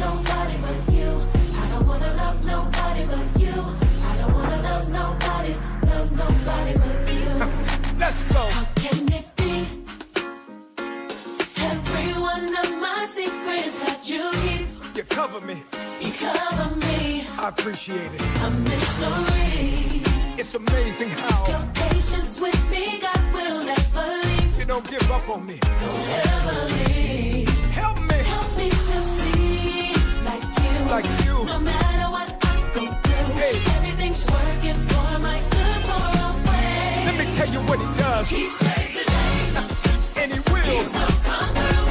nobody but you. I don't wanna love nobody but you. I don't wanna love nobody but you. Let's go. How can it be? Every one of my secrets that you keep. You cover me. You cover me. I appreciate it. A mystery. It's amazing how your patience with me, God will never leave. You don't give up on me. Don't ever leave. Help me. Help me to see like you. Like you. No matter what I go through, hey, everything's working for my good for a way. Let me tell you what he does. He saves the day. And he will. He will come through.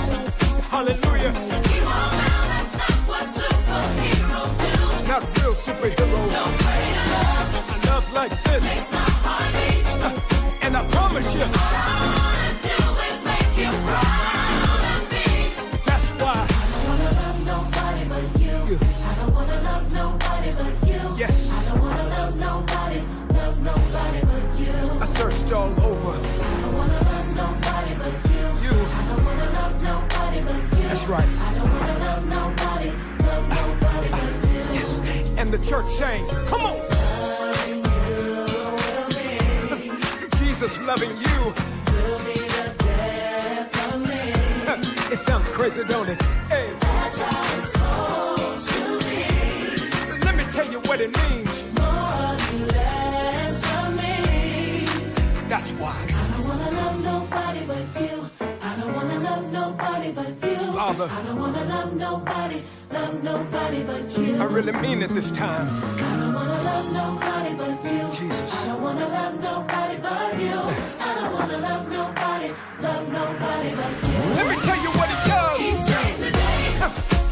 Hallelujah. You all know that's not what superheroes do. Not real superheroes. Don't pray to love. A love like this makes my heart beat. And I promise you, all I wanna do is make you proud of me. That's why I don't wanna love nobody but you. I don't wanna love nobody but you. Yes. I don't wanna love nobody but you. I searched all over. I don't wanna love nobody but you. I don't wanna love nobody but you. That's right. I don't wanna love nobody but you. Yes. And the church sang, come on. Jesus loving you Will be the death of me. It sounds crazy, don't it? Hey. That's how it's supposed to be. Let me tell you what it means. More or less of me. That's why I don't wanna love nobody but you. I don't wanna love nobody but you. Father, I don't wanna love nobody but you. I really mean it this time. I don't wanna love nobody but you. Jesus. I don't wanna love nobody but you. I don't wanna love nobody but you. Let me tell you what he does. He saves the day.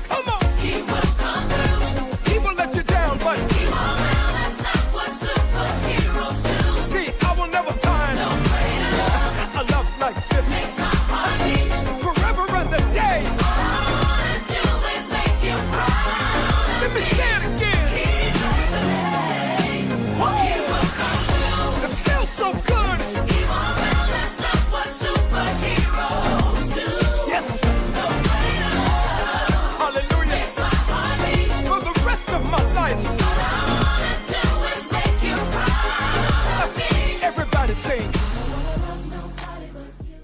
Come on. He will come through. He will let you down, but Keep on now, that's not what superheroes do. see, I will never find Don't pray to love. a love like this. Makes my heart beat. Forever and the day. All I wanna do is make you proud. Let me say it again. He saves the day. He will come through. It feels so good. Keep on now, that's not what superheroes do. Yes. Don't pray to love. Hallelujah. Makes my heart beat. For the rest of my life. All I wanna do is make you proud of me. Everybody sing. I don't wanna love nobody but you.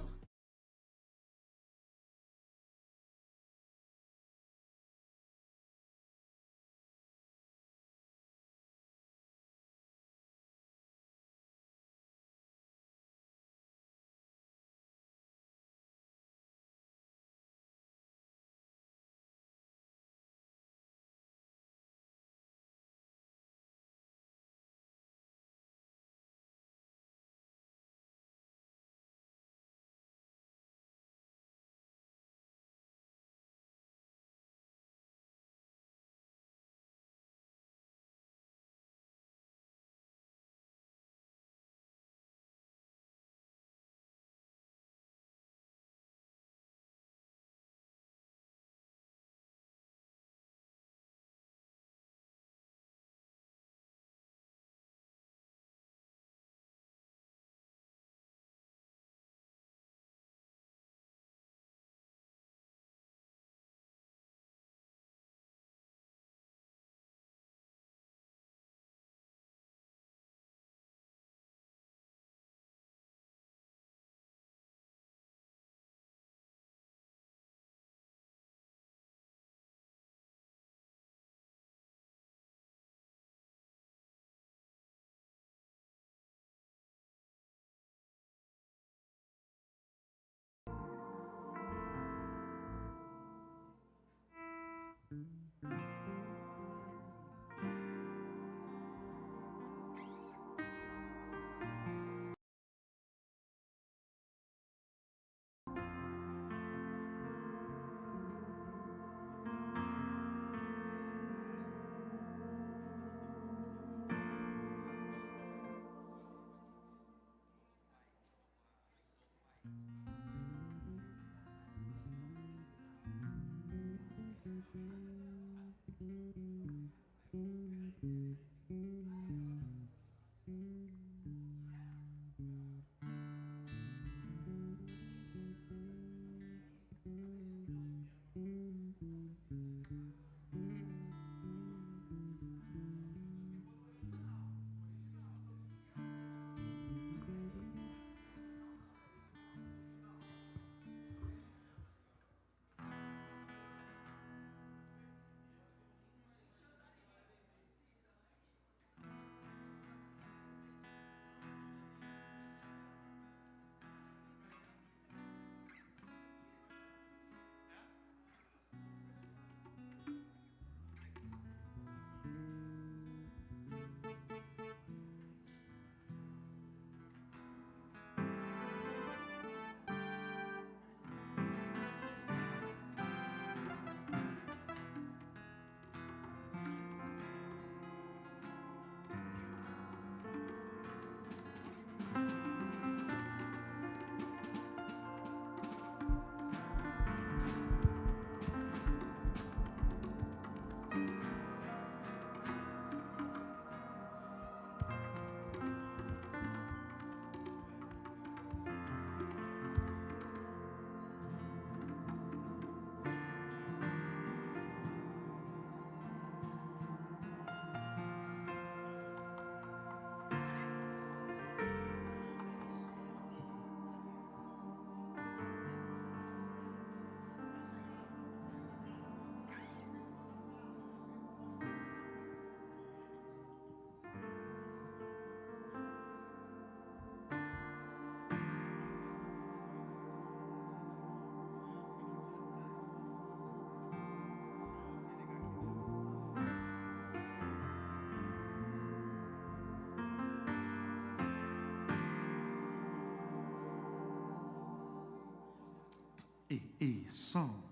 Ei, som.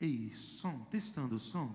Ei, som. Testando o som.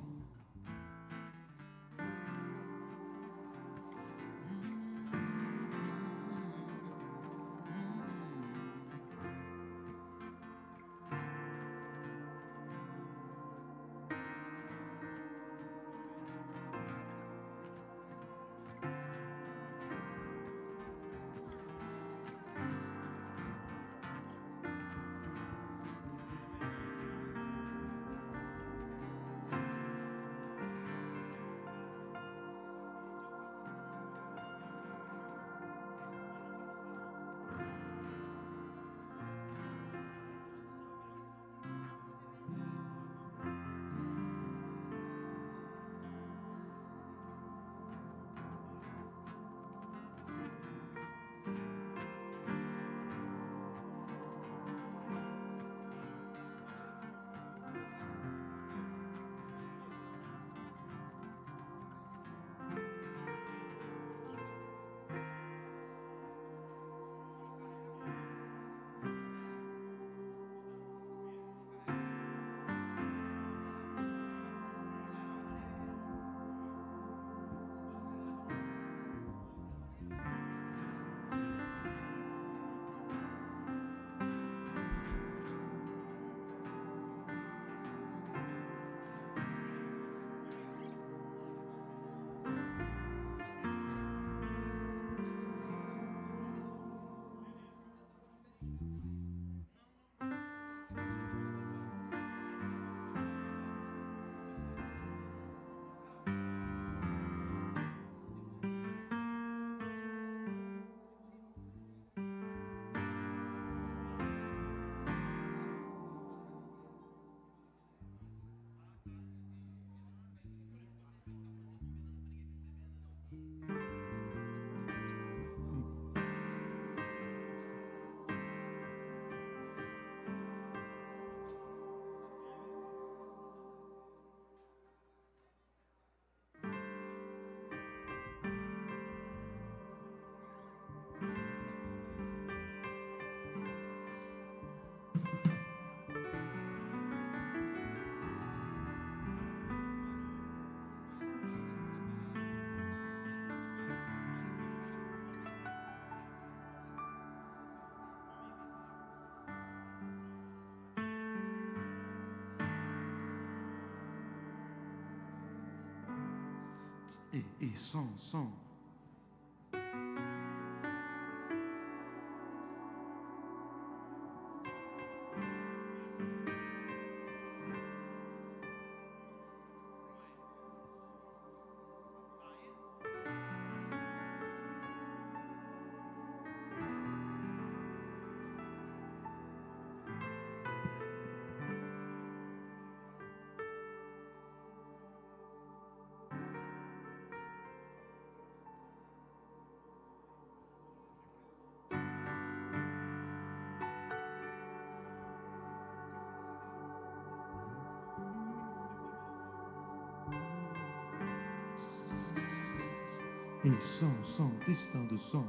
Ei, som. Ei, som, testando o som.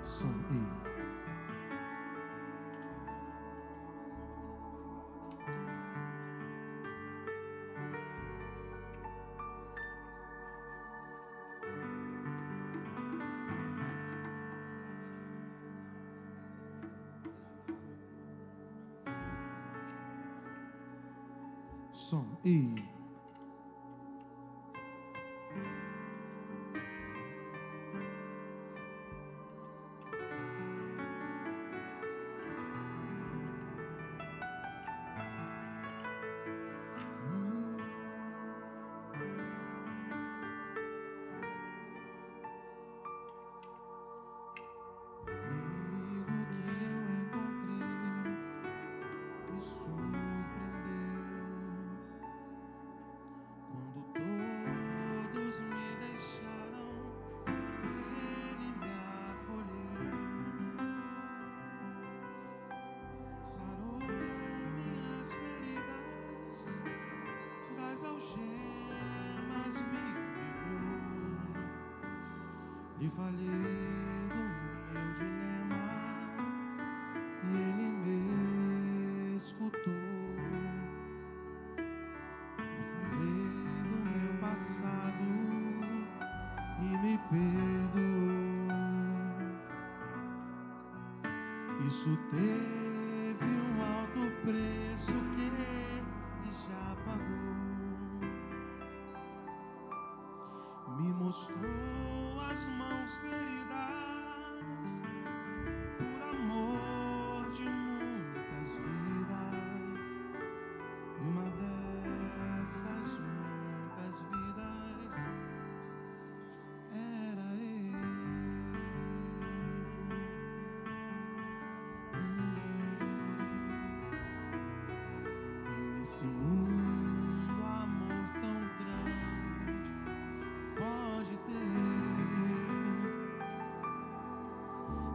Som, ei. Som, ei. Lhe falei do meu dilema e Ele me escutou. Lhe falei do meu passado e me perdoou. Isso teve um alto preço que Ele já pagou. Me mostrou as mãos feridas por amor de muitas vidas, e uma dessas muitas vidas era Ele. E nesse mundo amor tão grande pode ter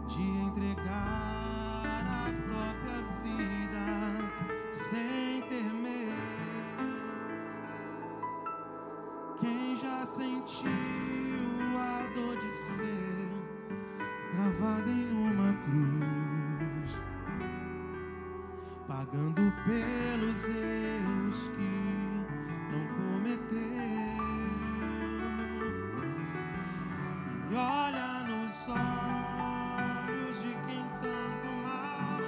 de entregar a própria vida sem temer. Quem já sentiu a dor de ser gravado em uma cruz, pagando pelos erros que não cometeu, e olha nos olhos de quem tanto mal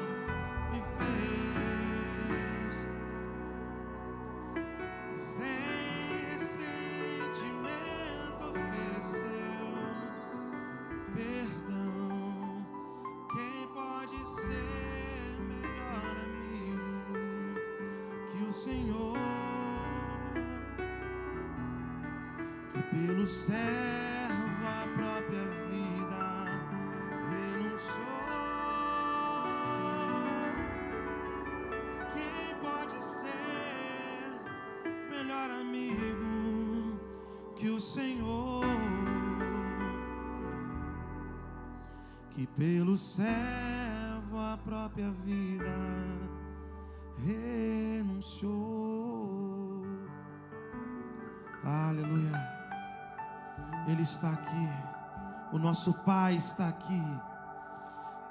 lhe fez, sem ressentimento ofereceu perdão. Quem pode ser melhor amigo que o Senhor, que pelo servo a própria vida renunciou? Quem pode ser melhor amigo que o Senhor, que pelo servo a própria vida renunciou? Aleluia. Ele está aqui, o nosso Pai está aqui,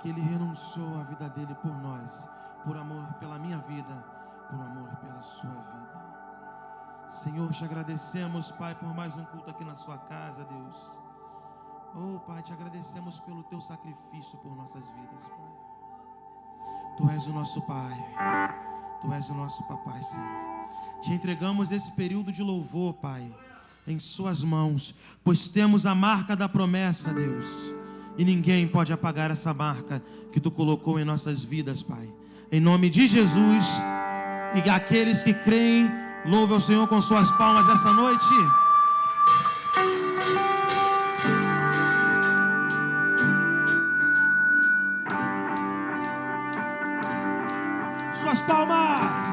que Ele renunciou a vida dele por nós, por amor pela minha vida, por amor pela sua vida. Senhor, te agradecemos, Pai, por mais um culto aqui na sua casa, Deus. Oh, Pai, te agradecemos pelo teu sacrifício por nossas vidas, Pai. Tu és o nosso Pai, Tu és o nosso Papai, Senhor. Te entregamos esse período de louvor, Pai, em suas mãos, pois temos a marca da promessa, Deus, e ninguém pode apagar essa marca que Tu colocou em nossas vidas, Pai. Em nome de Jesus, e aqueles que creem, louve ao Senhor com suas palmas essa noite. Suas palmas.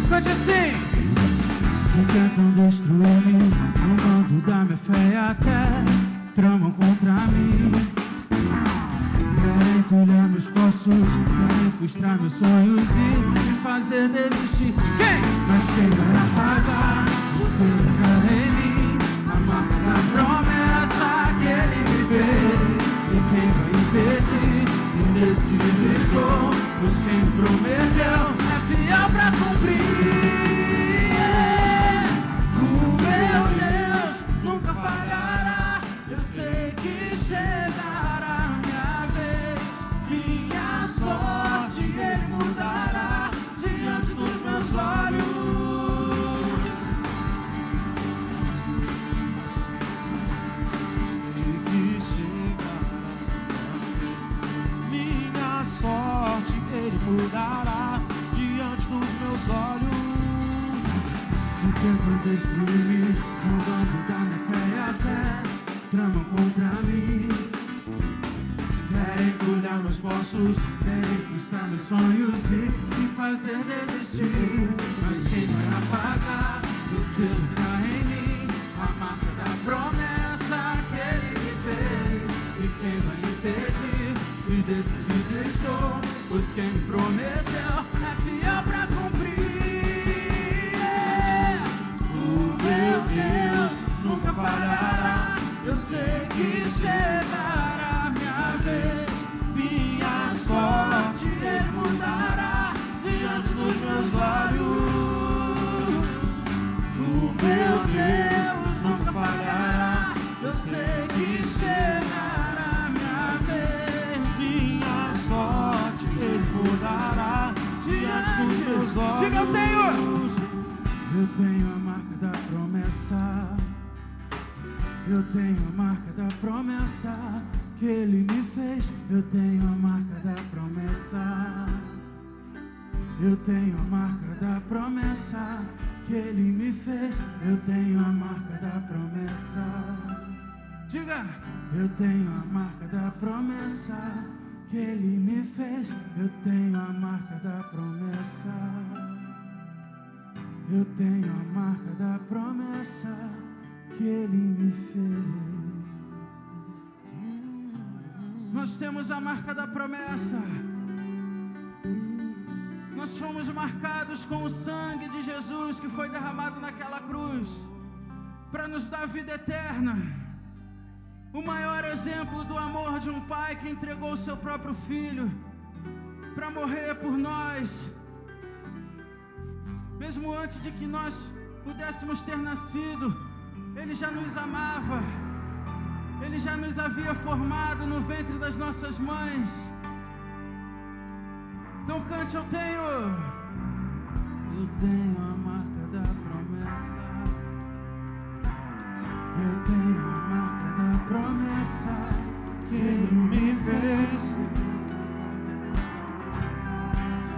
Cante assim. Se tentam destruir, roubando da minha fé e até tramam contra mim. Querem colher meus poços, querem frustrar meus sonhos e me fazer desistir. Quem? Mas quem vai apagar você ficar em mim? A marca da promessa que Ele me fez. E quem vai impedir? Se decidir estou, pois quem prometeu é fiel pra cumprir. O meu Deus nunca falhará. Eu sei que chegará minha vez. Minha sorte Ele mudará diante dos meus olhos. Sei que chegará minha sorte, Ele mudará diante dos meus olhos. Se tentam destruir, roubando da minha fé e até tramam contra mim. Querem colher meus poços, querem frustrar meus sonhos e me fazer fazer desistir, mas quem vai apagar o selo que há em mim, a marca da promessa que Ele me fez? E quem vai impedir? Se decidido estou, pois quem me prometeu é fiel pra cumprir. O meu Deus nunca falhará, eu sei que chegará minha vez. Minha sorte Ele mudará diante dos meus olhos. O meu Deus nunca falhará, eu sei que chegará minha vez. Minha sorte Ele mudará diante dos meus olhos. Diga, eu tenho a marca da promessa. Eu tenho a marca da promessa que Ele me fez. Eu tenho a marca da promessa. Eu tenho a marca da promessa que Ele me fez. Eu tenho a marca da promessa. Diga! Eu tenho a marca da promessa que Ele me fez. Eu tenho a marca da promessa. Eu tenho a marca da promessa que Ele me fez. Nós temos a marca da promessa. Nós fomos marcados com o sangue de Jesus que foi derramado naquela cruz para nos dar vida eterna. O maior exemplo do amor de um pai que entregou o seu próprio filho para morrer por nós. Mesmo antes de que nós pudéssemos ter nascido, Ele já nos amava. Ele já nos havia formado no ventre das nossas mães. Então cante, eu tenho a marca da promessa. Eu tenho a marca da promessa que Ele me fez.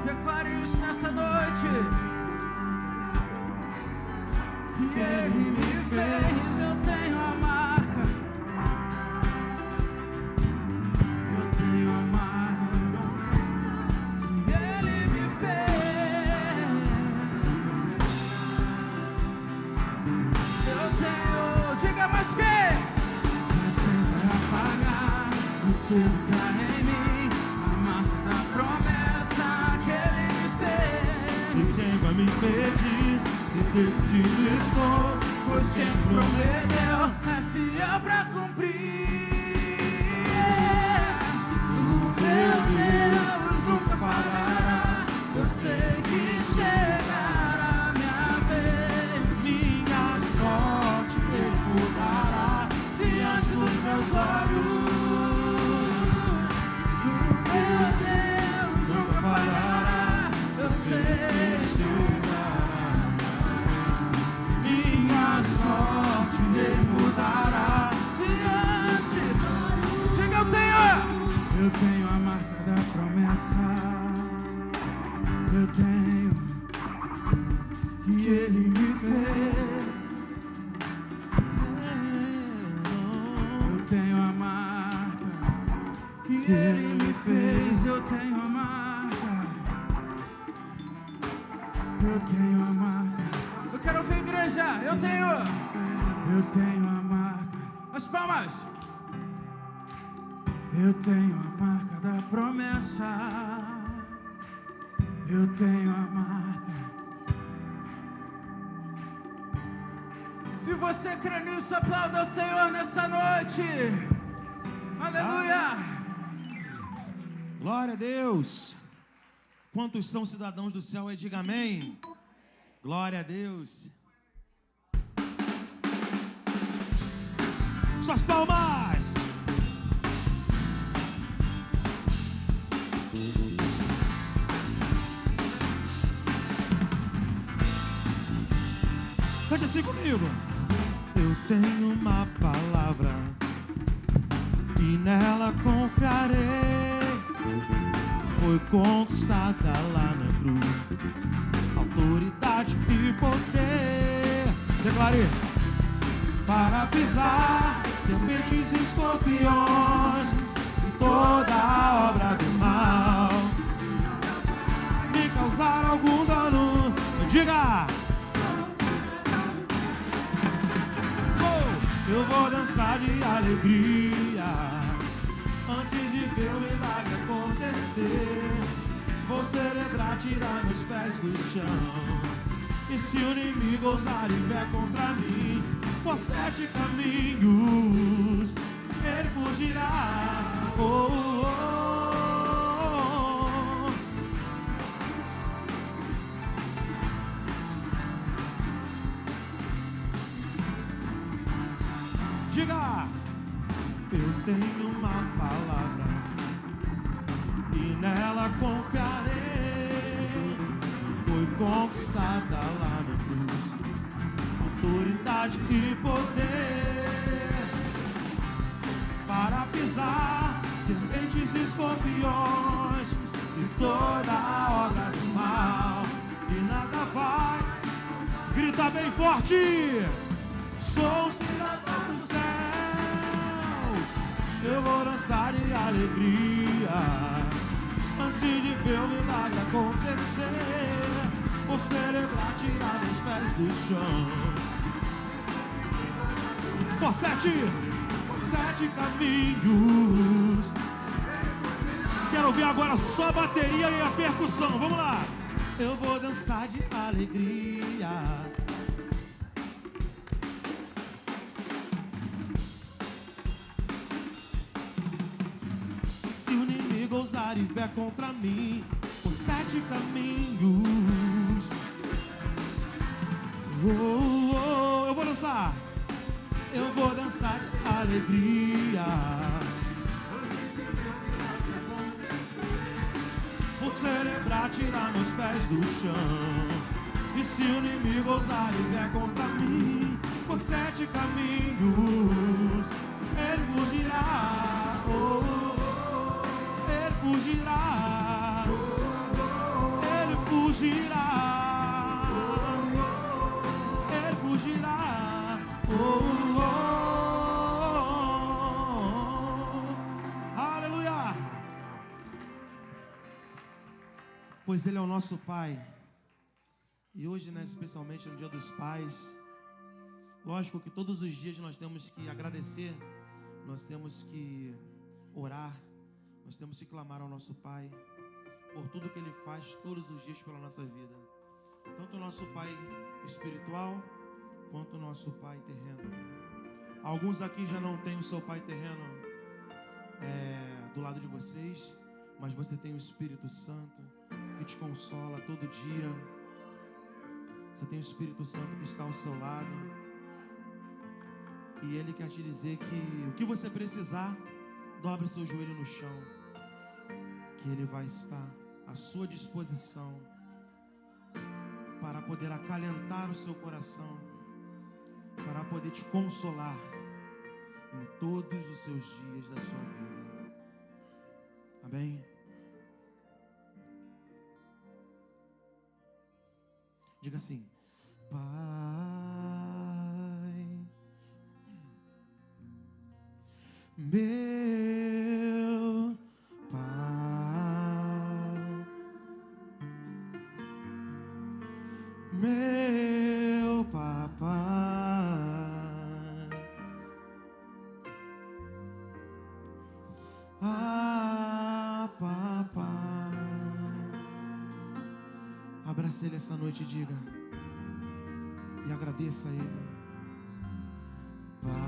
Declare isso nessa noite. Que Ele me fez, eu tenho a marca. Eu tenho a marca que Ele me fez. Eu tenho, diga mais quem? Mas quem vai apagar o selo que há em mim, a marca da promessa que Ele me fez? E quem vai me impedir? Se decidido estou, pois quem prometeu é fiel pra cumprir. O meu Deus nunca falhará, eu sei que chegará minha vez. Minha sorte Ele mudará diante dos meus olhos. O meu Deus nunca falhará, eu sei que chegará. Minha sorte Ele mudará diante. Diga, eu tenho a marca da promessa. Eu tenho que Ele me fez. Eu tenho a marca que Ele me fez. Eu tenho a marca. Eu tenho a marca. Eu quero ouvir, igreja. Eu tenho a marca. As palmas. Eu tenho a marca da promessa. Eu tenho a marca. Se você crê nisso, aplauda o Senhor nessa noite. Aleluia. Glória a Deus. Quantos são cidadãos do céu aí? Diga amém. Glória a Deus. Suas palmas. Cante assim comigo. Eu tenho uma palavra e nela confiarei. Foi conquistada lá na cruz, autoridade e poder. Declare. Para pisar serpentes e escorpiões e toda a obra do mal. Me causar algum dano. Diga! Eu vou dançar de alegria antes de ver o milagre acontecer. Vou celebrar, tirar meus pés do chão. E se o inimigo ousar e vier contra mim, por 7 caminhos ele fugirá. Oh, oh, oh. Diga! Eu tenho uma palavra e nela confiarei. Foi conquistada lá na cruz, autoridade e poder para pisar serpentes e escorpiões e toda a obra do mal, e nada vai. Grita bem forte! Sou um cidadão dos céus. Eu vou dançar de alegria antes de ver o milagre acontecer. Vou celebrar, tirar meus pés do chão. Por 7 caminhos. Quero ouvir agora só a bateria e a percussão. Vamos lá. Eu vou dançar de alegria. Ousar e vier contra mim por 7 caminhos. Oh, oh, oh. Eu vou dançar. Eu vou dançar de alegria. Vou celebrar, tirar meus pés do chão. E se o inimigo ousar e vier contra mim por 7 caminhos, ele fugirá. Oh, oh, oh. Fugirá, ele fugirá, ele fugirá. Oh, oh, oh. Aleluia! Pois Ele é o nosso Pai. E hoje, né, especialmente no Dia dos Pais, lógico que todos os dias nós temos que agradecer, nós temos que orar. Nós temos que clamar ao nosso Pai por tudo que Ele faz todos os dias pela nossa vida. Tanto o nosso Pai espiritual, quanto o nosso Pai terreno. Alguns aqui já não têm o seu Pai terreno do lado de vocês, mas você tem o Espírito Santo que te consola todo dia. Você tem o Espírito Santo que está ao seu lado. E Ele quer te dizer que o que você precisar, dobre seu joelho no chão, que Ele vai estar à sua disposição para poder acalentar o seu coração, para poder te consolar em todos os seus dias da sua vida. Amém? Diga assim: Pai, meu Pai, meu papai, papai. Abrace Ele essa noite e diga, e agradeça a Ele. Pai,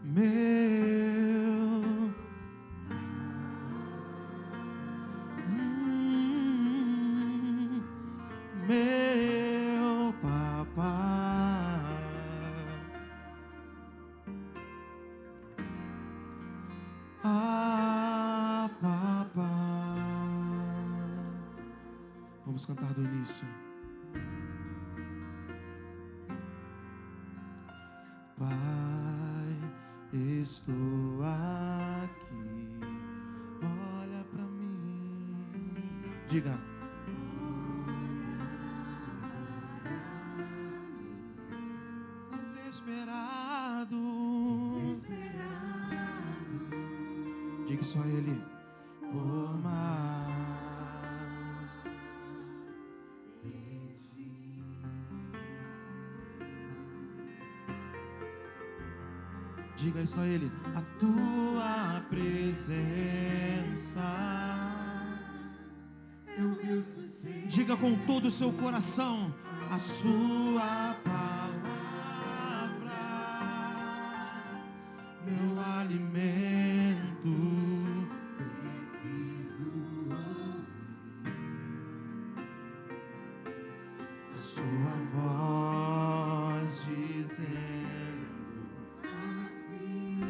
meu papai, papai. Vamos cantar do início. Pai, estou aqui, olha pra mim. Diga. Desesperado. Diga só a Ele. Por mais. Diga isso a Ele. A tua presença é o meu sustento. Diga com todo o seu coração. A sua palavra, meu alimento. Preciso ouvir a sua voz dizendo assim.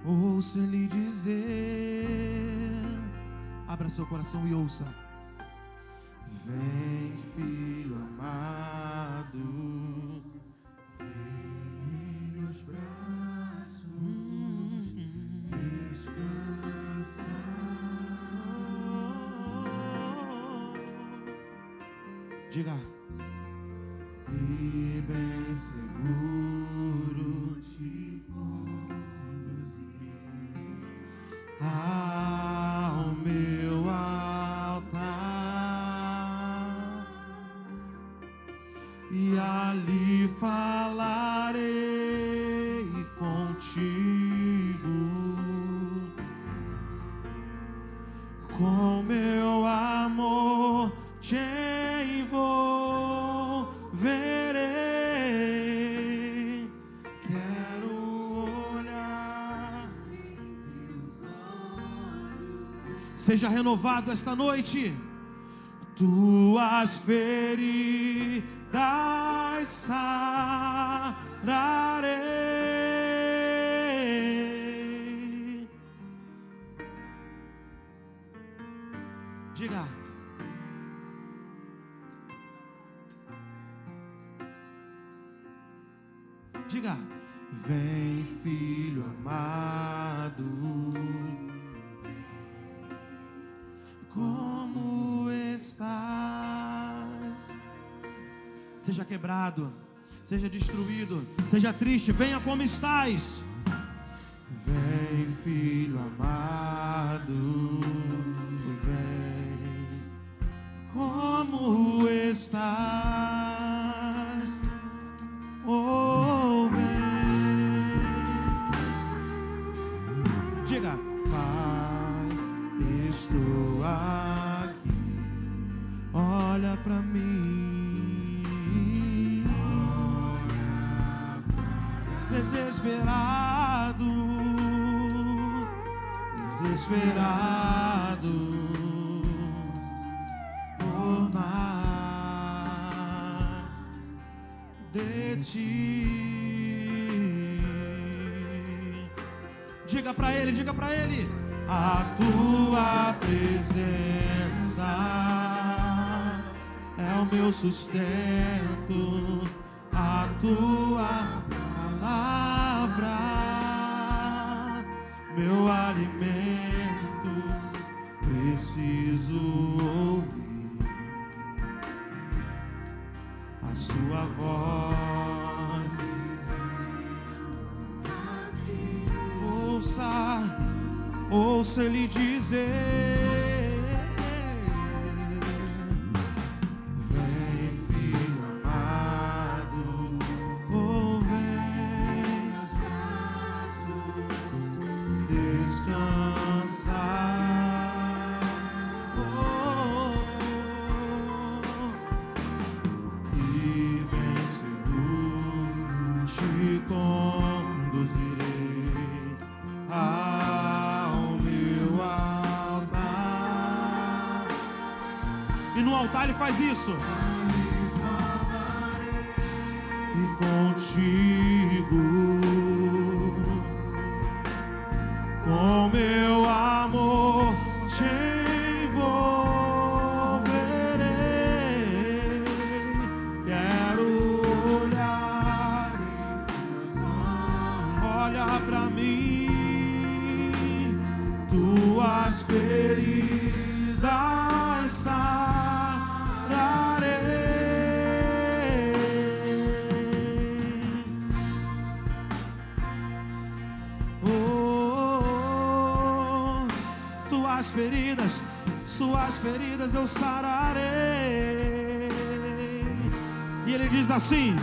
Ouça Ele dizer. Abra seu coração e ouça. Vem, filho amado, vem em meus braços, descansa. Diga. E bem seguro te conduzirei ao meu altar, e ali falarei contigo, com meu amor te envolverei. Quero olhar em teus olhos. Seja renovado esta noite. Tuas feridas sararei. Diga. Diga. Vem, filho amado, como estás? Seja quebrado, seja destruído, seja triste, venha como estás. Vem, filho amado, vem, como estás? Oh, vem. Diga. Pai, estou aqui, olha pra mim, desesperado, desesperado por mais de ti. Diga pra Ele, diga pra Ele. A tua presença é o meu sustento, a tua palavra, meu alimento. Preciso ouvir a sua voz. Ouça Ele dizer. Vem, filho amado, oh, vem aos braços descansar. Oh, e bem seguro te conduzirei ao meu altar. E no altar Ele faz isso. E contigo, com meu amor te envolverei. Quero olhar em teus olhos, olha pra mim, tuas feridas sararei. Oh, suas feridas eu sararei. E ele diz assim: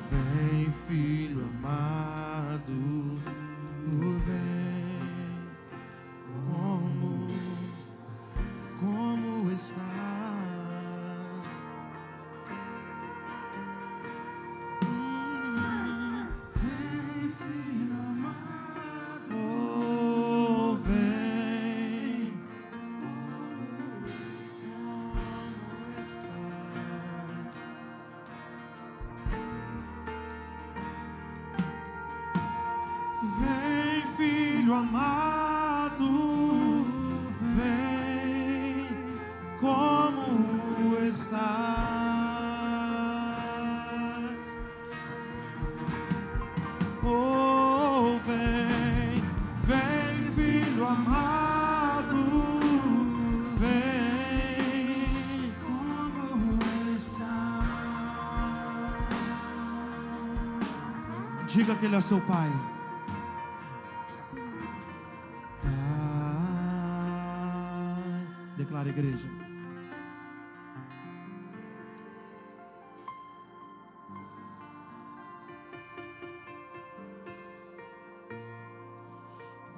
vem, filho amado, vem, como estás? Vem, filho amado. Oh, vem, como estás? Vem, filho amado, vem, como estás? Oh, vem, vem, filho amado, vem, Como está? diga que ele é seu pai. Declara, igreja.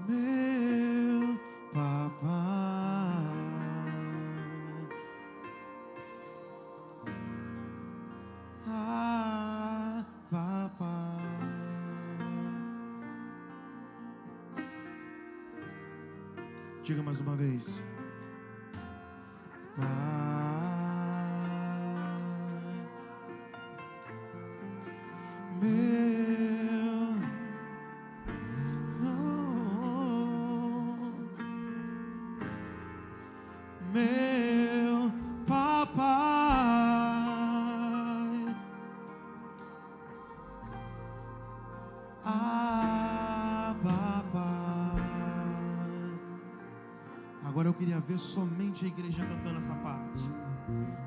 Meu papai, papai. Diga mais uma vez. Pai, meu, meu papai, papai. Agora eu queria ver somente a igreja cantando essa parte.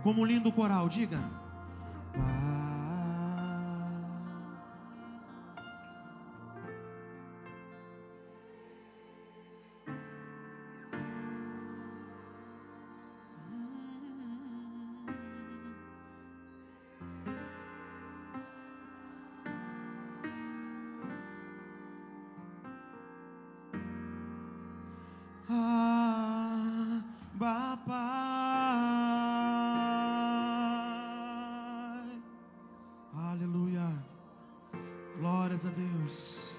Como um lindo coral, diga. Papai. Aleluia. Glórias a Deus.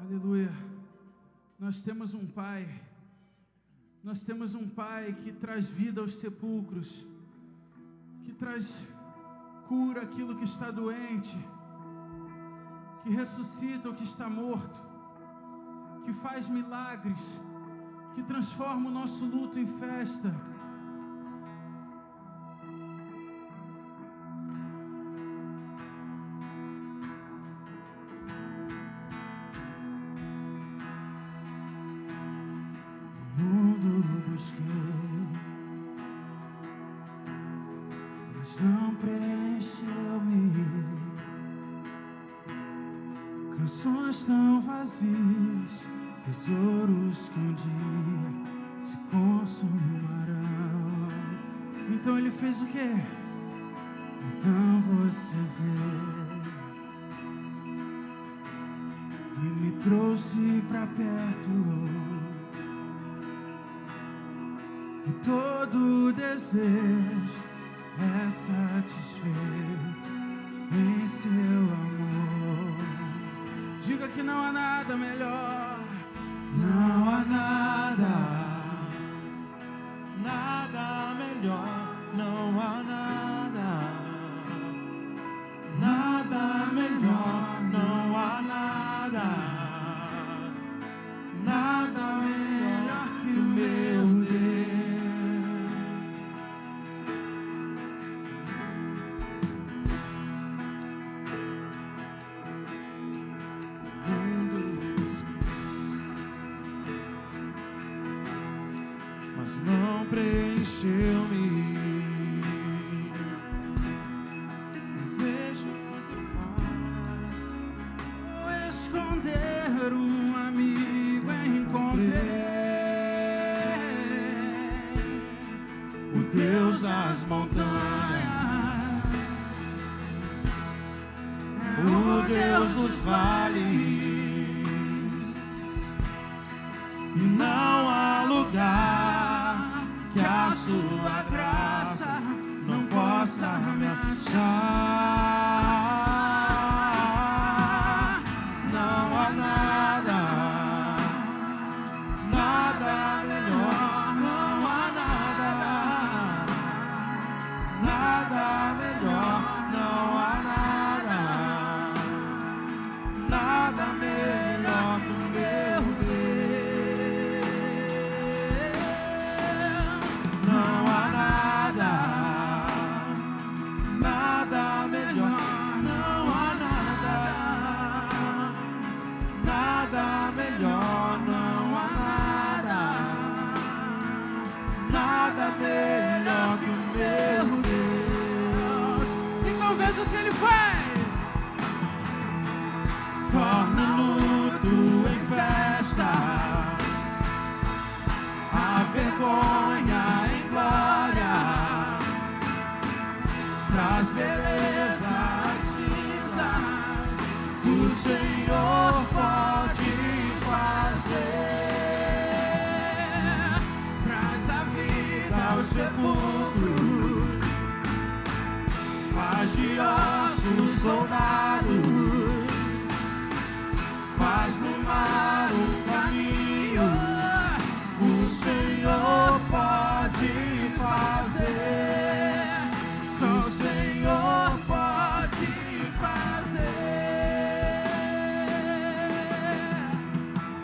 Aleluia. Nós temos um Pai. Nós temos um Pai que traz vida aos sepulcros, que traz cura aquilo que está doente, que ressuscita o que está morto, que faz milagres, que transforma o nosso luto em festa. O mundo busquei, mas não preencheu-me. Canções tão vazias, tesouros que um dia se consumarão. Então ele fez o quê? Então você vê, e me trouxe pra perto. E todo desejo é satisfeito em seu amor. Diga que não há nada melhor. Não há nada, nada melhor. Não há nada, nada melhor. Não há nada, nada melhor que o meu Deus. Deus dos vales, e não há lugar que a sua graça não possa me achar. Não há nada, nada melhor, não há nada, nada melhor, não há nada, nada melhor que o meu Deus. Não há nada, nada melhor, não há nada, nada melhor, não há nada, nada melhor que o meu Deus. Então veja o que ele faz. Torna o luto em festa, a vergonha em glória, traz beleza às cinzas, o Senhor pode fazer. Traz a vida Aos sepulcros, faz de ossos soldados, faz no mar um caminho, o Senhor pode fazer, só o Senhor pode fazer.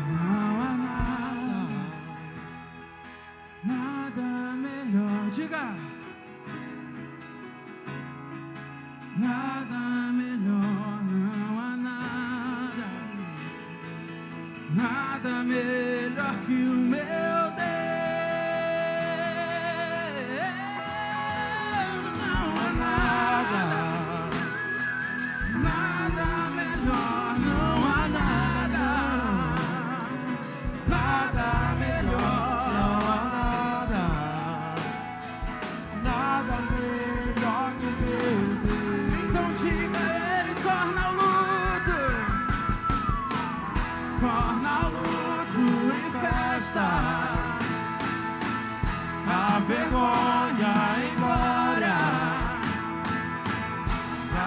Não há nada, nada melhor. Diga. Nada melhor, não há nada, nada melhor que o meu Deus. Não há nada, nada melhor, não há nada, Nada melhor, não há nada, nada melhor que o meu Deus. Então diga, ele torna o luto em festa, A vergonha em glória,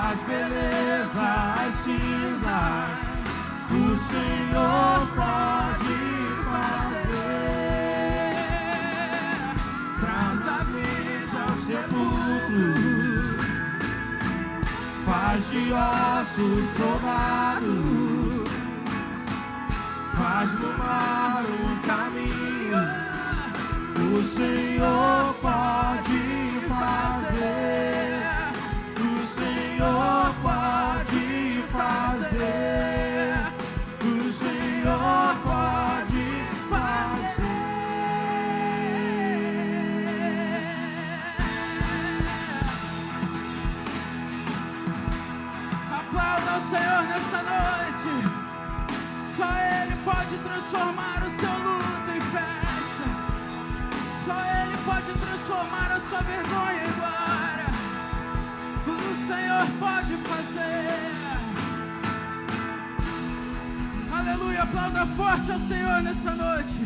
as belezas, as cinzas, o Senhor pode fazer. traz a vida ao Sepulcro, faz de ossos soldados, faz no mar um caminho, o Senhor pode fazer, o Senhor pode fazer, o Senhor pode fazer. Aplauda ao Senhor nessa noite. Só Ele pode transformar o seu luto em festa. Só Ele pode transformar a sua vergonha em glória. O Senhor pode fazer. Aleluia, aplauda forte ao Senhor nessa noite.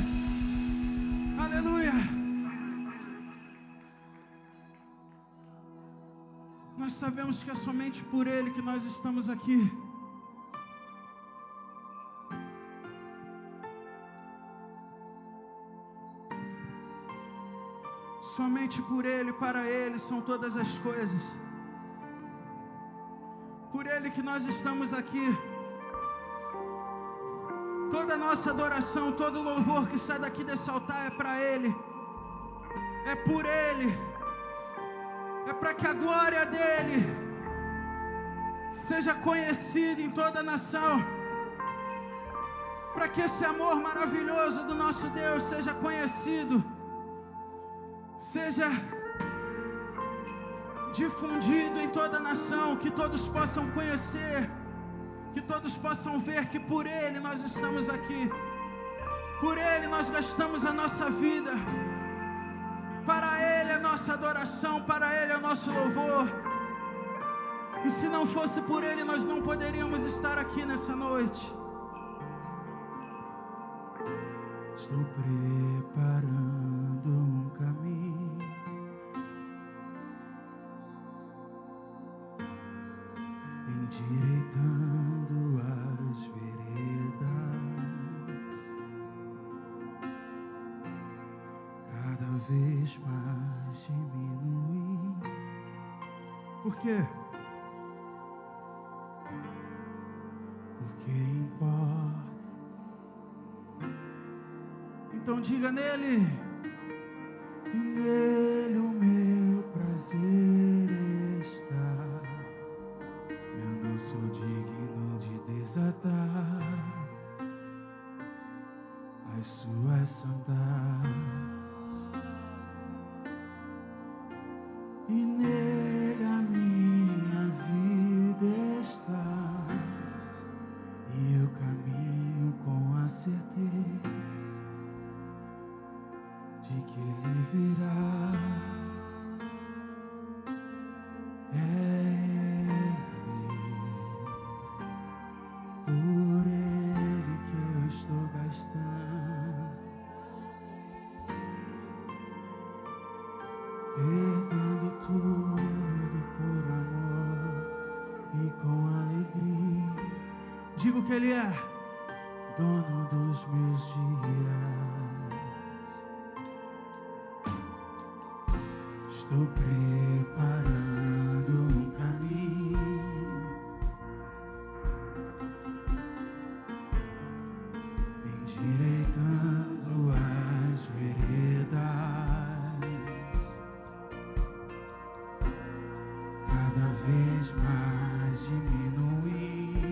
Aleluia. Nós sabemos que é somente por Ele que nós estamos aqui. Somente por Ele, para Ele são todas as coisas. Por Ele que nós estamos aqui. Toda a nossa adoração, todo o louvor que sai daqui desse altar é para Ele. É por Ele. É para que a glória dEle seja conhecida em toda a nação. Para que esse amor maravilhoso do nosso Deus seja conhecido, seja difundido em toda a nação, que todos possam conhecer, que todos possam ver que por Ele nós estamos aqui, por Ele nós gastamos a nossa vida, para Ele a nossa adoração, para Ele é o nosso louvor. E se não fosse por Ele, nós não poderíamos estar aqui nessa noite. Estou preparando um caminho, endireitando as veredas, cada vez mais diminuindo. Por quê? Porque importa. Então diga nele, e nele o meu prazer está. Eu não sou digno de desatar as suas sandálias, e nele a minha vida está, e eu caminho com a certeza de que Ele virá. É Ele, por Ele que eu estou gastando, perdendo tudo por amor e com alegria. Digo que Ele é dono dos meus dias. Estou preparando um caminho, endireitando as veredas, cada vez mais diminuindo,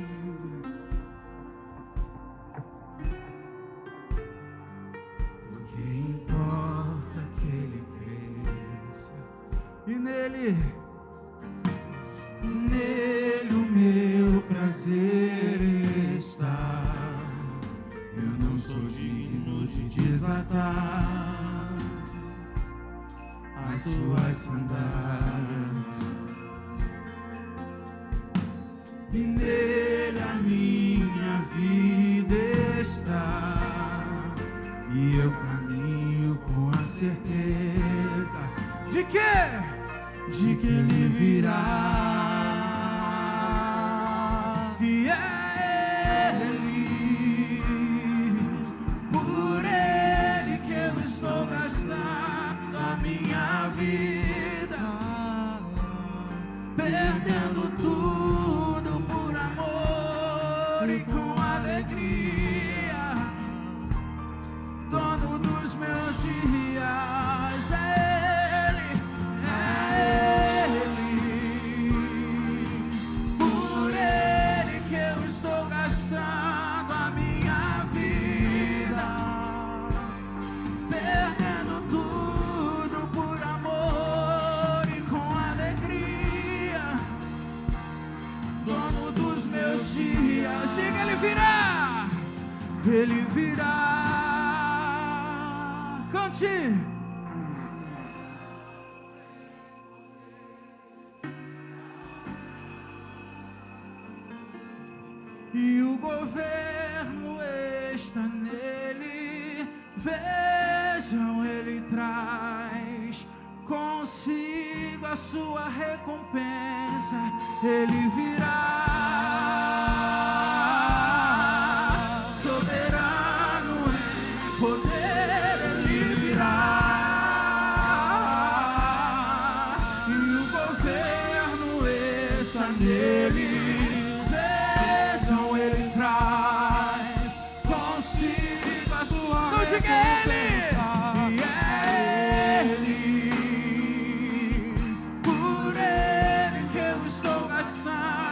porque importa que Ele cresça. E nele o meu prazer está. Eu não sou digno de desatar as suas sandálias, e nele a minha vida está, e eu caminho com a certeza de que Ele virá. E é Ele, por Ele que eu estou gastando a minha vida, perdendo tudo por amor e com alegria, dono dos meus dias. É Ele, por Ele que eu estou gastando a minha vida, perdendo tudo por amor e com alegria, dono dos meus dias. Diga, Ele virá, Ele virá. Cante. E o governo está nele, vejam, Ele traz consigo a sua recompensa. Ele virá, soberano em poder, Ele virá. E o governo está nele, Ele traz consigo a sua recompensa. E é Ele, por Ele que eu estou gastando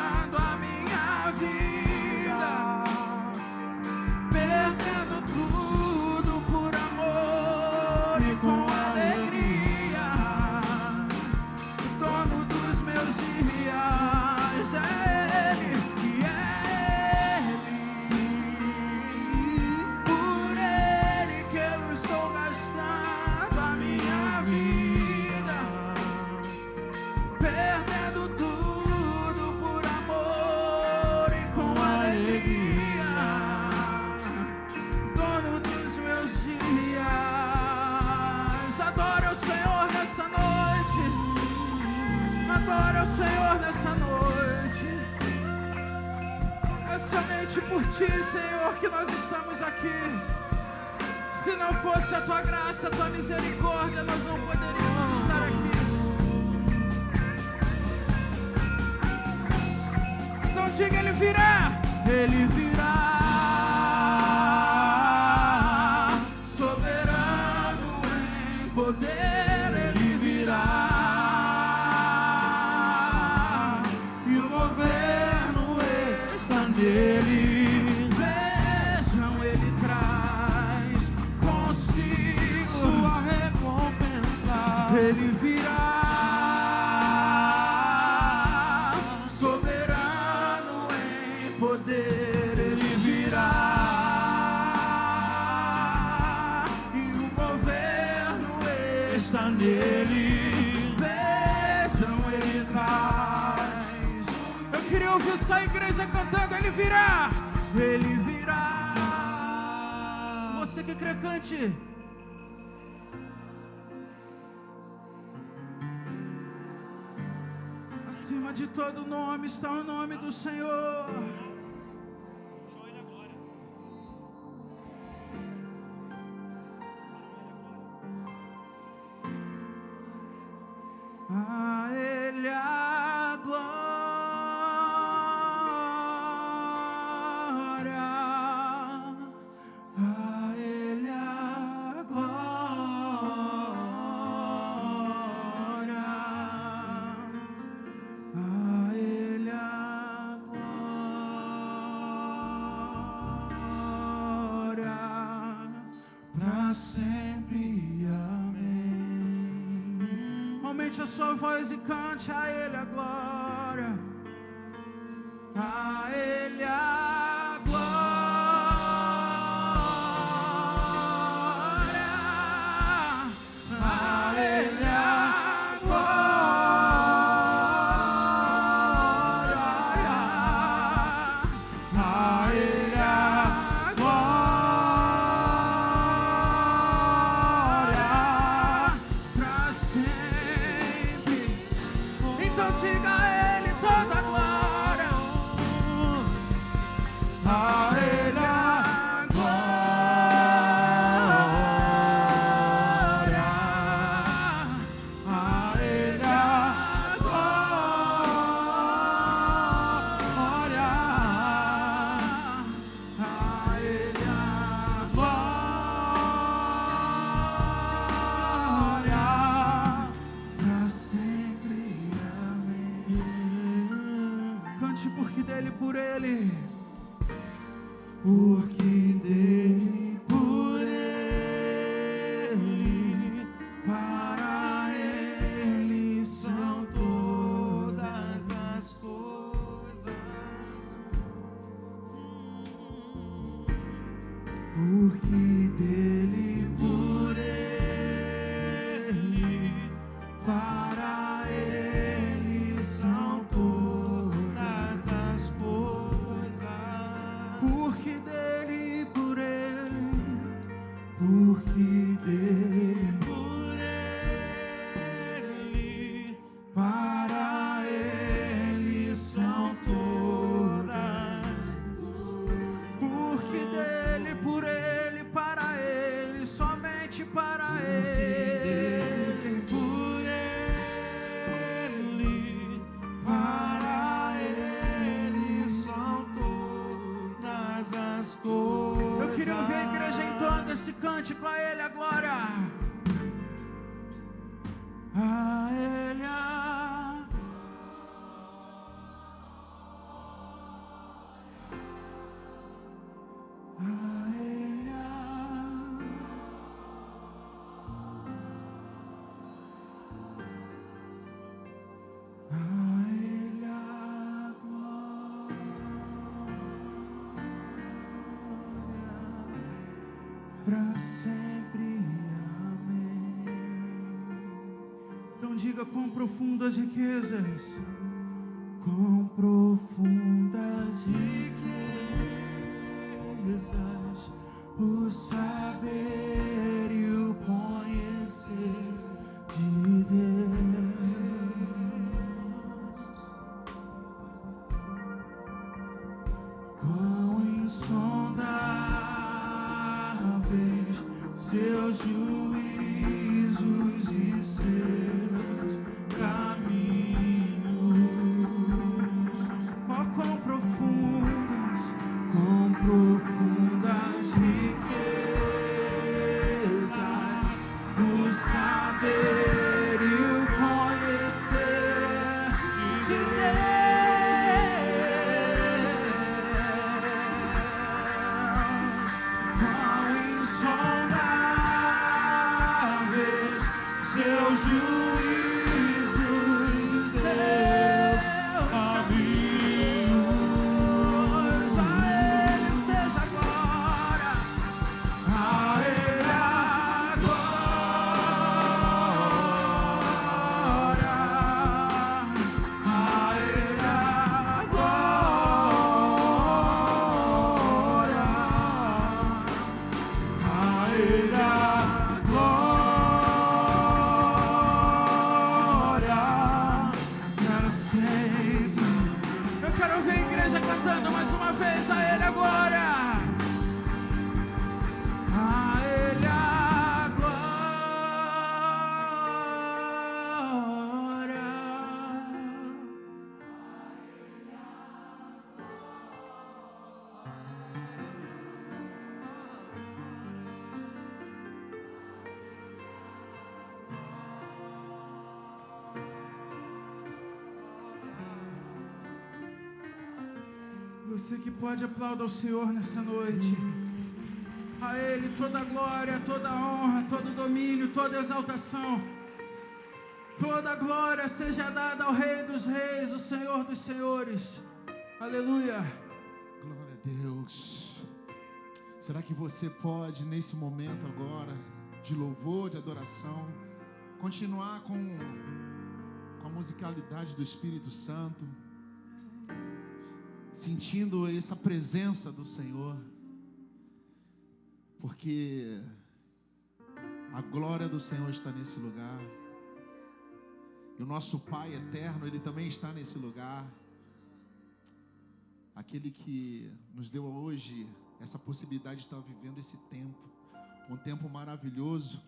É somente por Ti, Senhor, que nós estamos aqui. Se não fosse a Tua graça, a Tua misericórdia, nós não poderíamos estar aqui. Então diga, Ele virá. Ele virá. Soberano em poder, Ele virá. E o governo está nele. Vejam, Ele traz consigo Sua recompensa. Ele virá. Soberano em poder, Ele virá. E o governo está nele. Vejam, Ele traz. Eu queria ouvir essa igreja cantando. Ele virá. Ele virá. Você que crê, cante. Acima de todo nome está o nome do Senhor. A Ele a glória, a Ele a glória, a Ele a glória, pra sempre. Amém. Aumente a sua voz e cante a Ele a glória, a Ele a glória, a Ele a glória, a Ele a glória, pra sempre. Então diga a Ele toda a glória, a Ele a glória, a Ele a glória, a Ele a glória, pra sempre. Amém. Cante porque dele, por Ele. Porque dele, por Ele, para Ele são todas as coisas. Porque dele, por Ele, para Ele são todas as coisas. Porque dele, por Ele, porque dele, por Ele, para Ele são todas. Porque dele, por Ele, para Ele, somente para Ele, por Ele, para Ele são todas as coisas. Eu queria ouvir a igreja entoando esse cântico, a Ele a glória, a Ele a Ele a Ele a glória, pra sempre. Amém. Então diga: com profundas riquezas, com profundas riquezas, o saber e o conhecer de Deus. insondáveis seus juízos e seus caminhos. Oh, quão profundas riquezas o saber e o conhecer de Deus. Quão insondáveis seus juízos e seus caminhos. A Ele seja a glória, a Ele a glória, a Ele a glória, a Ele a glória, para sempre. Eu quero ver a igreja cantando mais uma vez, a Ele a glória. A Ele a glória. Você que pode aplaudir ao Senhor nessa noite. A Ele toda a glória, toda a honra, todo o domínio, toda a exaltação. Toda a glória seja dada ao Rei dos Reis, o Senhor dos Senhores. Aleluia. Glória a Deus. Será que você pode, nesse momento agora, de louvor, de adoração, continuar com a musicalidade do Espírito Santo, sentindo essa presença do Senhor? Porque a glória do Senhor está nesse lugar. E o nosso Pai eterno, Ele também está nesse lugar. Aquele que nos deu hoje essa possibilidade de estar vivendo esse tempo, um tempo maravilhoso.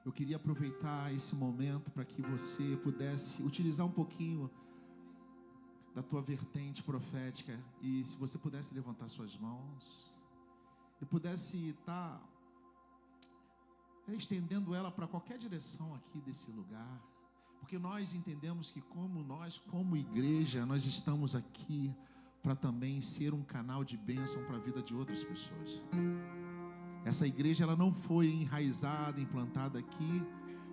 Eu queria aproveitar esse momento para que você pudesse utilizar um pouquinho da tua vertente profética, e se você pudesse levantar suas mãos e pudesse estar estendendo ela para qualquer direção aqui desse lugar, porque nós entendemos que como igreja, nós estamos aqui para também ser um canal de bênção para a vida de outras pessoas. Essa igreja, ela não foi enraizada, implantada aqui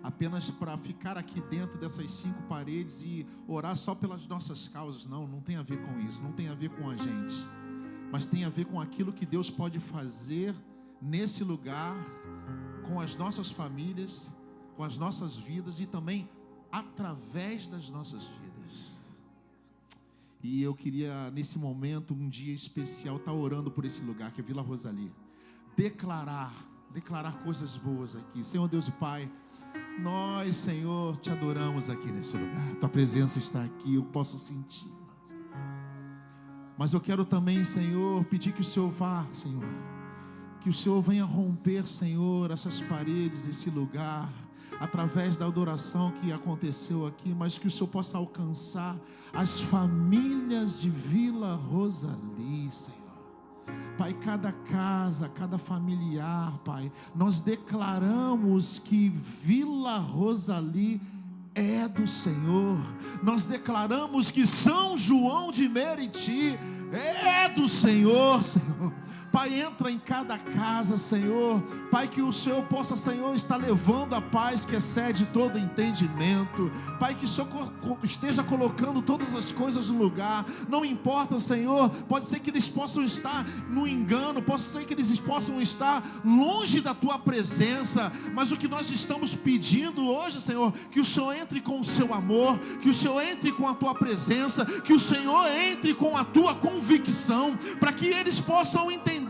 apenas para ficar aqui dentro dessas 5 paredes e orar só pelas nossas causas. Não tem a ver com isso, não tem a ver com a gente, mas tem a ver com aquilo que Deus pode fazer nesse lugar, com as nossas famílias, com as nossas vidas e também através das nossas vidas. E eu queria, nesse momento, um dia especial, estar orando por esse lugar, que é Vila Rosalie. Declarar coisas boas aqui. Senhor Deus e Pai, nós, Senhor, te adoramos aqui nesse lugar. Tua presença está aqui, eu posso sentir. Mas eu quero também, Senhor, pedir que o Senhor vá, Senhor. Que o Senhor venha romper, Senhor, essas paredes, esse lugar, através da adoração que aconteceu aqui, mas que o Senhor possa alcançar as famílias de Vila Rosalie, Senhor. Pai, cada casa, cada familiar, Pai, nós declaramos que Vila Rosalie é do Senhor. Nós declaramos que São João de Meriti é do Senhor, Senhor. Pai, entra em cada casa, Senhor. Pai, que o Senhor possa, Senhor, estar levando a paz que excede todo entendimento. Pai, que o Senhor esteja colocando todas as coisas no lugar. Não importa, Senhor, pode ser que eles possam estar no engano, pode ser que eles possam estar longe da Tua presença, mas o que nós estamos pedindo hoje, Senhor, que o Senhor entre com o Seu amor, que o Senhor entre com a Tua presença, que o Senhor entre com a Tua convicção, para que eles possam entender,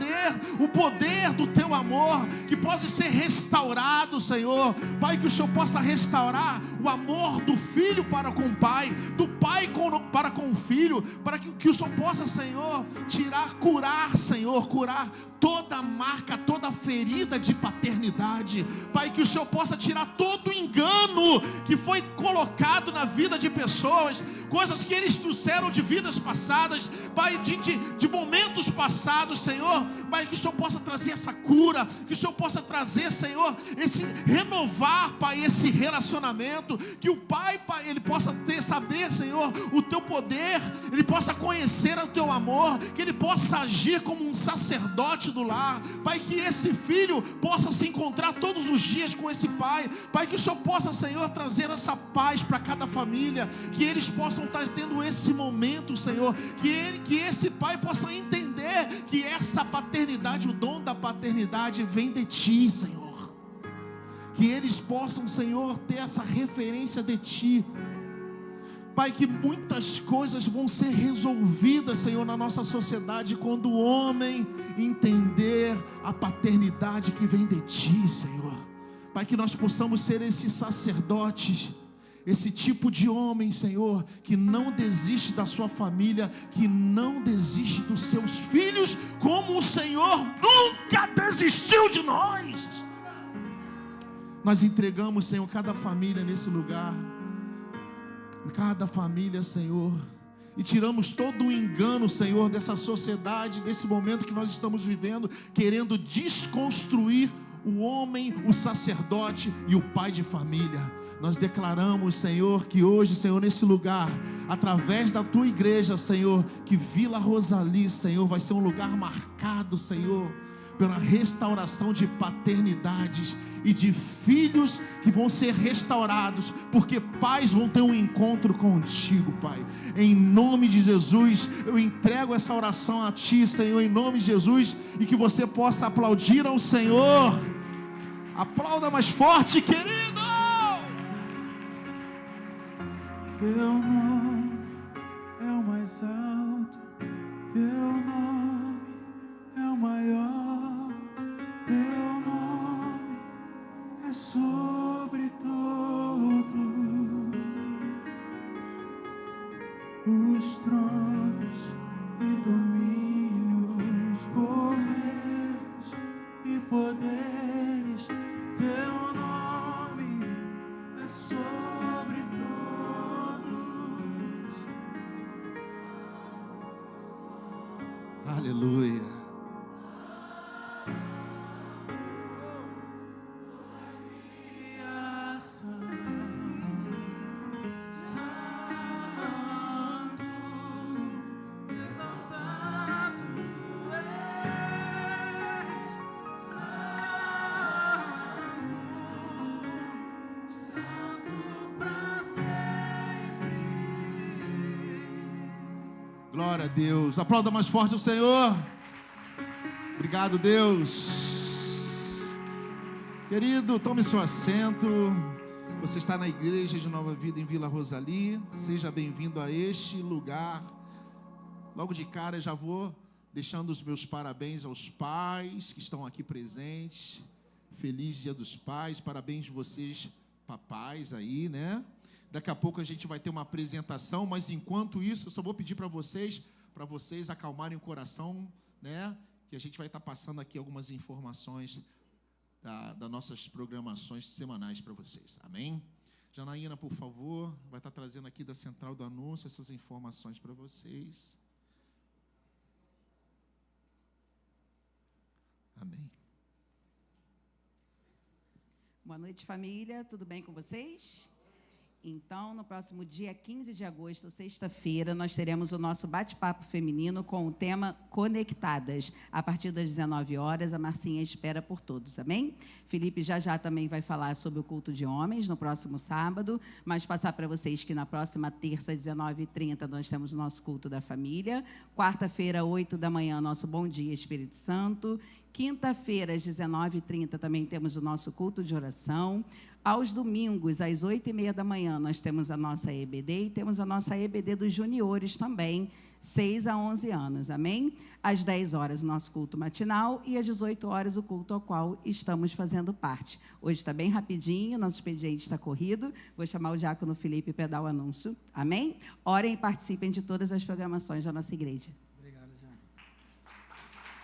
o poder do teu amor, que possa ser restaurado, Senhor. Pai, que o Senhor possa restaurar o amor do filho para com o pai, do pai para com o filho, para que o Senhor possa, Senhor, curar, Senhor, curar toda marca, toda ferida de paternidade. Pai, que o Senhor possa tirar todo o engano que foi colocado na vida de pessoas, coisas que eles trouxeram de vidas passadas, Pai, de momentos passados, Senhor. Pai, que o Senhor possa trazer essa cura, que o Senhor possa trazer, Senhor, renovar, Pai, esse relacionamento, que o Pai, ele possa saber, Senhor, o teu poder, ele possa conhecer o teu amor, que ele possa agir como um sacerdote do lar, Pai, que esse filho possa se encontrar todos os dias com esse pai, Pai, que o Senhor possa, Senhor, trazer essa paz para cada família, que eles possam estar tendo esse momento, Senhor, que esse pai possa entender que essa paternidade, o dom da paternidade vem de Ti, Senhor, que eles possam, Senhor, ter essa referência de Ti, Pai, que muitas coisas vão ser resolvidas, Senhor, na nossa sociedade, quando o homem entender a paternidade que vem de Ti, Senhor. Pai, que nós possamos ser esses sacerdotes, esse tipo de homem, Senhor, que não desiste da sua família, que não desiste dos seus filhos, como o Senhor nunca desistiu de nós. Nós entregamos, Senhor, cada família nesse lugar, cada família, Senhor, e tiramos todo o engano, Senhor, dessa sociedade, desse momento que nós estamos vivendo, querendo desconstruir o homem, o sacerdote e o pai de família. Nós declaramos, Senhor, que hoje, Senhor, nesse lugar, através da Tua igreja, Senhor, que Vila Rosali, Senhor, vai ser um lugar marcado, Senhor, pela restauração de paternidades e de filhos que vão ser restaurados, porque pais vão ter um encontro contigo, Pai. Em nome de Jesus, eu entrego essa oração a Ti, Senhor, em nome de Jesus, e que você possa aplaudir ao Senhor. Aplauda mais forte, querido. Teu nome é o mais alto, Teu nome é o maior, Teu nome é sobre todos os tronos e domínios, governos e poderes. Teu nome é sobre todos. Aleluia. Glória a Deus. Aplauda mais forte o Senhor. Obrigado, Deus. Querido, tome seu assento. Você está na Igreja de Nova Vida em Vila Rosali. Seja bem-vindo a este lugar. Logo de cara já vou deixando os meus parabéns aos pais que estão aqui presentes. Feliz Dia dos Pais. Parabéns de vocês, papais aí, né? Daqui a pouco a gente vai ter uma apresentação, mas enquanto isso, eu só vou pedir para vocês acalmarem o coração, né? Que a gente vai estar passando aqui algumas informações das nossas programações semanais para vocês. Amém? Janaína, por favor, vai estar trazendo aqui da Central do Anúncio essas informações para vocês. Amém. Boa noite, família. Tudo bem com vocês? Então, no próximo dia 15 de agosto, sexta-feira, nós teremos o nosso bate-papo feminino com o tema Conectadas. A partir das 19 horas, a Marcinha espera por todos, amém? Felipe já também vai falar sobre o culto de homens no próximo sábado, mas passar para vocês que na próxima terça, às 19h30, nós temos o nosso culto da família. Quarta-feira, 8 da manhã, nosso Bom Dia Espírito Santo. Quinta-feira, às 19h30, também temos o nosso culto de oração. Aos domingos, às 8h30 da manhã, nós temos a nossa EBD e temos a nossa EBD dos juniores também, 6 a 11 anos, amém? Às 10 horas, o nosso culto matinal e às 18 horas, o culto ao qual estamos fazendo parte. Hoje está bem rapidinho, nosso expediente está corrido. Vou chamar o diácono Felipe para dar o anúncio, amém? Orem e participem de todas as programações da nossa igreja. Obrigado, Jana.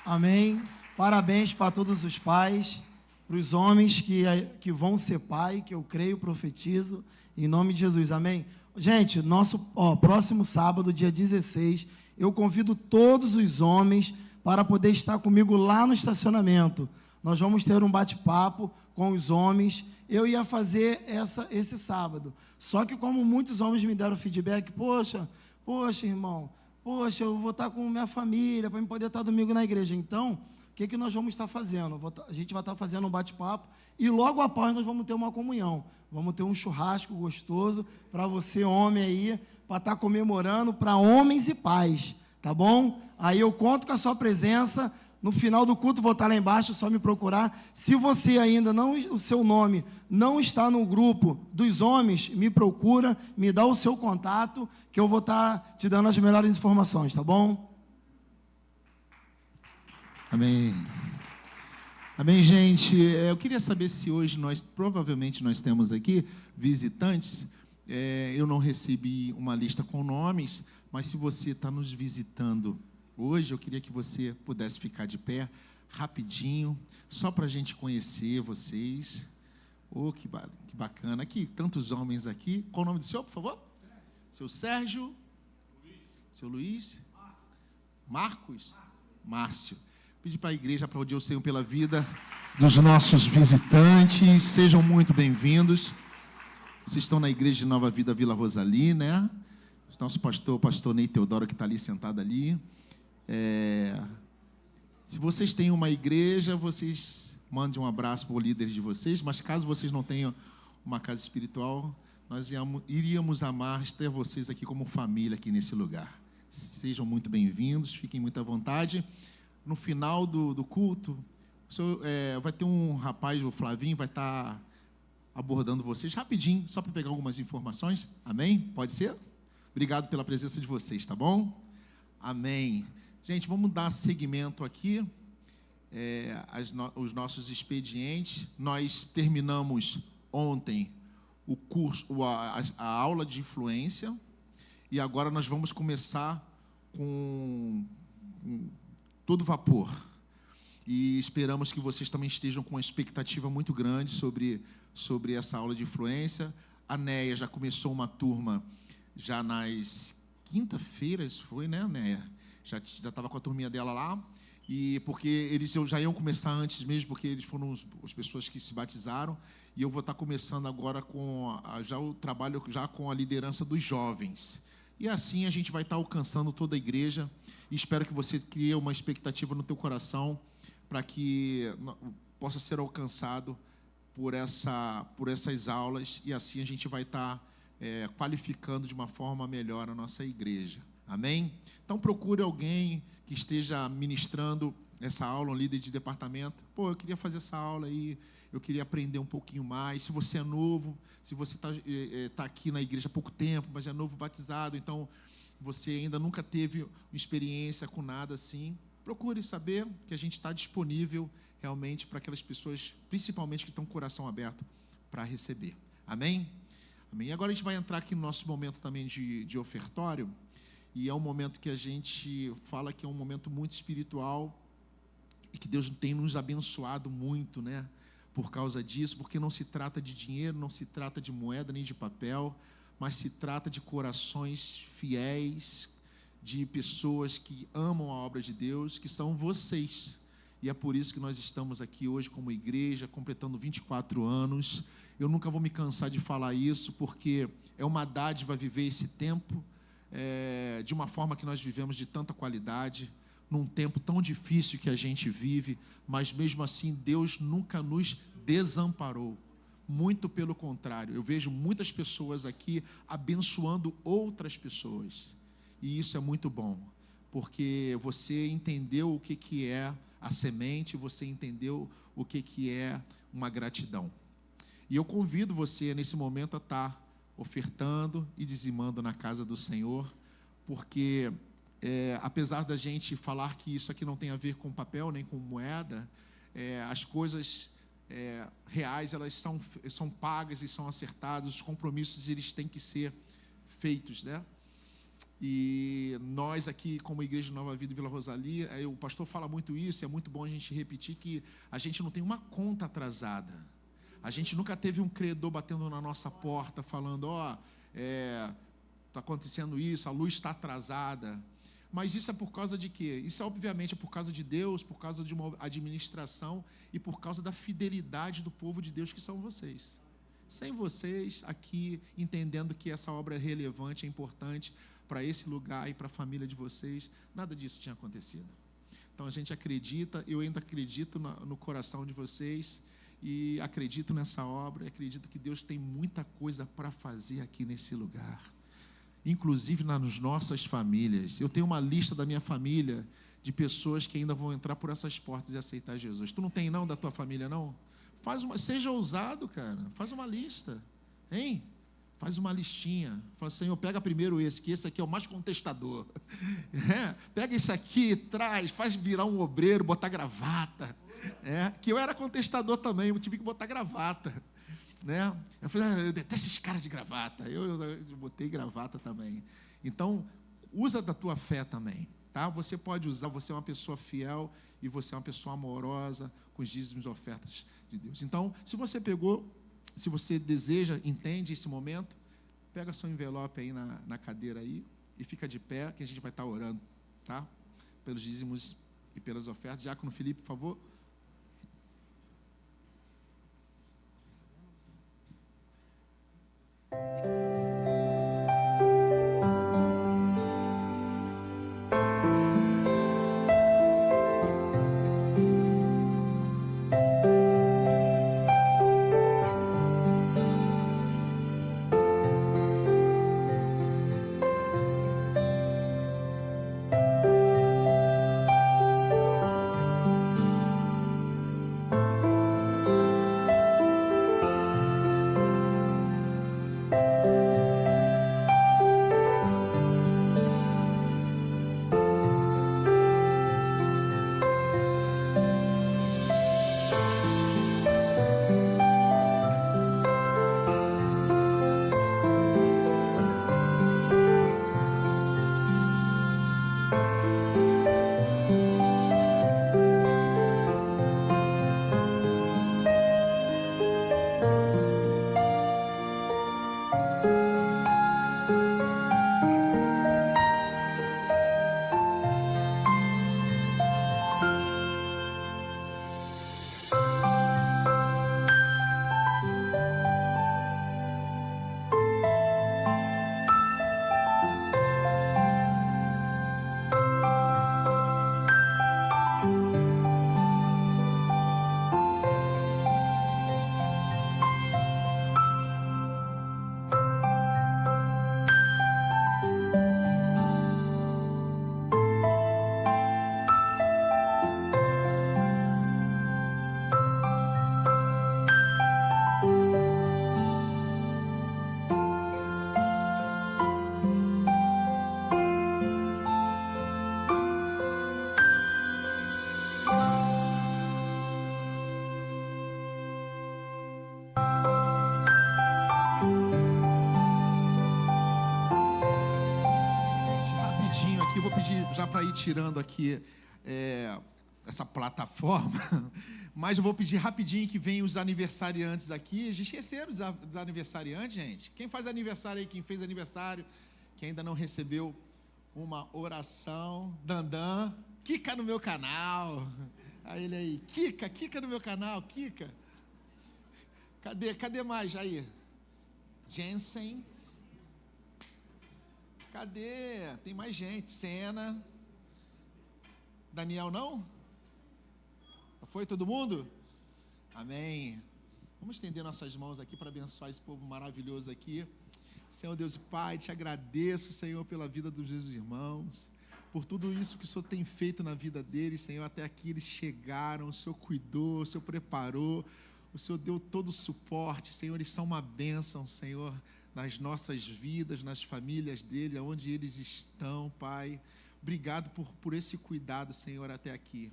Amém. Parabéns para todos os pais, para os homens que vão ser pai, que eu creio, profetizo, em nome de Jesus, amém? Gente, nosso próximo sábado, dia 16, eu convido todos os homens para poder estar comigo lá no estacionamento. Nós vamos ter um bate-papo com os homens. Eu ia fazer esse sábado, só que como muitos homens me deram feedback, poxa, irmão, eu vou estar com minha família, para eu poder estar domingo na igreja. Então, o que nós vamos estar fazendo? A gente vai estar fazendo um bate-papo e logo após nós vamos ter uma comunhão. Vamos ter um churrasco gostoso para você, homem aí, para estar comemorando para homens e pais, tá bom? Aí eu conto com a sua presença. No final do culto, vou estar lá embaixo, é só me procurar. Se você ainda o seu nome não está no grupo dos homens, me procura, me dá o seu contato, que eu vou estar te dando as melhores informações, tá bom? Amém. Amém, gente. Eu queria saber se hoje provavelmente nós temos aqui visitantes. Eu não recebi uma lista com nomes, mas se você está nos visitando hoje, eu queria que você pudesse ficar de pé rapidinho, só para a gente conhecer vocês. Oh, que bacana. Aqui, tantos homens aqui. Qual o nome do senhor, por favor? Seu Sérgio? Seu Luiz? Marcos? Márcio. Pedir para a igreja aplaudir o Senhor pela vida dos nossos visitantes. Sejam muito bem-vindos. Vocês estão na igreja de Nova Vida Vila Rosali, né? Nosso pastor Ney Teodoro, que está ali sentado ali. Se vocês têm uma igreja, vocês mandem um abraço para o líder de vocês, mas caso vocês não tenham uma casa espiritual, nós iríamos amar ter vocês aqui como família aqui nesse lugar. Sejam muito bem-vindos, fiquem muito à vontade. No final do culto, vai ter um rapaz, o Flavinho, vai estar abordando vocês rapidinho, só para pegar algumas informações. Amém? Pode ser? Obrigado pela presença de vocês, tá bom? Amém. Gente, vamos dar seguimento aqui, os nossos expedientes. Nós terminamos ontem o curso, a aula de influência, e agora nós vamos começar com todo vapor. E esperamos que vocês também estejam com uma expectativa muito grande sobre essa aula de influência. A Neia já começou uma turma já nas quinta-feiras, foi, né, Neia? Já estava com a turminha dela lá, e porque eles já iam começar antes mesmo, porque eles foram as pessoas que se batizaram, e eu vou estar começando agora com o trabalho já com a liderança dos jovens. E assim a gente vai estar alcançando toda a igreja, e espero que você crie uma expectativa no teu coração para que possa ser alcançado por essas aulas, e assim a gente vai estar qualificando de uma forma melhor a nossa igreja. Amém? Então procure alguém que esteja ministrando essa aula, um líder de departamento. Eu queria fazer essa aula aí, eu queria aprender um pouquinho mais. Se você é novo, se você está aqui na igreja há pouco tempo, mas é novo batizado, então você ainda nunca teve experiência com nada assim, procure saber que a gente está disponível realmente para aquelas pessoas, principalmente que estão com o coração aberto para receber. Amém? Amém. Agora a gente vai entrar aqui no nosso momento também de ofertório, e é um momento que a gente fala que é um momento muito espiritual e que Deus tem nos abençoado muito, né? Por causa disso, porque não se trata de dinheiro, não se trata de moeda nem de papel, mas se trata de corações fiéis, de pessoas que amam a obra de Deus, que são vocês. E é por isso que nós estamos aqui hoje como igreja, completando 24 anos. Eu nunca vou me cansar de falar isso, porque é uma dádiva viver esse tempo de uma forma que nós vivemos de tanta qualidade, num tempo tão difícil que a gente vive, mas mesmo assim Deus nunca nos desamparou. Muito pelo contrário, eu vejo muitas pessoas aqui abençoando outras pessoas. E isso é muito bom, porque você entendeu o que é a semente, você entendeu o que é uma gratidão. E eu convido você, nesse momento, a estar ofertando e dizimando na casa do Senhor, porque apesar da gente falar que isso aqui não tem a ver com papel nem com moeda, as coisas reais, elas são pagas e são acertadas, os compromissos eles têm que ser feitos, né? E nós aqui, como Igreja Nova Vida Vila Rosalia, o pastor fala muito isso, é muito bom a gente repetir que a gente não tem uma conta atrasada. A gente nunca teve um credor batendo na nossa porta, falando, está acontecendo isso, a luz está atrasada. Mas isso é por causa de quê? Isso, obviamente, é por causa de Deus, por causa de uma administração e por causa da fidelidade do povo de Deus, que são vocês. Sem vocês aqui, entendendo que essa obra é relevante, é importante para esse lugar e para a família de vocês, nada disso tinha acontecido. Então, a gente acredita, eu ainda acredito no coração de vocês e acredito nessa obra, acredito que Deus tem muita coisa para fazer aqui nesse lugar. Inclusive nas nossas famílias. Eu tenho uma lista da minha família de pessoas que ainda vão entrar por essas portas e aceitar Jesus. Tu não tem não da tua família, não? Seja ousado, cara. Faz uma lista. Hein? Faz uma listinha. Fala, Senhor, pega primeiro esse, que esse aqui é o mais contestador. Pega esse aqui, traz, faz virar um obreiro, botar gravata. Que eu era contestador também, eu tive que botar gravata. Né? Eu falei, eu detesto esses caras de gravata. Eu botei gravata também. Então, usa da tua fé também. Tá? Você pode usar, você é uma pessoa fiel e você é uma pessoa amorosa com os dízimos e ofertas de Deus. Então, se você pegou, se você deseja, entende esse momento, pega seu envelope aí na cadeira aí e fica de pé, que a gente vai estar orando, tá? Pelos dízimos e pelas ofertas. Diácono Felipe, por favor. Já para ir tirando aqui essa plataforma, mas eu vou pedir rapidinho que venham os aniversariantes aqui. Esqueceram dos aniversariantes, gente? Quem faz aniversário aí, quem fez aniversário, que ainda não recebeu uma oração? Dandan, Kika no meu canal. Aí ele aí, Kika no meu canal, Kika. Cadê mais aí? Jensen. Cadê? Tem mais gente. Sena. Daniel, não? Foi todo mundo? Amém. Vamos estender nossas mãos aqui para abençoar esse povo maravilhoso aqui. Senhor Deus e Pai, te agradeço, Senhor, pela vida dos meus irmãos, por tudo isso que o Senhor tem feito na vida deles, Senhor. Até aqui eles chegaram, o Senhor cuidou, o Senhor preparou, o Senhor deu todo o suporte, Senhor. Eles são uma bênção, Senhor, nas nossas vidas, nas famílias dele, onde eles estão, Pai. Obrigado por esse cuidado, Senhor, até aqui.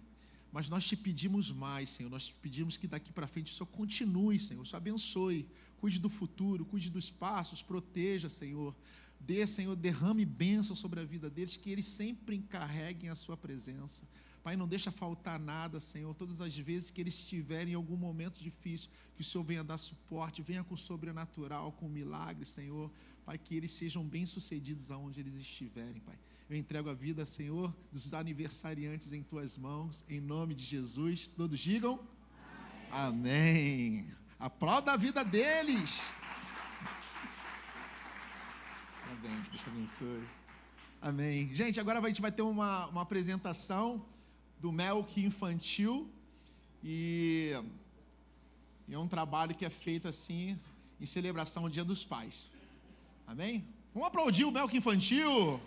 Mas nós te pedimos mais, Senhor. Nós te pedimos que daqui para frente o Senhor continue, Senhor. O Senhor abençoe, cuide do futuro, cuide dos passos, proteja, Senhor. Dê, Senhor, derrame bênção sobre a vida deles, que eles sempre encarreguem a sua presença. Pai, não deixa faltar nada, Senhor. Todas as vezes que eles estiverem em algum momento difícil, que o Senhor venha dar suporte, venha com o sobrenatural, com milagre, Senhor. Pai, que eles sejam bem-sucedidos aonde eles estiverem, Pai. Eu entrego a vida, Senhor, dos aniversariantes em Tuas mãos, em nome de Jesus. Todos digam? Amém. Aplauda a vida deles. Parabéns, Deus te abençoe. Amém. Gente, agora a gente vai ter uma apresentação do Melk Infantil e é um trabalho que é feito assim em celebração ao Dia dos Pais. Amém? Vamos aplaudir o Melk Infantil.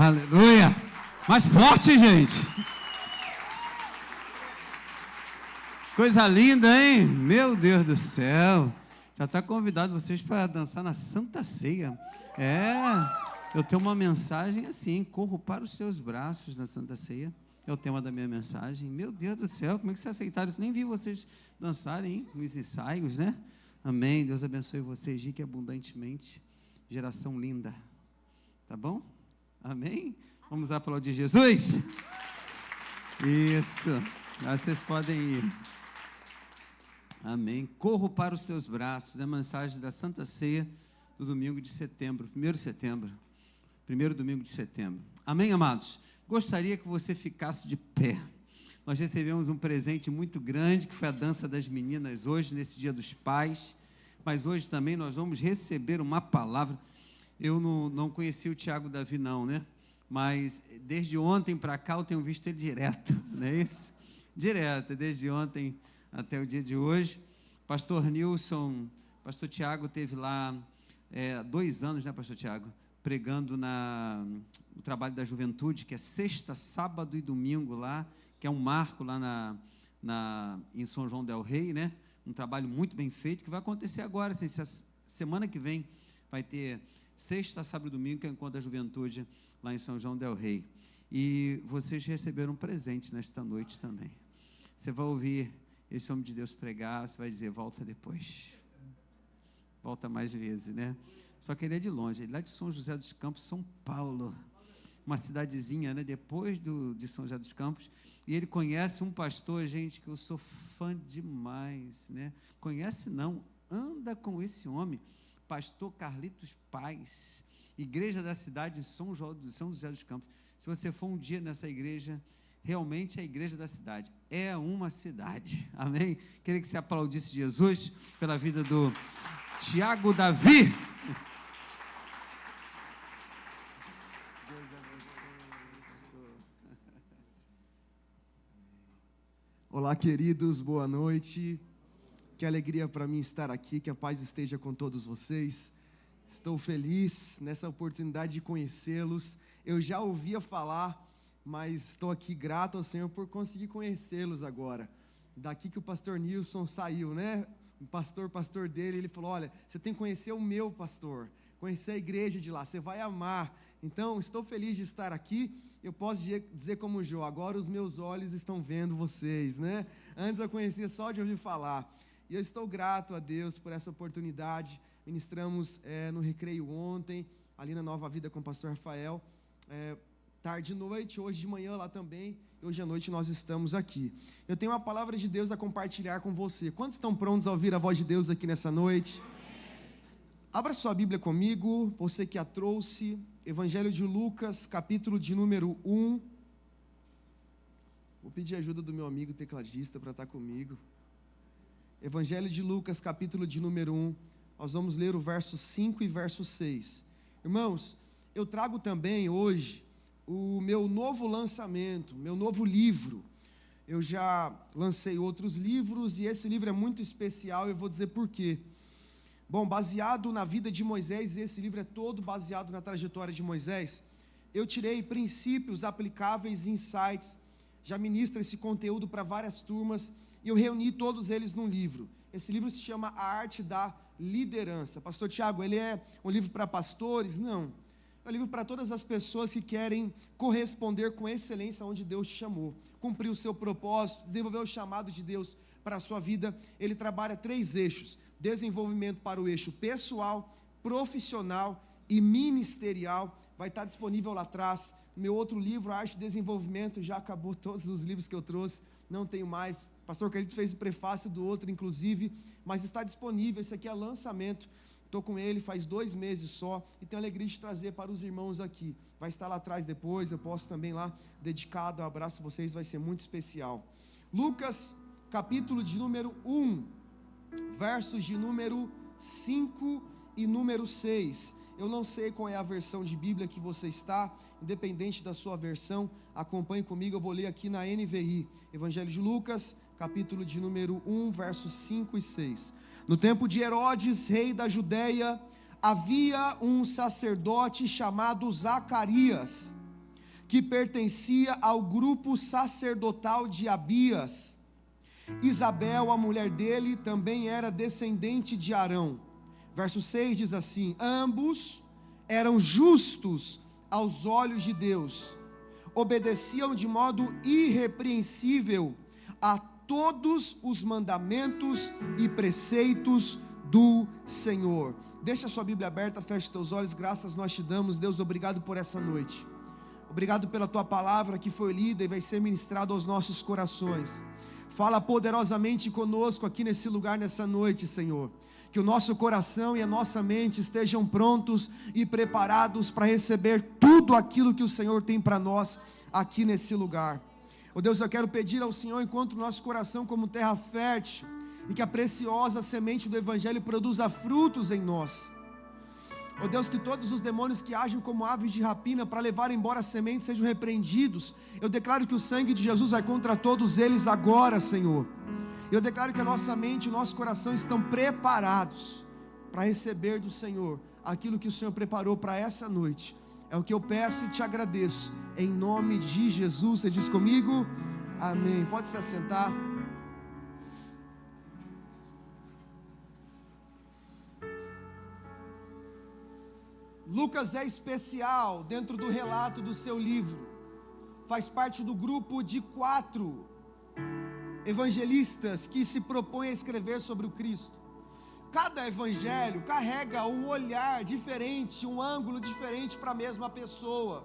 Aleluia! Mais forte, gente! Coisa linda, hein? Meu Deus do céu! Já está convidado vocês para dançar na Santa Ceia. Eu tenho uma mensagem assim: corro para os teus braços na Santa Ceia. É o tema da minha mensagem. Meu Deus do céu, como é que vocês aceitaram isso? Nem vi vocês dançarem, hein? Nos ensaios, né? Amém. Deus abençoe vocês, rique abundantemente. Geração linda. Tá bom? Amém? Vamos aplaudir Jesus? Isso. Vocês podem ir. Amém. Corro para os seus braços. É a mensagem da Santa Ceia do domingo de setembro. 1º de setembro. Primeiro domingo de setembro. Amém, amados? Gostaria que você ficasse de pé. Nós recebemos um presente muito grande, que foi a dança das meninas hoje, nesse Dia dos Pais. Mas hoje também nós vamos receber uma palavra. Eu não conheci o Tiago Davi não, né? Mas desde ontem para cá eu tenho visto ele direto, não é isso? Direto, desde ontem até o dia de hoje. Pastor Nilson, pastor Tiago teve lá 2 anos, né, pastor Tiago? Pregando no trabalho da juventude, que é sexta, sábado e domingo lá, que é um marco lá em São João del Rei, né? Um trabalho muito bem feito, que vai acontecer agora, assim, semana que vem vai ter sexta, sábado e domingo, que é o encontro da juventude lá em São João del Rei. E vocês receberam um presente nesta noite também. Você vai ouvir esse homem de Deus pregar, você vai dizer: volta depois, volta mais vezes, né? Só que ele é de longe, ele é lá de São José dos Campos, São Paulo, uma cidadezinha, né, depois de São José dos Campos, e ele conhece um pastor, gente, que eu sou fã demais, né? Conhece não, anda com esse homem, pastor Carlitos Paz, igreja da cidade de São José dos Campos. Se você for um dia nessa igreja, realmente é a igreja da cidade, é uma cidade, amém? Queria que você aplaudisse Jesus pela vida do Tiago Davi. Deus abençoe, pastor. Olá, queridos, boa noite. Que alegria para mim estar aqui, que a paz esteja com todos vocês. Estou feliz nessa oportunidade de conhecê-los. Eu já ouvia falar, mas estou aqui grato ao Senhor por conseguir conhecê-los agora. Daqui que o pastor Nilson saiu, né? O pastor dele, ele falou: olha, você tem que conhecer o meu pastor, conhecer a igreja de lá, você vai amar. Então, estou feliz de estar aqui. Eu posso dizer como o Jô, agora os meus olhos estão vendo vocês, né? Antes eu conhecia só de ouvir falar. E eu estou grato a Deus por essa oportunidade. Ministramos no Recreio ontem, ali na Nova Vida com o pastor Rafael, tarde e noite, hoje de manhã lá também, e hoje à noite nós estamos aqui. Eu tenho uma palavra de Deus a compartilhar com você. Quantos estão prontos a ouvir a voz de Deus aqui nessa noite? Abra sua Bíblia comigo, você que a trouxe, Evangelho de Lucas, capítulo de número 1. Vou pedir ajuda do meu amigo tecladista para estar comigo. Evangelho de Lucas, capítulo de número 1, nós vamos ler o verso 5 e verso 6. Irmãos, eu trago também hoje o meu novo lançamento, meu novo livro. Eu já lancei outros livros e esse livro é muito especial, eu vou dizer por quê. Bom, baseado na vida de Moisés, esse livro é todo baseado na trajetória de Moisés, eu tirei princípios aplicáveis e insights, já ministro esse conteúdo para várias turmas, e eu reuni todos eles num livro. Esse livro se chama A Arte da Liderança. Pastor Tiago, ele é um livro para pastores? Não. É um livro para todas as pessoas que querem corresponder com excelência onde Deus te chamou, cumprir o seu propósito, desenvolver o chamado de Deus para a sua vida. Ele trabalha 3 eixos: desenvolvimento para o eixo pessoal, profissional e ministerial. Vai estar disponível lá atrás. Meu outro livro, Arte de Desenvolvimento, já acabou todos os livros que eu trouxe, não tenho mais. O pastor Carlito fez o prefácio do outro, inclusive, mas está disponível. Esse aqui é lançamento. Estou com ele faz 2 meses só e tenho a alegria de trazer para os irmãos aqui. Vai estar lá atrás depois, eu posso também lá, dedicado, eu abraço vocês, vai ser muito especial. Lucas, capítulo de número 1, versos de número 5 e número 6. Eu não sei qual é a versão de Bíblia que você está, independente da sua versão, acompanhe comigo, eu vou ler aqui na NVI, Evangelho de Lucas, capítulo de número 1, versos 5 e 6. No tempo de Herodes, rei da Judéia, havia um sacerdote chamado Zacarias, que pertencia ao grupo sacerdotal de Abias. Isabel, a mulher dele, também era descendente de Arão. Verso 6 diz assim: ambos eram justos aos olhos de Deus, obedeciam de modo irrepreensível a todos os mandamentos e preceitos do Senhor. Deixa a sua Bíblia aberta, feche teus olhos. Graças nós te damos, Deus, obrigado por essa noite. Obrigado pela tua palavra que foi lida e vai ser ministrada aos nossos corações. Fala poderosamente conosco aqui nesse lugar, nessa noite, Senhor. Que o nosso coração e a nossa mente estejam prontos e preparados para receber tudo aquilo que o Senhor tem para nós aqui nesse lugar. Oh Deus, eu quero pedir ao Senhor, encontre o nosso coração como terra fértil, e que a preciosa semente do Evangelho produza frutos em nós. Oh Deus, que todos os demônios que agem como aves de rapina para levar embora a semente sejam repreendidos. Eu declaro que o sangue de Jesus vai contra todos eles agora, Senhor. Eu declaro que a nossa mente e o nosso coração estão preparados para receber do Senhor aquilo que o Senhor preparou para essa noite. É o que eu peço e te agradeço, em nome de Jesus. Você diz comigo? Amém. Pode se assentar. Lucas é especial dentro do relato do seu livro. Faz parte do grupo de 4 evangelistas que se propõem a escrever sobre o Cristo. Cada evangelho carrega um olhar diferente, um ângulo diferente para a mesma pessoa.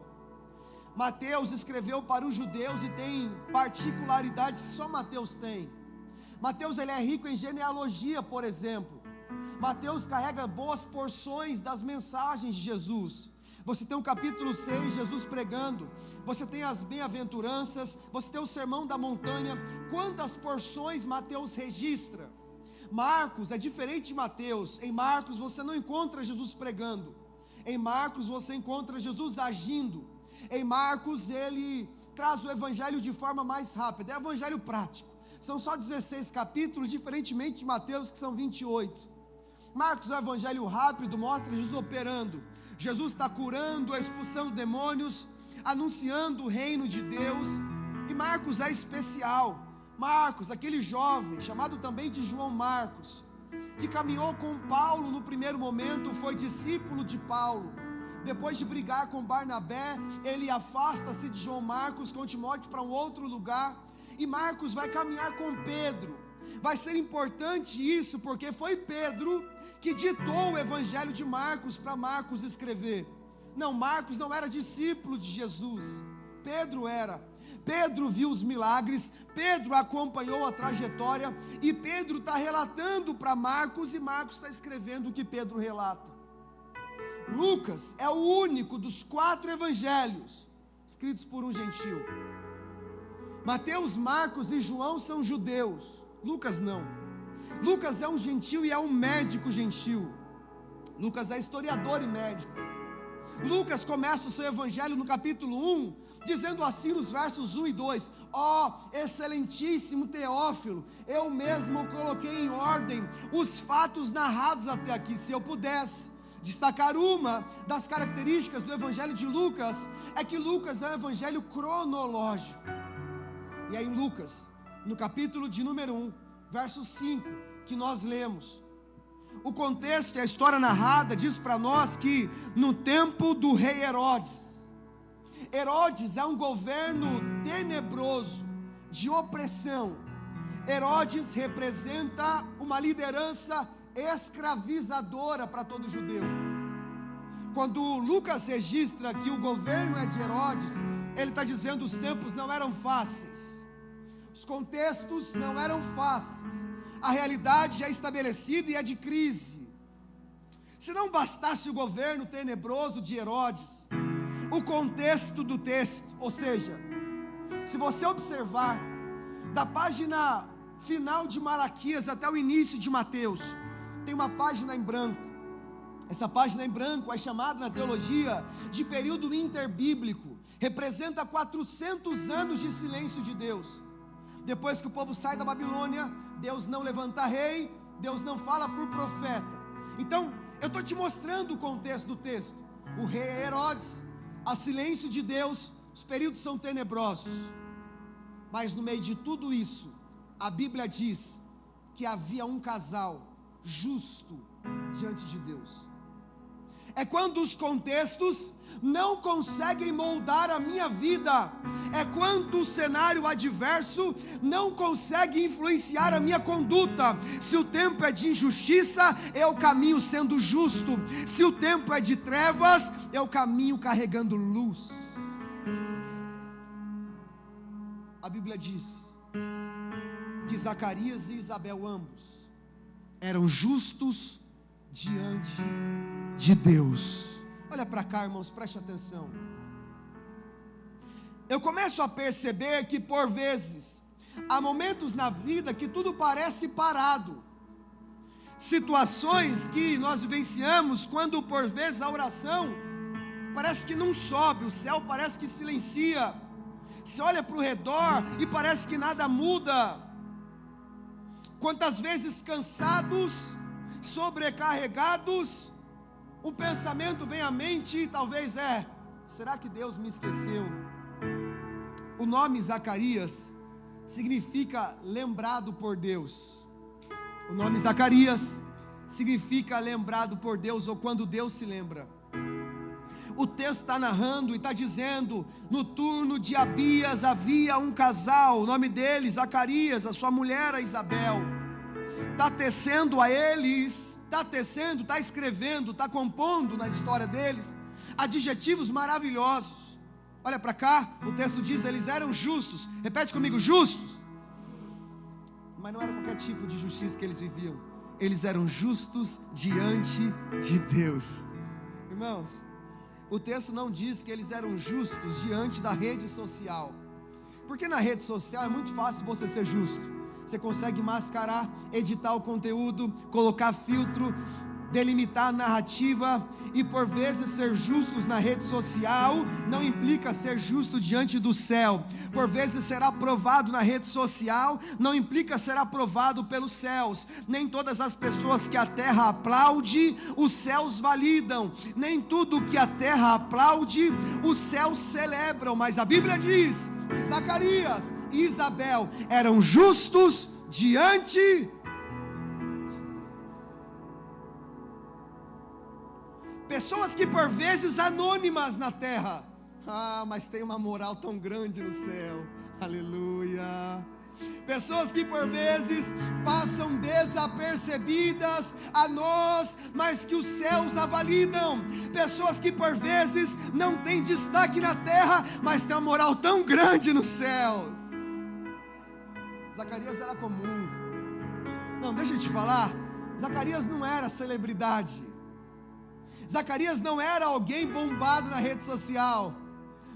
Mateus escreveu para os judeus e tem particularidades que só Mateus tem. Mateus, ele é rico em genealogia, por exemplo. Mateus carrega boas porções das mensagens de Jesus. Você tem o capítulo 6, Jesus pregando. Você tem as bem-aventuranças. Você tem o sermão da montanha. Quantas porções Mateus registra? Marcos é diferente de Mateus. Em Marcos você não encontra Jesus pregando. Em Marcos você encontra Jesus agindo. Em Marcos ele traz o evangelho de forma mais rápida. É evangelho prático. São só 16 capítulos, diferentemente de Mateus, que são 28. Marcos é um evangelho rápido, mostra Jesus operando. Jesus está curando, expulsando demônios, anunciando o reino de Deus. E Marcos é especial. Marcos, aquele jovem, chamado também de João Marcos, que caminhou com Paulo no primeiro momento, foi discípulo de Paulo. Depois de brigar com Barnabé, ele afasta-se de João Marcos com Timóteo para um outro lugar. E Marcos vai caminhar com Pedro. Vai ser importante isso, porque foi Pedro que ditou o evangelho de Marcos para Marcos escrever. Não, Marcos não era discípulo de Jesus, Pedro era. Pedro viu os milagres, Pedro acompanhou a trajetória, e Pedro está relatando para Marcos, e Marcos está escrevendo o que Pedro relata. Lucas é o único dos 4 evangelhos escritos por um gentil. Mateus, Marcos e João são judeus, Lucas não. Lucas é um gentil e é um médico gentil. Lucas é historiador e médico. Lucas começa o seu evangelho no capítulo 1, dizendo assim nos versos 1 e 2: ó, excelentíssimo Teófilo, eu mesmo coloquei em ordem os fatos narrados até aqui. Se eu pudesse destacar uma das características do evangelho de Lucas, é que Lucas é um evangelho cronológico. E é em Lucas, no capítulo de número 1, verso 5, que nós lemos. O contexto e a história narrada diz para nós que no tempo do rei Herodes, Herodes é um governo tenebroso, de opressão. Herodes representa uma liderança escravizadora para todo judeu. Quando Lucas registra que o governo é de Herodes, ele está dizendo que os tempos não eram fáceis. Os contextos não eram fáceis. A realidade já é estabelecida e é de crise. Se não bastasse o governo tenebroso de Herodes, o contexto do texto, ou seja, se você observar da página final de Malaquias até o início de Mateus, tem uma página em branco. Essa página em branco é chamada na teologia de período interbíblico. Representa 400 anos de silêncio de Deus. Depois que o povo sai da Babilônia, Deus não levanta rei, Deus não fala por profeta. Então, eu estou te mostrando o contexto do texto. O rei Herodes, a silêncio de Deus, Os períodos são tenebrosos, mas no meio de tudo isso, a Bíblia diz que havia um casal justo diante de Deus. É quando os contextos não conseguem moldar a minha vida, é quando o cenário adverso não consegue influenciar a minha conduta. Se o tempo é de injustiça, eu caminho sendo justo. Se o tempo é de trevas, eu caminho carregando luz. A Bíblia diz que Zacarias e Isabel ambos eram justos diante de Deus. Olha para cá, irmãos, preste atenção. Eu começo a perceber que por vezes há momentos na vida que tudo parece parado, situações que nós vivenciamos quando por vezes a oração parece que não sobe, o céu parece que silencia. Você olha para o redor e parece que nada muda. Quantas vezes cansados, sobrecarregados, um pensamento vem à mente e talvez será que Deus me esqueceu? O nome Zacarias significa lembrado por Deus. O nome Zacarias significa lembrado por Deus, ou quando Deus se lembra. O texto está narrando e está dizendo: no turno de Abias havia um casal, o nome dele Zacarias, a sua mulher a Isabel. Está tecendo a eles, está escrevendo, está compondo na história deles adjetivos maravilhosos. Olha para cá, o texto diz: eles eram justos. Repete comigo: justos. Mas não era qualquer tipo de justiça que eles viviam, eles eram justos diante de Deus. Irmãos, o texto não diz que eles eram justos diante da rede social, porque na rede social é muito fácil você ser justo. Você consegue mascarar, editar o conteúdo, colocar filtro, delimitar a narrativa, e por vezes ser justos na rede social não implica ser justo diante do céu. Por vezes ser aprovado na rede social não implica ser aprovado pelos céus. Nem todas as pessoas que a terra aplaude, os céus validam. Nem tudo que a terra aplaude, os céus celebram. Mas a Bíblia diz que Zacarias e Isabel eram justos diante. Pessoas que por vezes anônimas na terra, mas tem uma moral tão grande no céu, aleluia. Pessoas que por vezes passam desapercebidas a nós, mas que os céus a validam. Pessoas que por vezes não têm destaque na terra, mas tem uma moral tão grande nos céus. Zacarias era comum. Não, deixa eu te falar, Zacarias não era celebridade. Zacarias não era alguém bombado na rede social.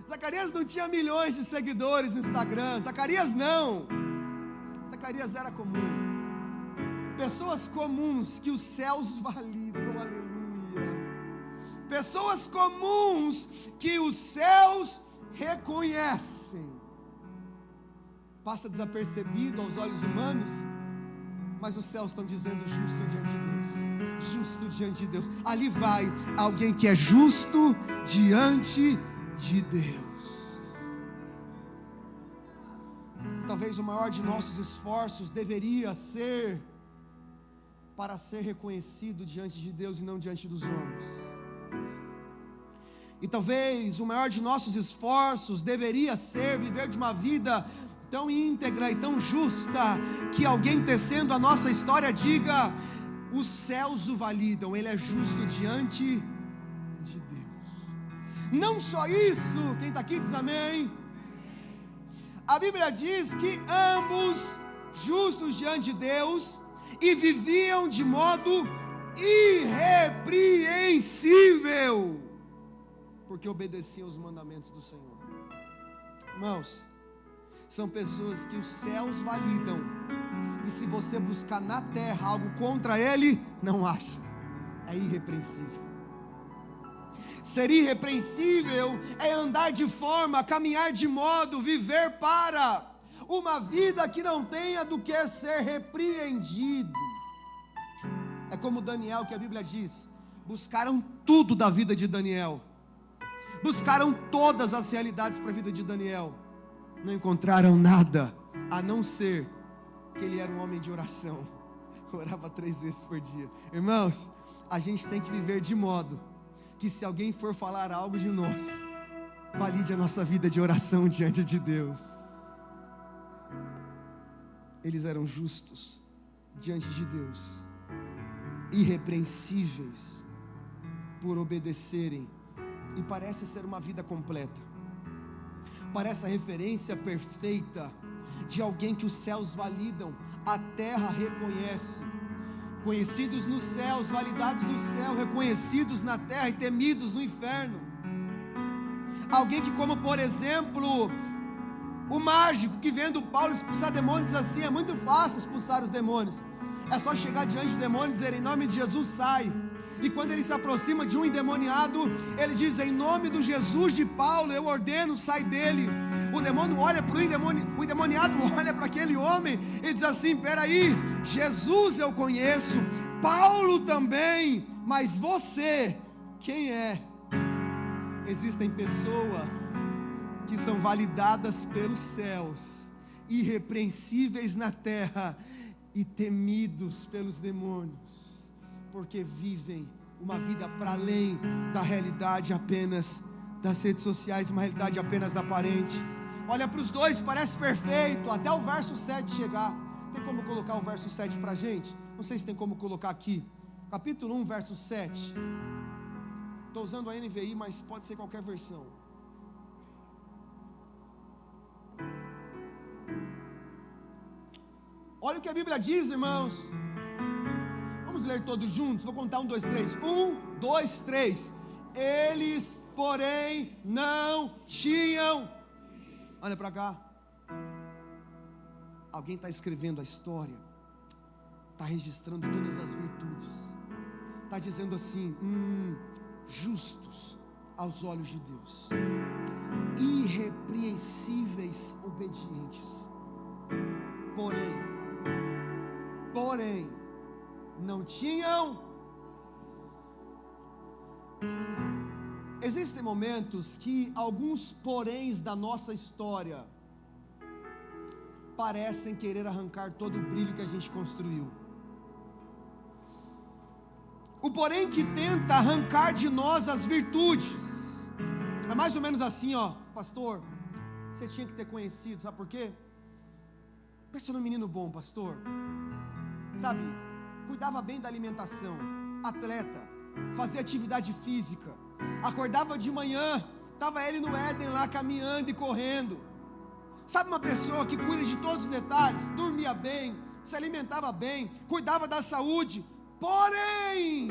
Zacarias não tinha milhões de seguidores no Instagram. Zacarias não. Zacarias era comum. Pessoas comuns que os céus validam, aleluia. Pessoas comuns que os céus reconhecem. Passa desapercebido aos olhos humanos, mas os céus estão dizendo: justo diante de Deus, justo diante de Deus. Ali vai alguém que é justo diante de Deus. Talvez o maior de nossos esforços deveria ser para ser reconhecido diante de Deus e não diante dos homens. E talvez o maior de nossos esforços deveria ser viver de uma vida tão íntegra e tão justa, que alguém tecendo a nossa história diga: os céus o validam, ele é justo diante de Deus. Não só isso, quem está aqui diz amém. A Bíblia diz que ambos justos diante de Deus e viviam de modo irrepreensível, porque obedeciam os mandamentos do Senhor. Irmãos, são pessoas que os céus validam, e se você buscar na terra algo contra ele, não acha. É irrepreensível. Ser irrepreensível é andar de forma, caminhar de modo, viver para uma vida que não tenha do que ser repreendido. É como Daniel, que a Bíblia diz: buscaram tudo da vida de Daniel, buscaram todas as realidades para a vida de Daniel, não encontraram nada, a não ser que ele era um homem de oração, orava 3 vezes por dia. Irmãos, a gente tem que viver de modo que, se alguém for falar algo de nós, valide a nossa vida de oração diante de Deus. Eles eram justos diante de Deus, irrepreensíveis por obedecerem, e parece ser uma vida completa, parece a referência perfeita de alguém que os céus validam, a terra reconhece, conhecidos nos céus, validados no céu, reconhecidos na terra e temidos no inferno. Alguém que, como por exemplo, o mágico que vendo Paulo expulsar demônios, diz assim: é muito fácil expulsar os demônios, é só chegar diante do demônio e dizer: em nome de Jesus sai. E quando ele se aproxima de um endemoniado, ele diz: em nome do Jesus de Paulo eu ordeno, sai dele. O demônio olha para o endemoniado olha para aquele homem e diz assim: peraí, Jesus eu conheço, Paulo também, mas você, quem é? Existem pessoas que são validadas pelos céus, irrepreensíveis na terra e temidos pelos demônios, porque vivem uma vida para além da realidade apenas das redes sociais, uma realidade apenas aparente. Olha para os dois, parece perfeito, até o verso 7 chegar. Tem como colocar o verso 7 para a gente? Não sei se tem como colocar aqui, capítulo 1, verso 7. Estou usando a NVI, mas pode ser qualquer versão. Olha o que a Bíblia diz, irmãos. Vamos ler todos juntos, vou contar 1, 2, 3. 1, 2, 3. Eles, porém, não tinham. Olha para cá. Alguém está escrevendo a história, está registrando todas as virtudes, está dizendo assim: justos aos olhos de Deus, irrepreensíveis, obedientes. Porém, não tinham. Existem momentos que alguns poréns da nossa história parecem querer arrancar todo o brilho que a gente construiu. O porém que tenta arrancar de nós as virtudes. É mais ou menos assim, ó: pastor, você tinha que ter conhecido, sabe por quê? Pensa num menino bom, pastor, sabe, cuidava bem da alimentação, atleta, fazia atividade física, acordava de manhã, estava ele no Éden lá caminhando e correndo. Sabe, uma pessoa que cuida de todos os detalhes, dormia bem, se alimentava bem, cuidava da saúde. Porém,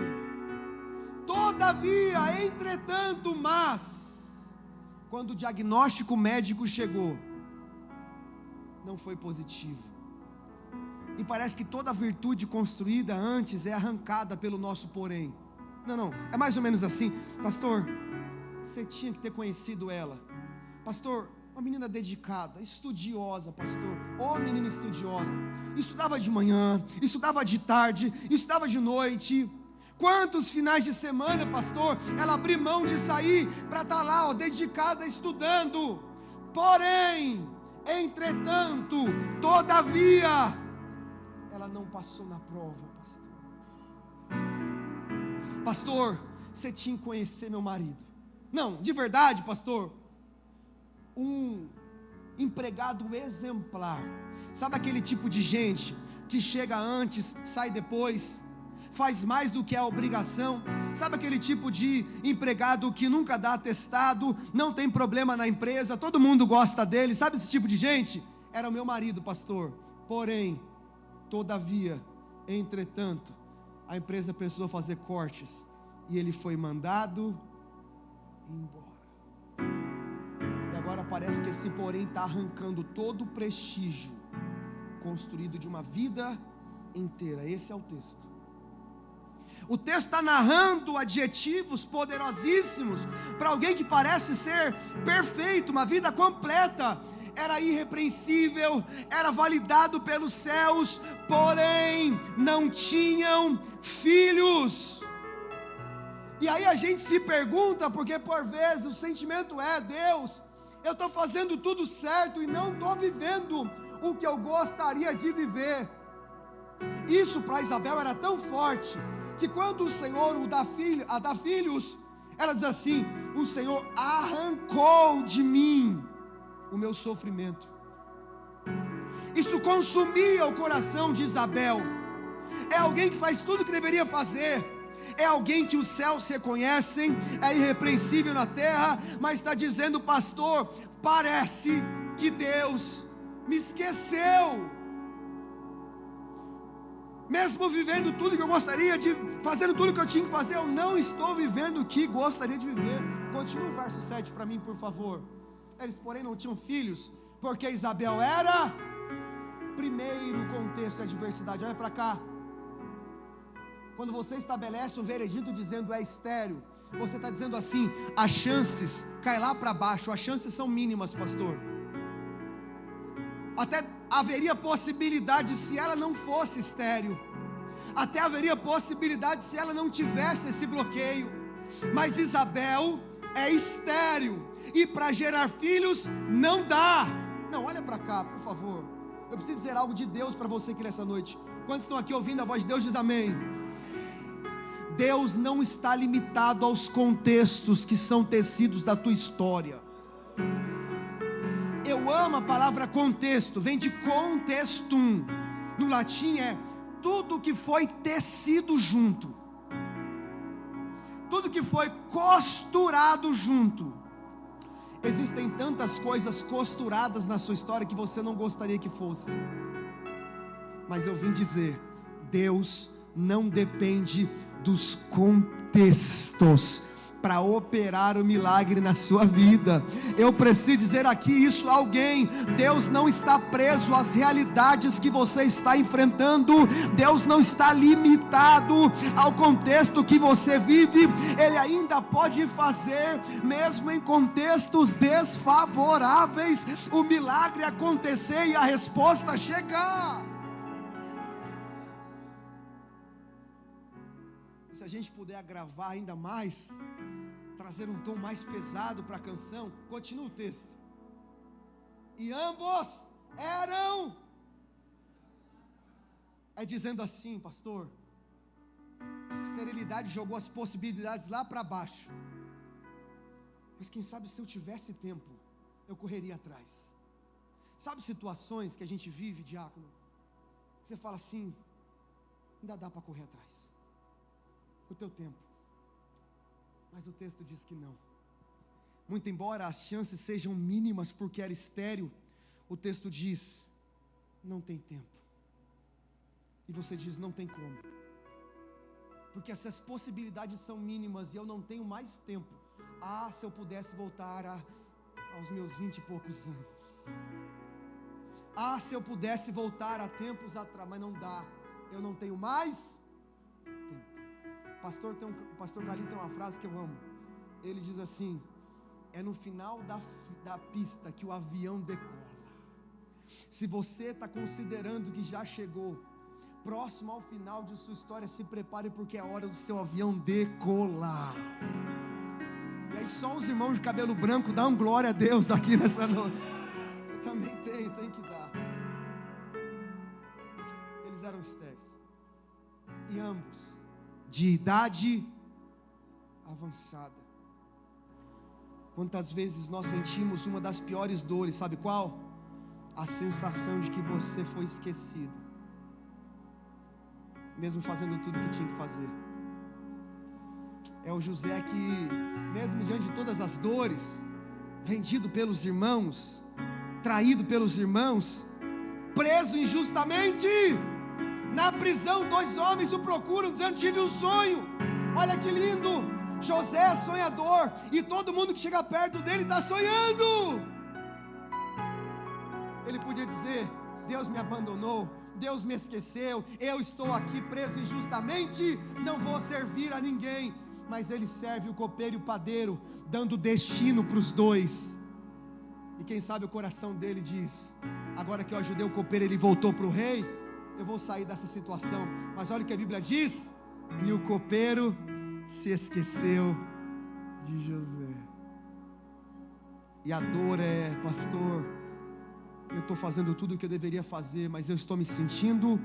todavia, entretanto, mas, quando o diagnóstico médico chegou, não foi positivo. E parece que toda virtude construída antes é arrancada pelo nosso porém. Não, é mais ou menos assim: pastor, você tinha que ter conhecido ela. Pastor, uma menina dedicada, estudiosa, pastor, menina estudiosa, estudava de manhã, estudava de tarde, estudava de noite. Quantos finais de semana, pastor, ela abriu mão de sair para estar lá, dedicada, estudando. Porém, entretanto, todavia, ela não passou na prova, pastor. Pastor, você tinha que conhecer meu marido. Não, de verdade, pastor, um empregado exemplar. Sabe aquele tipo de gente que chega antes, sai depois, faz mais do que a obrigação? Sabe aquele tipo de empregado que nunca dá atestado, não tem problema na empresa, todo mundo gosta dele? Sabe esse tipo de gente? Era o meu marido, pastor. Porém, todavia, entretanto, a empresa precisou fazer cortes e ele foi mandado embora. E agora parece que esse porém está arrancando todo o prestígio construído de uma vida inteira. Esse é o texto. O texto está narrando adjetivos poderosíssimos para alguém que parece ser perfeito, uma vida completa. Era irrepreensível, era validado pelos céus, porém não tinham filhos. E aí a gente se pergunta, porque por vezes o sentimento é: Deus, eu estou fazendo tudo certo e não estou vivendo o que eu gostaria de viver. Isso para Isabel era tão forte, que quando o Senhor a dá filhos, ela diz assim: o Senhor arrancou de mim o meu sofrimento. Isso consumia o coração de Isabel. É alguém que faz tudo o que deveria fazer, é alguém que os céus reconhecem, é irrepreensível na terra, mas está dizendo: pastor, parece que Deus me esqueceu. Mesmo vivendo tudo que eu gostaria de, fazendo tudo que eu tinha que fazer, eu não estou vivendo o que gostaria de viver. Continua o verso 7 para mim, por favor. Eles, porém, não tinham filhos, porque Isabel era... Primeiro contexto é adversidade. Olha para cá. Quando você estabelece um veredito dizendo é estéril, você está dizendo assim: as chances, cai lá para baixo, as chances são mínimas, pastor. Até haveria possibilidade se ela não fosse estéril, até haveria possibilidade se ela não tivesse esse bloqueio, mas Isabel é estéril, e para gerar filhos não dá. Não, olha para cá, por favor. Eu preciso dizer algo de Deus para você aqui nessa noite. Quantos estão aqui ouvindo a voz de Deus? Diz amém. Deus não está limitado aos contextos que são tecidos da tua história. Eu amo a palavra contexto, vem de contextum. No latim é tudo que foi tecido junto, tudo que foi costurado junto. Existem tantas coisas costuradas na sua história que você não gostaria que fosse, mas eu vim dizer: Deus não depende dos contextos para operar o milagre na sua vida. Eu preciso dizer aqui isso a alguém: Deus não está preso às realidades que você está enfrentando, Deus não está limitado ao contexto que você vive, Ele ainda pode fazer, mesmo em contextos desfavoráveis, o milagre acontecer e a resposta chegar. Se a gente puder agravar ainda mais, trazer um tom mais pesado para a canção, continua o texto. E ambos eram, é dizendo assim, pastor, esterilidade jogou as possibilidades lá para baixo, mas quem sabe se eu tivesse tempo, eu correria atrás. Sabe situações que a gente vive, diácono, você fala assim: ainda dá para correr atrás, o teu tempo. Mas o texto diz que não. Muito embora as chances sejam mínimas porque era estéril, o texto diz: não tem tempo. E você diz: não tem como, porque essas possibilidades são mínimas e eu não tenho mais tempo. Ah, se eu pudesse voltar aos meus 20 e poucos anos. Ah, se eu pudesse voltar a tempos atrás, mas não dá. Eu não tenho mais tempo. O pastor Galinho tem uma frase que eu amo. Ele diz assim: é no final da pista que o avião decola. Se você está considerando que já chegou próximo ao final de sua história, se prepare, porque é a hora do seu avião decolar. E aí só os irmãos de cabelo branco dão glória a Deus aqui nessa noite. Eu também tem que dar. Eles eram estéreis, e ambos de idade avançada. Quantas vezes nós sentimos uma das piores dores, sabe qual? A sensação de que você foi esquecido, mesmo fazendo tudo que tinha que fazer. É o José que, mesmo diante de todas as dores, vendido pelos irmãos, traído pelos irmãos, preso injustamente, na prisão 2 homens o procuram dizendo: tive um sonho. Olha que lindo, José é sonhador, e todo mundo que chega perto dele está sonhando. Ele podia dizer: Deus me abandonou, Deus me esqueceu, eu estou aqui preso injustamente, não vou servir a ninguém. Mas ele serve o copeiro e o padeiro, dando destino para os dois. E quem sabe o coração dele diz: agora que eu ajudei o copeiro, ele voltou para o rei, eu vou sair dessa situação. Mas olha o que a Bíblia diz: e o copeiro se esqueceu de José. E a dor é, pastor, eu estou fazendo tudo o que eu deveria fazer, mas eu estou me sentindo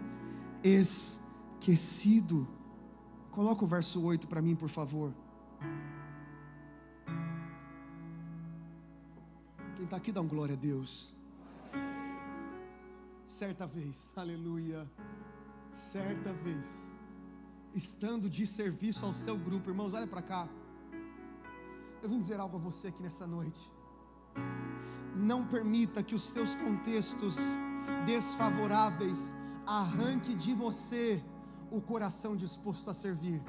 esquecido. Coloca o verso 8 para mim, por favor. Quem está aqui dá um glória a Deus. Certa vez, aleluia, certa vez, estando de serviço ao seu grupo, irmãos, olha para cá, eu vim dizer algo a você aqui nessa noite. Não permita que os teus contextos desfavoráveis arranquem de você o coração disposto a servir.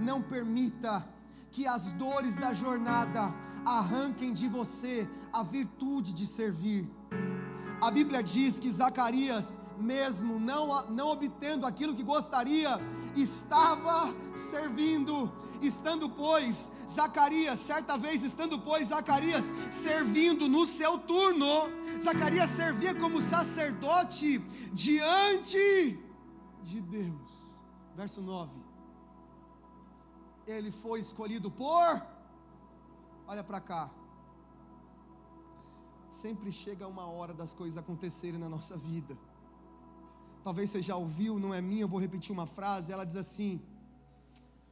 Não permita que as dores da jornada arranquem de você a virtude de servir. A Bíblia diz que Zacarias, mesmo não obtendo aquilo que gostaria, estava servindo. Certa vez estando, pois, Zacarias servindo no seu turno, Zacarias servia como sacerdote diante de Deus. Verso 9. Ele foi escolhido olha para cá. Sempre chega uma hora das coisas acontecerem na nossa vida. Talvez você já ouviu, não é minha, eu vou repetir uma frase. Ela diz assim: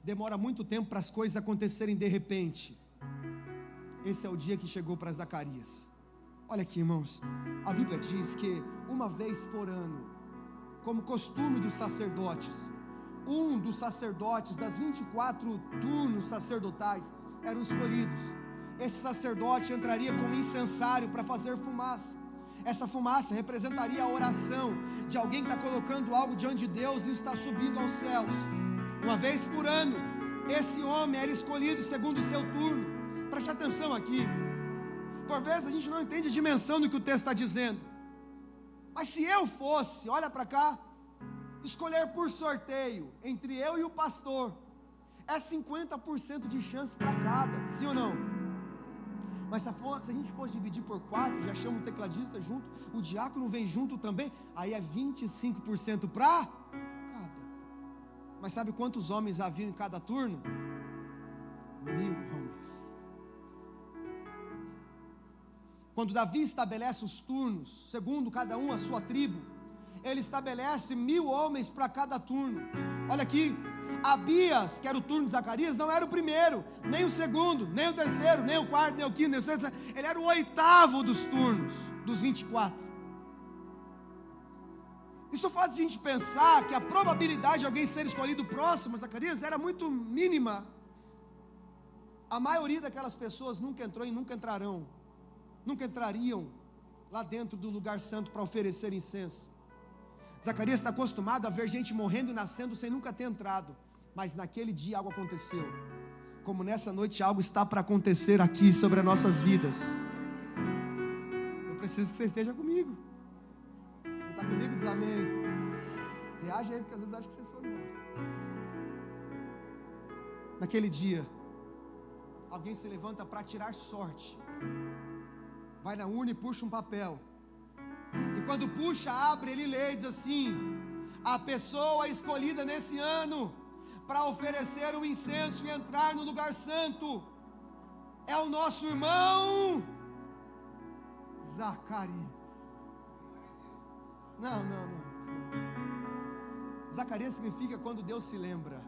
demora muito tempo para as coisas acontecerem de repente. Esse é o dia que chegou para Zacarias. Olha aqui, irmãos, a Bíblia diz que uma vez por ano, como costume dos sacerdotes, um dos sacerdotes das 24 turnos sacerdotais eram escolhidos. Esse sacerdote entraria como incensário para fazer fumaça. Essa fumaça representaria a oração de alguém que está colocando algo diante de Deus e está subindo aos céus. Uma vez por ano, esse homem era escolhido segundo o seu turno. Preste atenção aqui. Por vezes a gente não entende a dimensão do que o texto está dizendo. Mas se eu fosse, olha para cá, escolher por sorteio entre eu e o pastor, é 50% de chance para cada, sim ou não? Mas se a gente fosse dividir por 4, já chama o tecladista junto, o diácono vem junto também, aí é 25% para cada. Mas sabe quantos homens haviam em cada turno? 1000 homens. Quando Davi estabelece os turnos, segundo cada um a sua tribo, ele estabelece 1000 homens para cada turno. Olha aqui, Abias, que era o turno de Zacarias, não era o primeiro, nem o segundo, nem o terceiro, nem o quarto, nem o quinto, nem o sexto. Ele era o 8º dos turnos, dos 24. Isso faz a gente pensar que a probabilidade de alguém ser escolhido próximo a Zacarias era muito mínima. A maioria daquelas pessoas nunca entrou e nunca entrariam lá dentro do lugar santo para oferecer incenso. Zacarias está acostumado a ver gente morrendo e nascendo sem nunca ter entrado. Mas naquele dia algo aconteceu. Como nessa noite algo está para acontecer aqui sobre as nossas vidas. Eu preciso que você esteja comigo. Quem está comigo diz amém. Reage aí, porque às vezes acho que vocês foram embora. Naquele dia, alguém se levanta para tirar sorte. Vai na urna e puxa um papel. E quando puxa, abre, ele lê e diz assim: a pessoa escolhida nesse ano para oferecer o incenso e entrar no lugar santo é o nosso irmão Zacarias. Não. Zacarias significa quando Deus se lembra.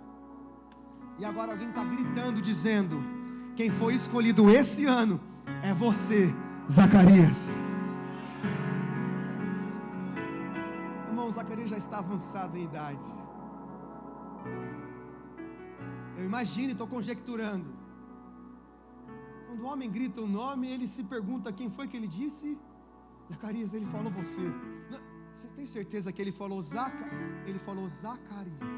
E agora alguém está gritando, dizendo: quem foi escolhido esse ano é você, Zacarias. Zacarias já está avançado em idade. Eu imagino, estou conjecturando. Quando o homem grita o nome, ele se pergunta quem foi que ele disse. Zacarias, ele falou você. Não, você tem certeza que ele falou Ele falou Zacarias.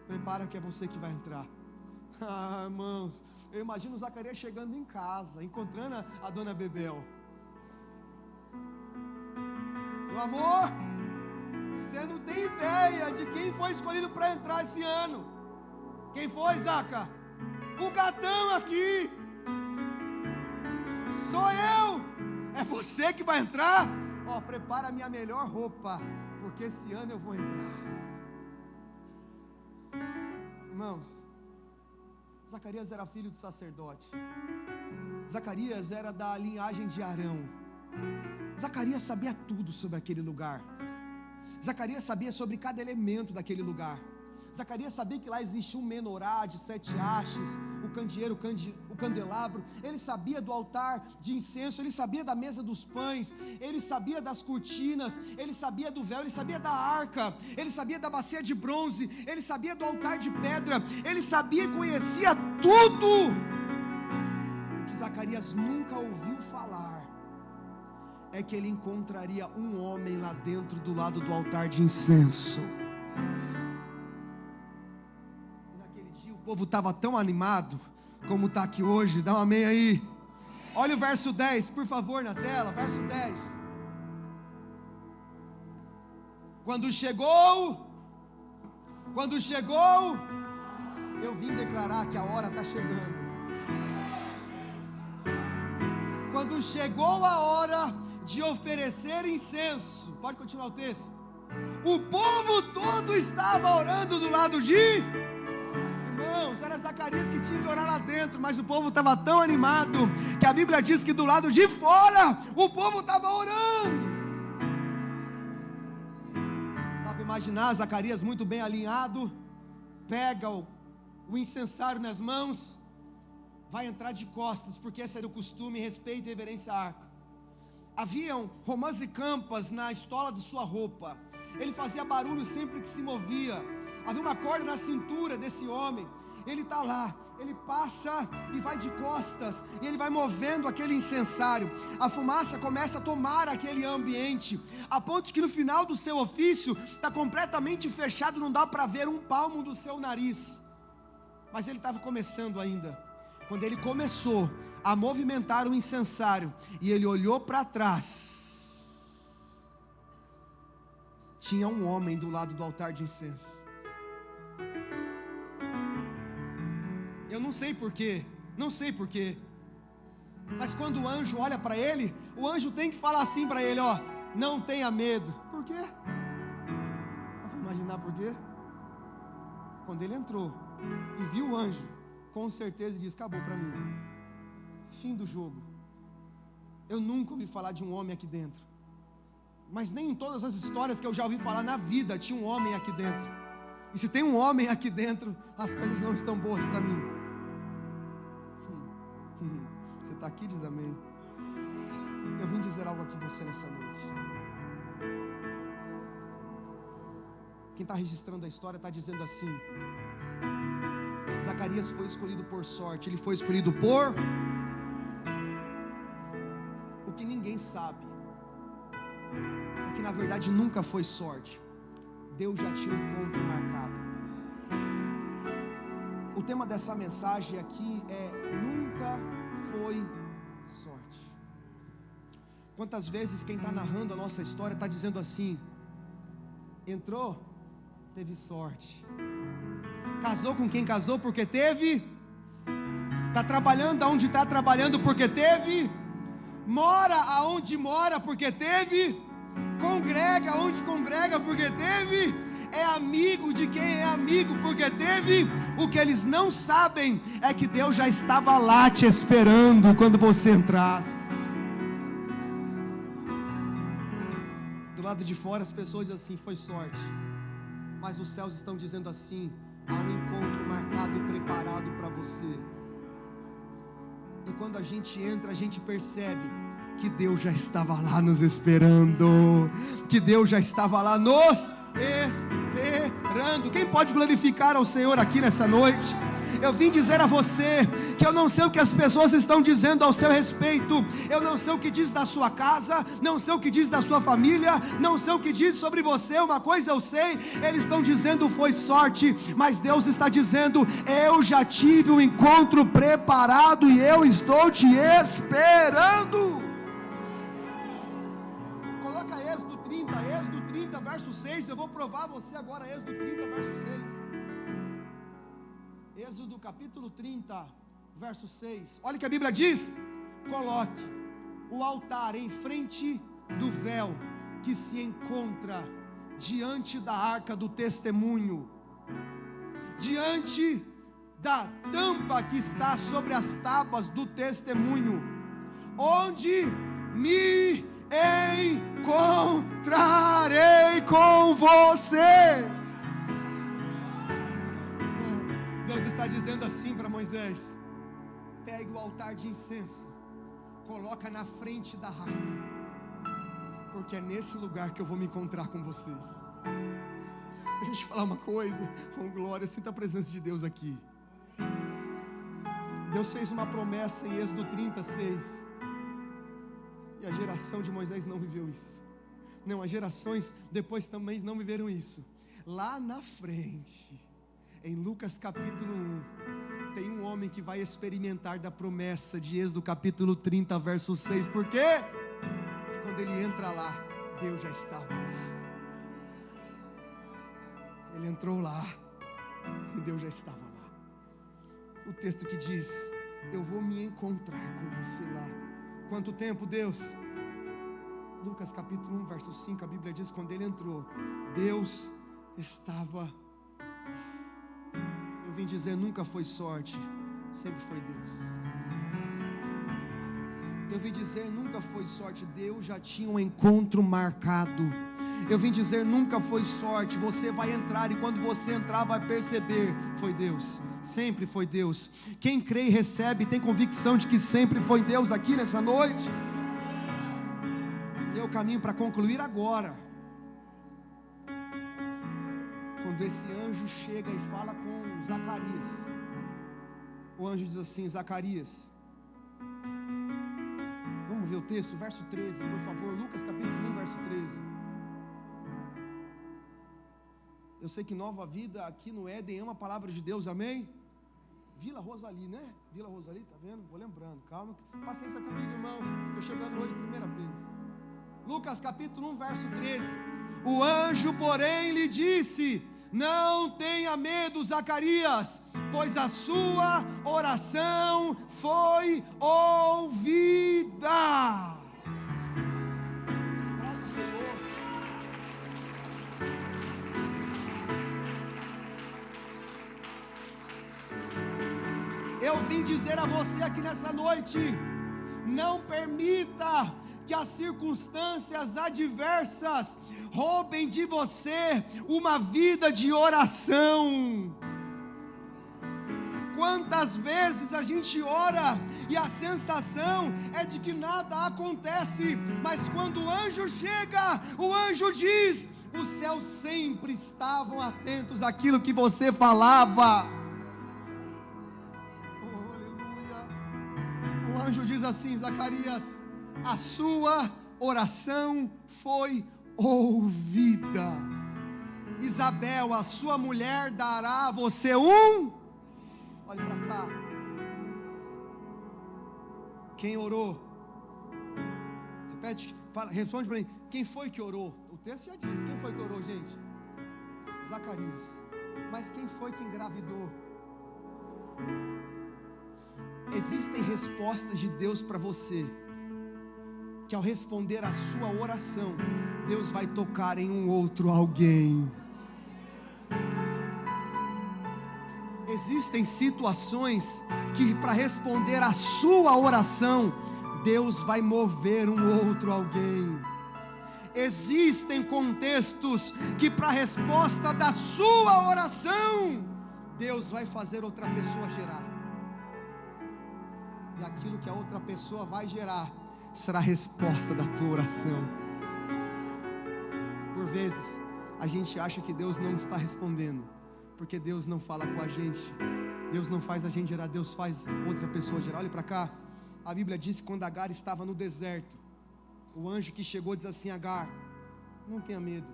Prepara que é você que vai entrar. Ah, irmãos, eu imagino Zacarias chegando em casa, encontrando a dona Bebel. Meu amor, você não tem ideia de quem foi escolhido para entrar esse ano. Quem foi, Zaca? O gatão aqui. Sou eu. É você que vai entrar? Ó, prepara a minha melhor roupa, porque esse ano eu vou entrar. Irmãos, Zacarias era filho de sacerdote. Zacarias era da linhagem de Arão. Zacarias sabia tudo sobre aquele lugar. Zacarias sabia sobre cada elemento daquele lugar. Zacarias sabia que lá existia um menorá de 7 hastes, o candeeiro, o candelabro. Ele sabia do altar de incenso, ele sabia da mesa dos pães, ele sabia das cortinas, ele sabia do véu, ele sabia da arca, ele sabia da bacia de bronze, ele sabia do altar de pedra, ele sabia e conhecia tudo. O que Zacarias nunca ouviu falar é que ele encontraria um homem lá dentro do lado do altar de incenso. O povo estava tão animado como está aqui hoje. Dá um amém aí. Olha o verso 10, por favor, na tela. Verso 10. Quando chegou, eu vim declarar que a hora está chegando. Quando chegou a hora de oferecer incenso, pode continuar o texto. O povo todo estava orando do lado de... Irmãos, era Zacarias que tinha que orar lá dentro, mas o povo estava tão animado que a Bíblia diz que do lado de fora o povo estava orando. Dá para imaginar Zacarias muito bem alinhado, pega o incensário nas mãos, vai entrar de costas, porque esse era o costume, respeito e reverência à arca. Haviam romãs e campas na estola de sua roupa, ele fazia barulho sempre que se movia. Havia uma corda na cintura desse homem. Ele está lá, ele passa e vai de costas, e ele vai movendo aquele incensário. A fumaça começa a tomar aquele ambiente, a ponto que no final do seu ofício está completamente fechado, não dá para ver um palmo do seu nariz. Mas ele estava começando ainda. Quando ele começou a movimentar o incensário e ele olhou para trás, tinha um homem do lado do altar de incenso. Eu não sei porquê, mas quando o anjo olha para ele, o anjo tem que falar assim para ele, ó, não tenha medo. Por quê? Dá para imaginar por quê? Quando ele entrou e viu o anjo, com certeza ele disse, acabou para mim, fim do jogo. Eu nunca ouvi falar de um homem aqui dentro, mas nem em todas as histórias que eu já ouvi falar na vida tinha um homem aqui dentro. E se tem um homem aqui dentro, as coisas não estão boas para mim. Você está aqui, diz amém. Eu vim dizer algo aqui a você nessa noite. Quem está registrando a história está dizendo assim: Zacarias foi escolhido por sorte. Ele foi escolhido por... O que ninguém sabe é que na verdade nunca foi sorte. Deus já tinha um encontro marcado. O tema dessa mensagem aqui é nunca foi sorte. Quantas vezes quem está narrando a nossa história está dizendo assim: entrou, teve sorte. Casou com quem casou porque teve. Está trabalhando aonde está trabalhando porque teve. Mora aonde mora porque teve. Congrega onde congrega porque teve. É amigo de quem é amigo porque teve. O que eles não sabem é que Deus já estava lá te esperando quando você entrasse. Do lado de fora as pessoas dizem assim, foi sorte. Mas os céus estão dizendo assim, há um encontro marcado e preparado para você. E quando a gente entra, a gente percebe que Deus já estava lá nos esperando, que Deus já estava lá nos esperando. Quem pode glorificar ao Senhor aqui nessa noite? Eu vim dizer a você que eu não sei o que as pessoas estão dizendo ao seu respeito, eu não sei o que diz da sua casa, não sei o que diz da sua família, não sei o que diz sobre você. Uma coisa eu sei, eles estão dizendo foi sorte, mas Deus está dizendo, eu já tive um encontro preparado e eu estou te esperando. Coloca Êxodo 30, verso 6, eu vou provar você agora, Êxodo 30, verso 6. Êxodo capítulo 30, verso 6. Olha o que a Bíblia diz: coloque o altar em frente do véu que se encontra diante da arca do testemunho. diante da tampa que está sobre as tábuas do testemunho, onde me encontrarei com você. Deus está dizendo assim para Moisés: pegue o altar de incenso, coloca na frente da arca, porque é nesse lugar que eu vou me encontrar com vocês. Deixa eu te falar uma coisa, glória, sinta a presença de Deus aqui. Deus fez uma promessa em Êxodo 36, e a geração de Moisés não viveu isso. Não, as gerações depois também não viveram isso. Lá na frente, em Lucas capítulo 1, tem um homem que vai experimentar da promessa de Êxodo capítulo 30, verso 6. Por quê? Porque quando ele entra lá, Deus já estava lá. Ele entrou lá e Deus já estava lá. O texto que diz: eu vou me encontrar com você lá. Quanto tempo, Deus? Lucas capítulo 1, verso 5, a Bíblia diz: quando ele entrou, Deus estava. Eu vim dizer, nunca foi sorte, sempre foi Deus. Eu vim dizer, nunca foi sorte, Deus já tinha um encontro marcado. Eu vim dizer, nunca foi sorte, você vai entrar, e quando você entrar vai perceber, foi Deus, sempre foi Deus. Quem crê e recebe, tem convicção de que sempre foi Deus aqui nessa noite. E eu caminho para concluir agora. Quando esse anjo chega e fala com Zacarias, o anjo diz assim: Zacarias, vamos ver o texto, verso 13, por favor, Lucas capítulo 1, verso 13. Eu sei que Nova Vida aqui no Éden é uma palavra de Deus, amém? Vila Rosali, né? Vila Rosali, tá vendo? Vou lembrando, calma, paciência comigo, irmãos, estou chegando hoje primeira vez. Lucas capítulo 1, verso 13. O anjo, porém, lhe disse: não tenha medo, Zacarias, pois a sua oração foi ouvida. Glória ao Senhor. Eu vim dizer a você aqui nessa noite: não permita que as circunstâncias adversas roubem de você uma vida de oração. Quantas vezes a gente ora e a sensação é de que nada acontece, mas quando o anjo chega, o anjo diz: os céus sempre estavam atentos àquilo que você falava. Oh, aleluia. O anjo diz assim: Zacarias, a sua oração foi ouvida. Isabel, a sua mulher, dará a você um. Olhe para cá. Quem orou? Repete, fala, responde para mim. Quem foi que orou? O texto já diz. Quem foi que orou, gente? Zacarias. Mas quem foi que engravidou? Existem respostas de Deus para você, que ao responder a sua oração, Deus vai tocar em um outro alguém. Existem situações que para responder a sua oração, Deus vai mover um outro alguém. Existem contextos que para a resposta da sua oração, Deus vai fazer outra pessoa gerar. E aquilo que a outra pessoa vai gerar será a resposta da tua oração. Por vezes a gente acha que Deus não está respondendo, porque Deus não fala com a gente. Deus não faz a gente gerar, Deus faz outra pessoa gerar. Olha para cá. A Bíblia diz que quando Agar estava no deserto, o anjo que chegou diz assim: Agar, não tenha medo.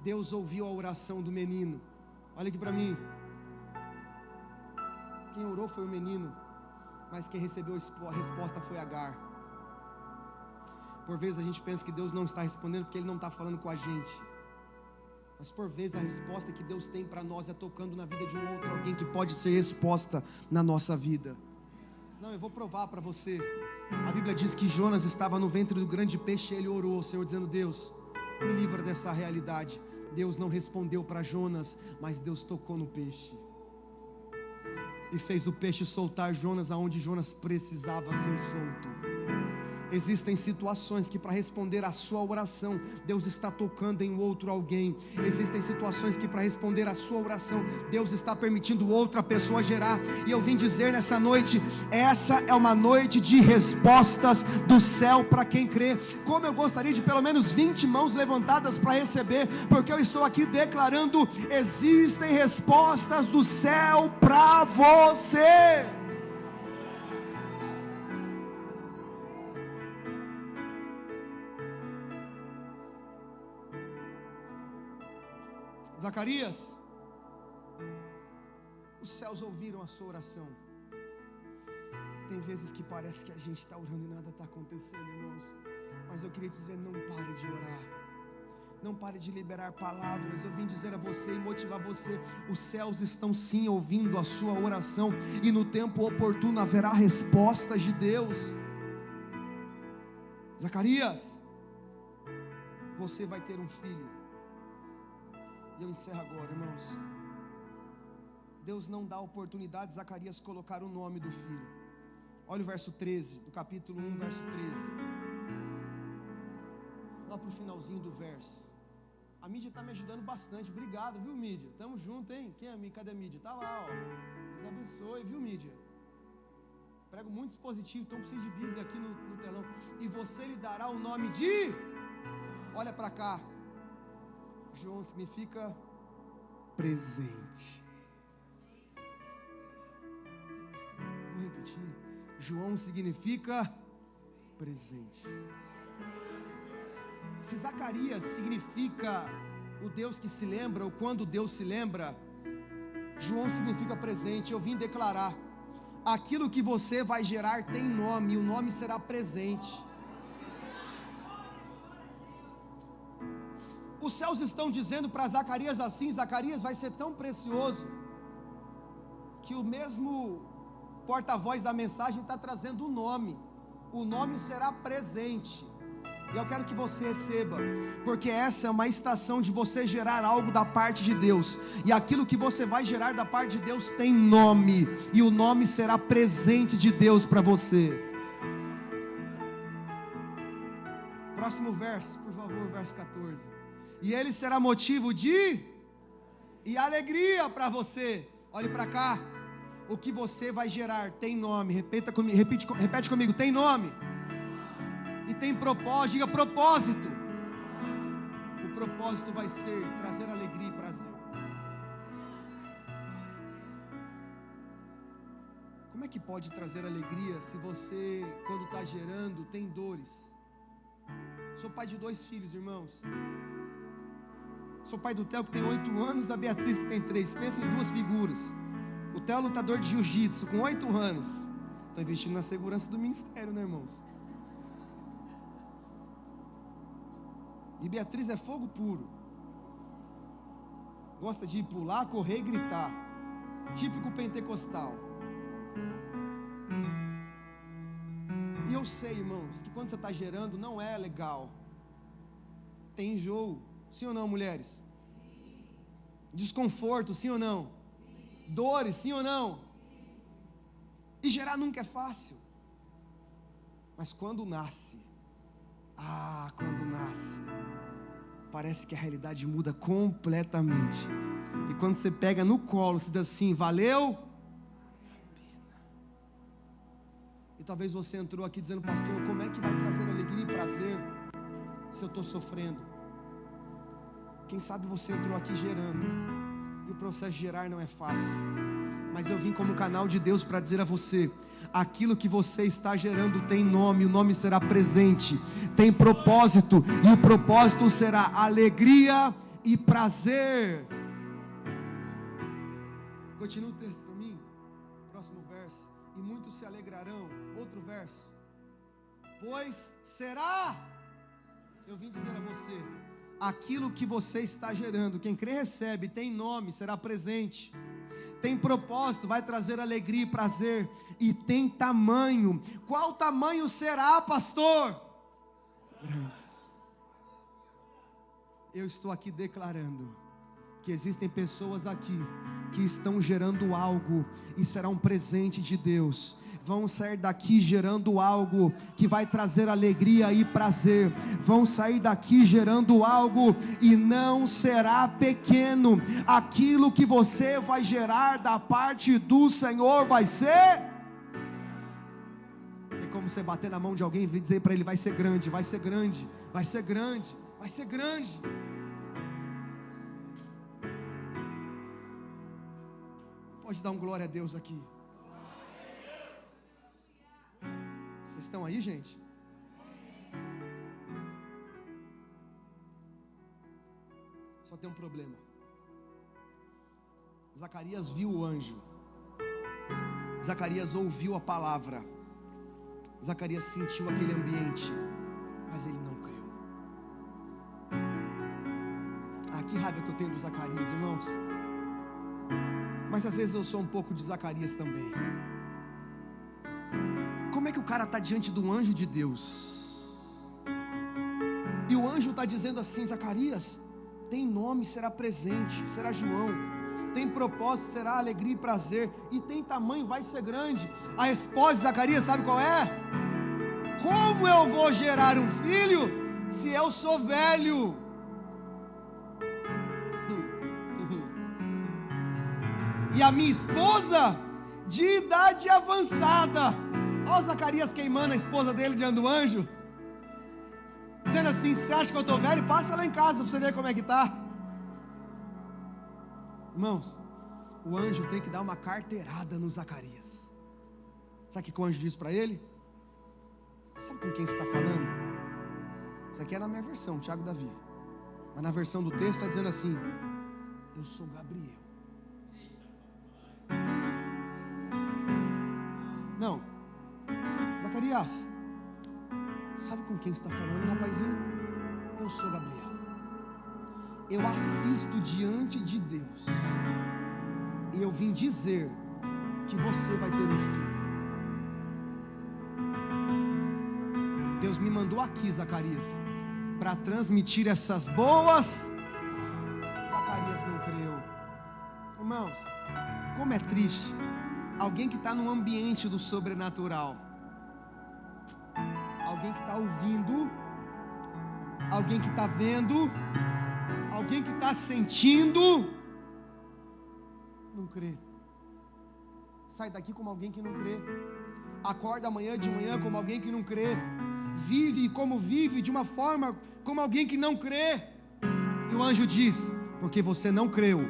Deus ouviu a oração do menino. Olha aqui para mim. Quem orou foi o menino, mas quem recebeu a resposta foi Agar. Por vezes a gente pensa que Deus não está respondendo porque Ele não está falando com a gente. Mas por vezes a resposta que Deus tem para nós é tocando na vida de um outro alguém que pode ser resposta na nossa vida. Não, eu vou provar para você. A Bíblia diz que Jonas estava no ventre do grande peixe e ele orou ao Senhor dizendo: Deus, me livra dessa realidade. Deus não respondeu para Jonas, mas Deus tocou no peixe e fez o peixe soltar Jonas aonde Jonas precisava ser solto. Existem situações que para responder a sua oração, Deus está tocando em outro alguém. Existem situações que para responder a sua oração, Deus está permitindo outra pessoa gerar. E eu vim dizer nessa noite, essa é uma noite de respostas do céu para quem crê. Como eu gostaria de pelo menos 20 mãos levantadas para receber, porque eu estou aqui declarando, existem respostas do céu para você. Zacarias, os céus ouviram a sua oração. Tem vezes que parece que a gente está orando e nada está acontecendo, irmãos. Mas eu queria dizer, não pare de orar. Não pare de liberar palavras. Eu vim dizer a você e motivar você. Os céus estão sim ouvindo a sua oração. E no tempo oportuno haverá respostas de Deus. Zacarias, você vai ter um filho. E eu encerro agora, irmãos. Deus não dá oportunidade a Zacarias colocar o nome do filho. Olha o verso 13, do capítulo 1, verso 13. Lá para o finalzinho do verso. A mídia está me ajudando bastante. Obrigado, viu, mídia? Tamo junto, hein? Quem é? Cadê a mídia? Tá lá, ó. Deus abençoe, viu, mídia? Prego muito dispositivo, então preciso de Bíblia aqui no telão. E você lhe dará o nome de... Olha para cá. João significa presente. Vou repetir. João significa presente. Se Zacarias significa o Deus que se lembra, ou quando Deus se lembra, João significa presente. Eu vim declarar: aquilo que você vai gerar tem nome, e o nome será presente. Os céus estão dizendo para Zacarias assim: Zacarias vai ser tão precioso, que o mesmo porta-voz da mensagem está trazendo o nome será presente. E eu quero que você receba, porque essa é uma estação de você gerar algo da parte de Deus, e aquilo que você vai gerar da parte de Deus tem nome, e o nome será presente de Deus para você. Próximo verso, por favor, verso 14. E ele será motivo de e alegria para você. Olhe para cá. O que você vai gerar tem nome. Repete comigo. Tem nome. E tem propósito. Diga propósito. O propósito vai ser trazer alegria e prazer. Como é que pode trazer alegria se você, quando está gerando, tem dores? Sou pai de 2 filhos, irmãos. Sou pai do Theo, que tem 8 anos, da Beatriz, que tem 3. Pensa em 2 figuras. O Theo é lutador de jiu-jitsu, com 8 anos. Estou investindo na segurança do ministério, né, irmãos? E Beatriz é fogo puro. Gosta de pular, correr e gritar. Típico pentecostal. E eu sei, irmãos, que quando você está gerando não é legal. Tem enjoo. Sim ou não, mulheres? Desconforto, sim ou não? Dores, sim ou não? E gerar nunca é fácil. Mas quando nasce, parece que a realidade muda completamente. E quando você pega no colo, você diz assim: valeu a pena. E talvez você entrou aqui dizendo: pastor, como é que vai trazer alegria e prazer se eu estou sofrendo? Quem sabe você entrou aqui gerando, e o processo de gerar não é fácil. Mas eu vim como canal de Deus para dizer a você: aquilo que você está gerando tem nome, o nome será presente, tem propósito, e o propósito será alegria e prazer. Continua o texto para mim, próximo verso. E muitos se alegrarão. Outro verso. Pois será, eu vim dizer a você, aquilo que você está gerando, quem crê recebe, tem nome, será presente, tem propósito, vai trazer alegria e prazer, e tem tamanho. Qual tamanho será, pastor? Grande. eu estou aqui declarando que existem pessoas aqui que estão gerando algo e será um presente de Deus. Vão sair daqui gerando algo que vai trazer alegria e prazer. Vão sair daqui gerando algo e não será pequeno. Aquilo que você vai gerar da parte do Senhor vai ser. Tem como você bater na mão de alguém e dizer para ele: vai ser grande, vai ser grande, vai ser grande, vai ser grande. Pode dar um glória a Deus aqui. Vocês estão aí, gente? Só tem um problema. Zacarias viu o anjo. Zacarias ouviu a palavra. Zacarias sentiu aquele ambiente, mas ele não creu. Ah, que raiva que eu tenho do Zacarias, irmãos. Mas às vezes eu sou um pouco de Zacarias também. Como é que o cara está diante do anjo de Deus? E o anjo está dizendo assim: Zacarias, tem nome, será presente, será João. Tem propósito, será alegria e prazer. E tem tamanho, vai ser grande. A resposta de Zacarias, sabe qual é? Como eu vou gerar um filho se eu sou velho? E a minha esposa de idade avançada. Olha o Zacarias queimando a esposa dele diante do anjo, dizendo assim: você acha que eu estou velho? Passa lá em casa para você ver como é que está. Irmãos, o anjo tem que dar uma carteirada no Zacarias. Sabe o que o anjo disse para ele? Sabe com quem você está falando? Isso aqui é na minha versão, Tiago Davi. Mas na versão do texto está dizendo assim: eu sou Gabriel. Não, Zacarias, sabe com quem você está falando, rapazinho? Eu sou Gabriel. Eu assisto diante de Deus, e eu vim dizer que você vai ter um filho. Deus me mandou aqui, Zacarias, para transmitir essas boas. Zacarias não creu. Irmãos, como é triste alguém que está no ambiente do sobrenatural, alguém que está ouvindo, alguém que está vendo, alguém que está sentindo, não crê. Sai daqui como alguém que não crê. Acorda amanhã de manhã como alguém que não crê. Vive como vive, de uma forma como alguém que não crê. E o anjo diz: porque você não creu,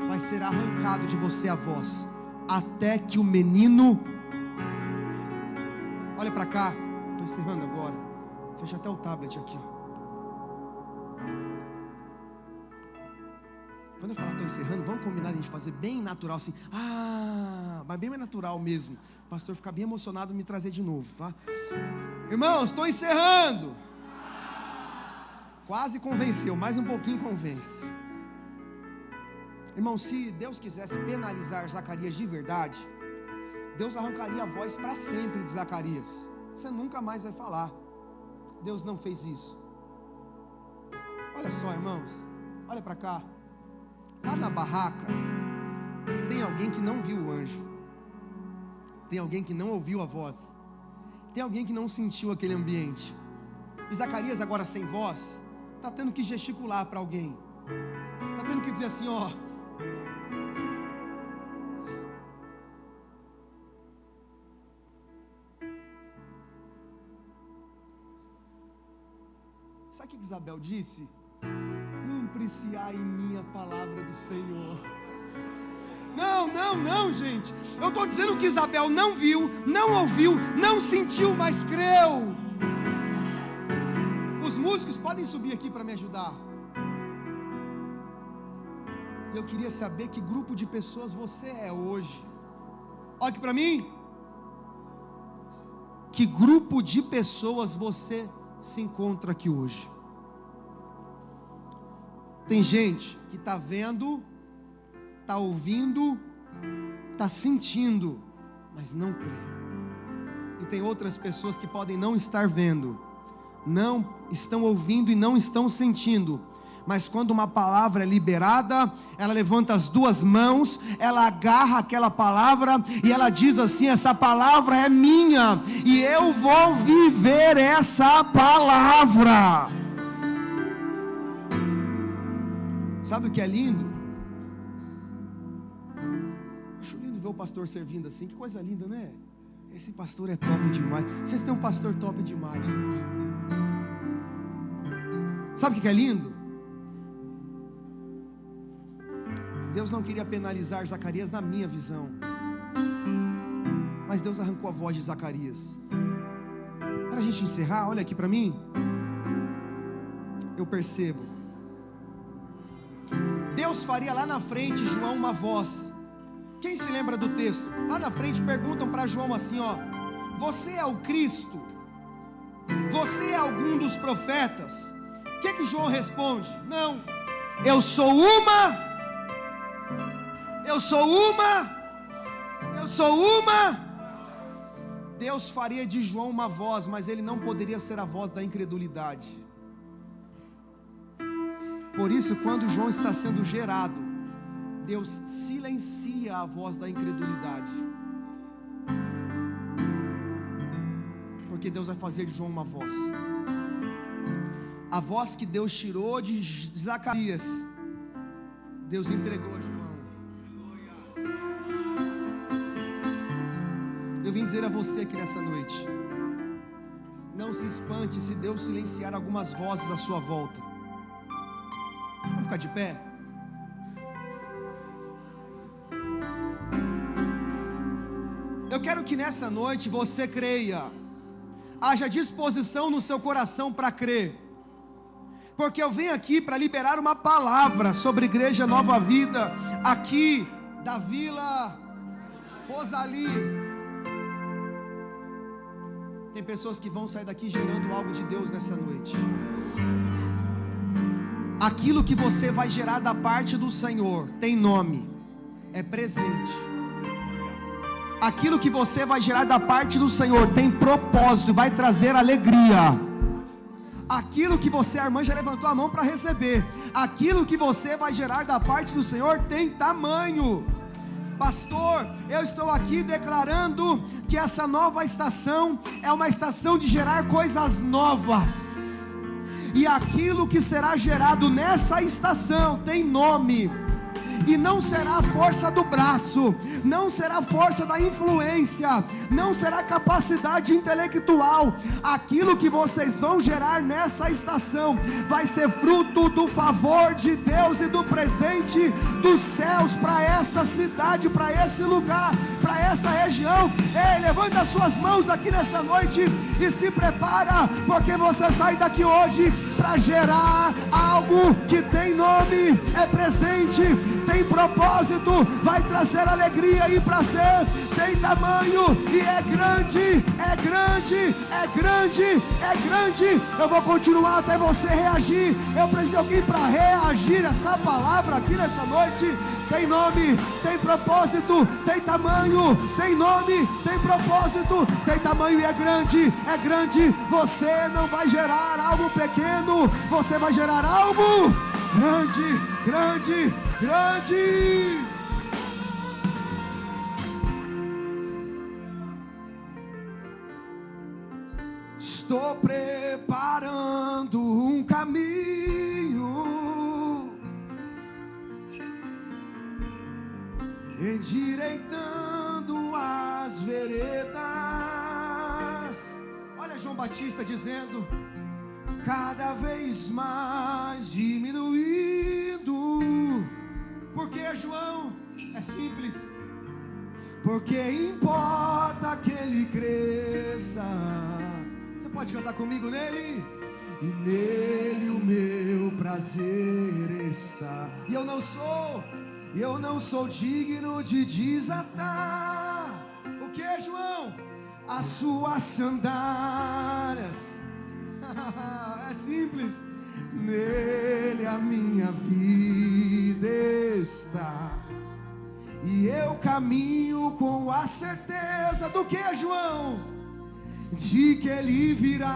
vai ser arrancado de você a voz, até que o menino. Olha para cá, estou encerrando agora. Fecha até o tablet aqui, ó. Quando eu falar estou encerrando, vamos combinar a gente fazer bem natural assim. Mas bem mais natural mesmo. O pastor ficar bem emocionado e me trazer de novo, tá? Irmãos, estou encerrando. Quase convenceu, mais um pouquinho convence. Irmão, se Deus quisesse penalizar Zacarias de verdade, Deus arrancaria a voz para sempre de Zacarias. Você nunca mais vai falar. Deus não fez isso. Olha só, irmãos, olha para cá. Lá na barraca tem alguém que não viu o anjo, tem alguém que não ouviu a voz, tem alguém que não sentiu aquele ambiente. E Zacarias, agora sem voz, está tendo que gesticular para alguém, está tendo que dizer assim: ó, sabe o que Isabel disse? Cumpre-se-á em mim a palavra do Senhor. Não, gente. Eu estou dizendo que Isabel não viu, não ouviu, não sentiu, mas creu. Os músicos podem subir aqui para me ajudar. Eu queria saber que grupo de pessoas você é hoje. Olha aqui para mim. Que grupo de pessoas você se encontra aqui hoje? Tem gente que está vendo, está ouvindo, está sentindo, mas não crê. E tem outras pessoas que podem não estar vendo, não estão ouvindo e não estão sentindo, Mas quando uma palavra é liberada, ela levanta as duas mãos, ela agarra aquela palavra e ela diz assim: essa palavra é minha e eu vou viver essa palavra. Sabe o que é lindo? Acho lindo ver o pastor servindo assim, que coisa linda, né? Esse pastor é top demais. Vocês têm um pastor top demais, gente. Sabe o que é lindo? Deus não queria penalizar Zacarias na minha visão, mas Deus arrancou a voz de Zacarias. Para a gente encerrar, olha aqui para mim. Eu percebo, Deus faria lá na frente, João, uma voz. Quem se lembra do texto? Lá na frente perguntam para João assim, ó: você é o Cristo? Você é algum dos profetas? O que João responde? Não, eu sou uma. Deus faria de João uma voz, mas ele não poderia ser a voz da incredulidade. Por isso, quando João está sendo gerado, Deus silencia a voz da incredulidade, porque Deus vai fazer de João uma voz. A voz que Deus tirou de Zacarias, Deus entregou a João. Eu vim dizer a você aqui nessa noite: não se espante se Deus silenciar algumas vozes à sua volta. Vamos ficar de pé? Eu quero que nessa noite você creia, haja disposição no seu coração para crer, porque eu venho aqui para liberar uma palavra sobre a Igreja Nova Vida, aqui da Vila Rosali. Tem pessoas que vão sair daqui gerando algo de Deus nessa noite. Aquilo que você vai gerar da parte do Senhor tem nome, é presente. Aquilo que você vai gerar da parte do Senhor tem propósito, vai trazer alegria. Aquilo que você, a irmã já levantou a mão para receber, aquilo que você vai gerar da parte do Senhor tem tamanho. Pastor, eu estou aqui declarando que essa nova estação é uma estação de gerar coisas novas, e aquilo que será gerado nessa estação tem nome, e não será a força do braço, não será a força da influência, não será capacidade intelectual. Aquilo que vocês vão gerar nessa estação vai ser fruto do favor de Deus e do presente dos céus para essa cidade, para esse lugar, para essa região. Ei, levanta as suas mãos aqui nessa noite e se prepara, porque você sai daqui hoje para gerar algo que tem nome, é presente, tem propósito, vai trazer alegria e prazer, tem tamanho e é grande, é grande, é grande, é grande. Eu vou continuar até você reagir. Eu preciso de alguém para reagir essa palavra aqui nessa noite. Tem nome, tem propósito, tem tamanho, tem nome, tem propósito, tem tamanho e é grande, é grande. Você não vai gerar algo pequeno, você vai gerar algo grande, grande, grande. Estou preparando um caminho, endireitando as veredas. Olha João Batista dizendo: cada vez mais diminuindo. Por que, João? É simples. Porque importa que ele cresça. Você pode cantar comigo nele? E nele o meu prazer está. E eu não sou digno de desatar. O que, João? As suas sandálias. É simples. Nele a minha vida está, e eu caminho com a certeza do que, João? De que ele virá.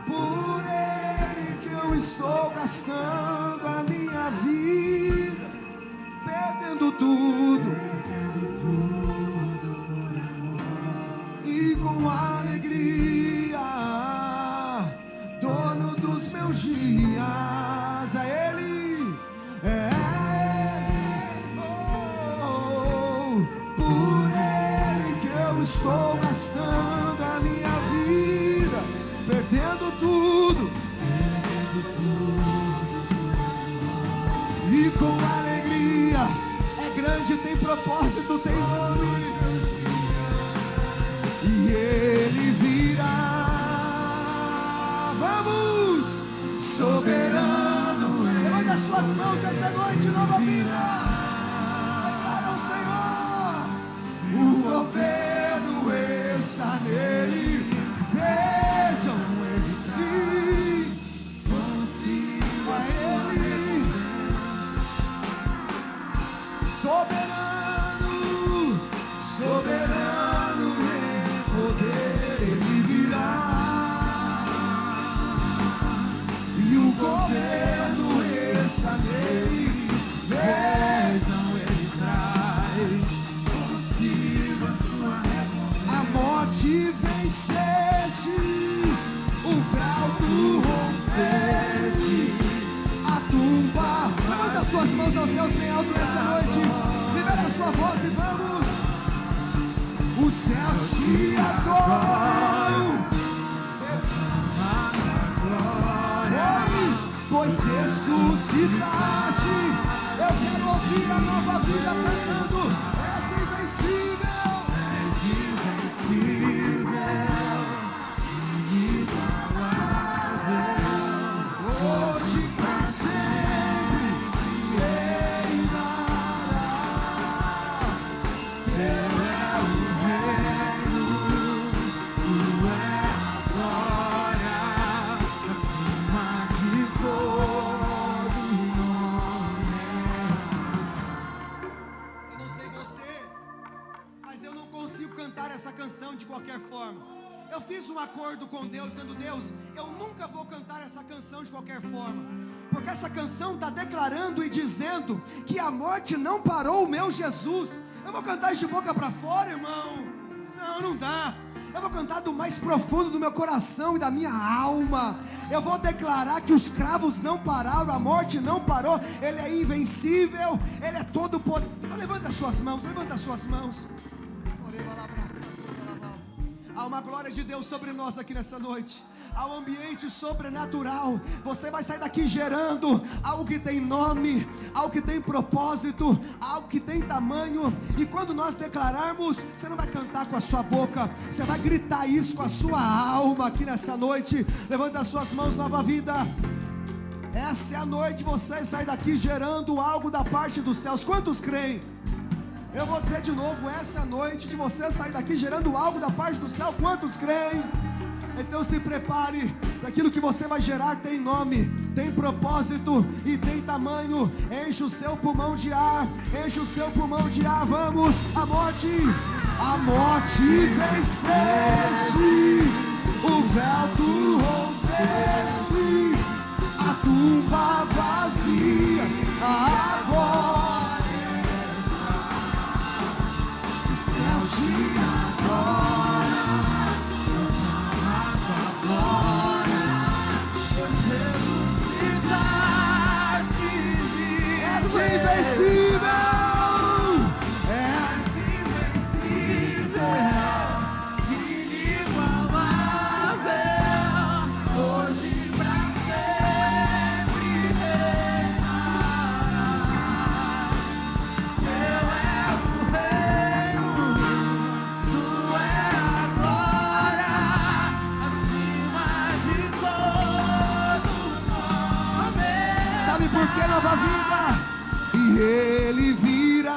por Ele que eu estou gastando a minha vida, perdendo tudo, e com alegria, dono dos meus dias, é Ele, por Ele que eu estou gastando a minha vida, perdendo tudo, e com alegria, é grande, tem propósito, tem nome, e Ele virá. Vamos, soberano, levanta as suas mãos essa noite, Nova Vida, declara ao Senhor, o governo está nele, vejam, sim, a Ele, soberano, soberano em poder, Ele virá, e o governo está nele, vejam, Ele traz consigo a sua a morte vencestes, o véu tu rompestes, a tumba. Levanta suas mãos aos céus bem alto nessa noite, libera a sua voz e vamos. Os céus te adoram, pois ressuscitaste. Eu quero ouvir a Nova Vida cantando, és invencível, hoje pra sempre reinarás. Teu é o reino, tu é a glória, acima de todo nome. Eu não sei você, mas eu não consigo cantar essa canção de qualquer forma. Eu fiz um acordo com Deus, dizendo: Deus, eu nunca vou cantar essa canção de qualquer forma, porque essa canção está declarando e dizendo que a morte não parou o meu Jesus. Eu vou cantar isso de boca para fora, irmão? Não, não dá. Eu vou cantar do mais profundo do meu coração e da minha alma. Eu vou declarar que os cravos não pararam, a morte não parou. Ele é invencível, Ele é todo poder. Então levanta as suas mãos, levanta as suas mãos. Há uma glória de Deus sobre nós aqui nessa noite. Há um ambiente sobrenatural. Você vai sair daqui gerando algo que tem nome, algo que tem propósito, algo que tem tamanho. E quando nós declararmos, você não vai cantar com a sua boca, você vai gritar isso com a sua alma aqui nessa noite. Levanta as suas mãos, Nova Vida. Essa é a noite, você sai daqui gerando algo da parte dos céus. Quantos creem? Eu vou dizer de novo, essa é a noite de você sair daqui gerando algo da parte do céu. Quantos creem? Então se prepare, para aquilo que você vai gerar tem nome, tem propósito e tem tamanho. Enche o seu pulmão de ar, enche o seu pulmão de ar. Vamos, a morte vencestes, o véu tu rompestes, a tumba vazia, agora Nova Vida, e Ele virá.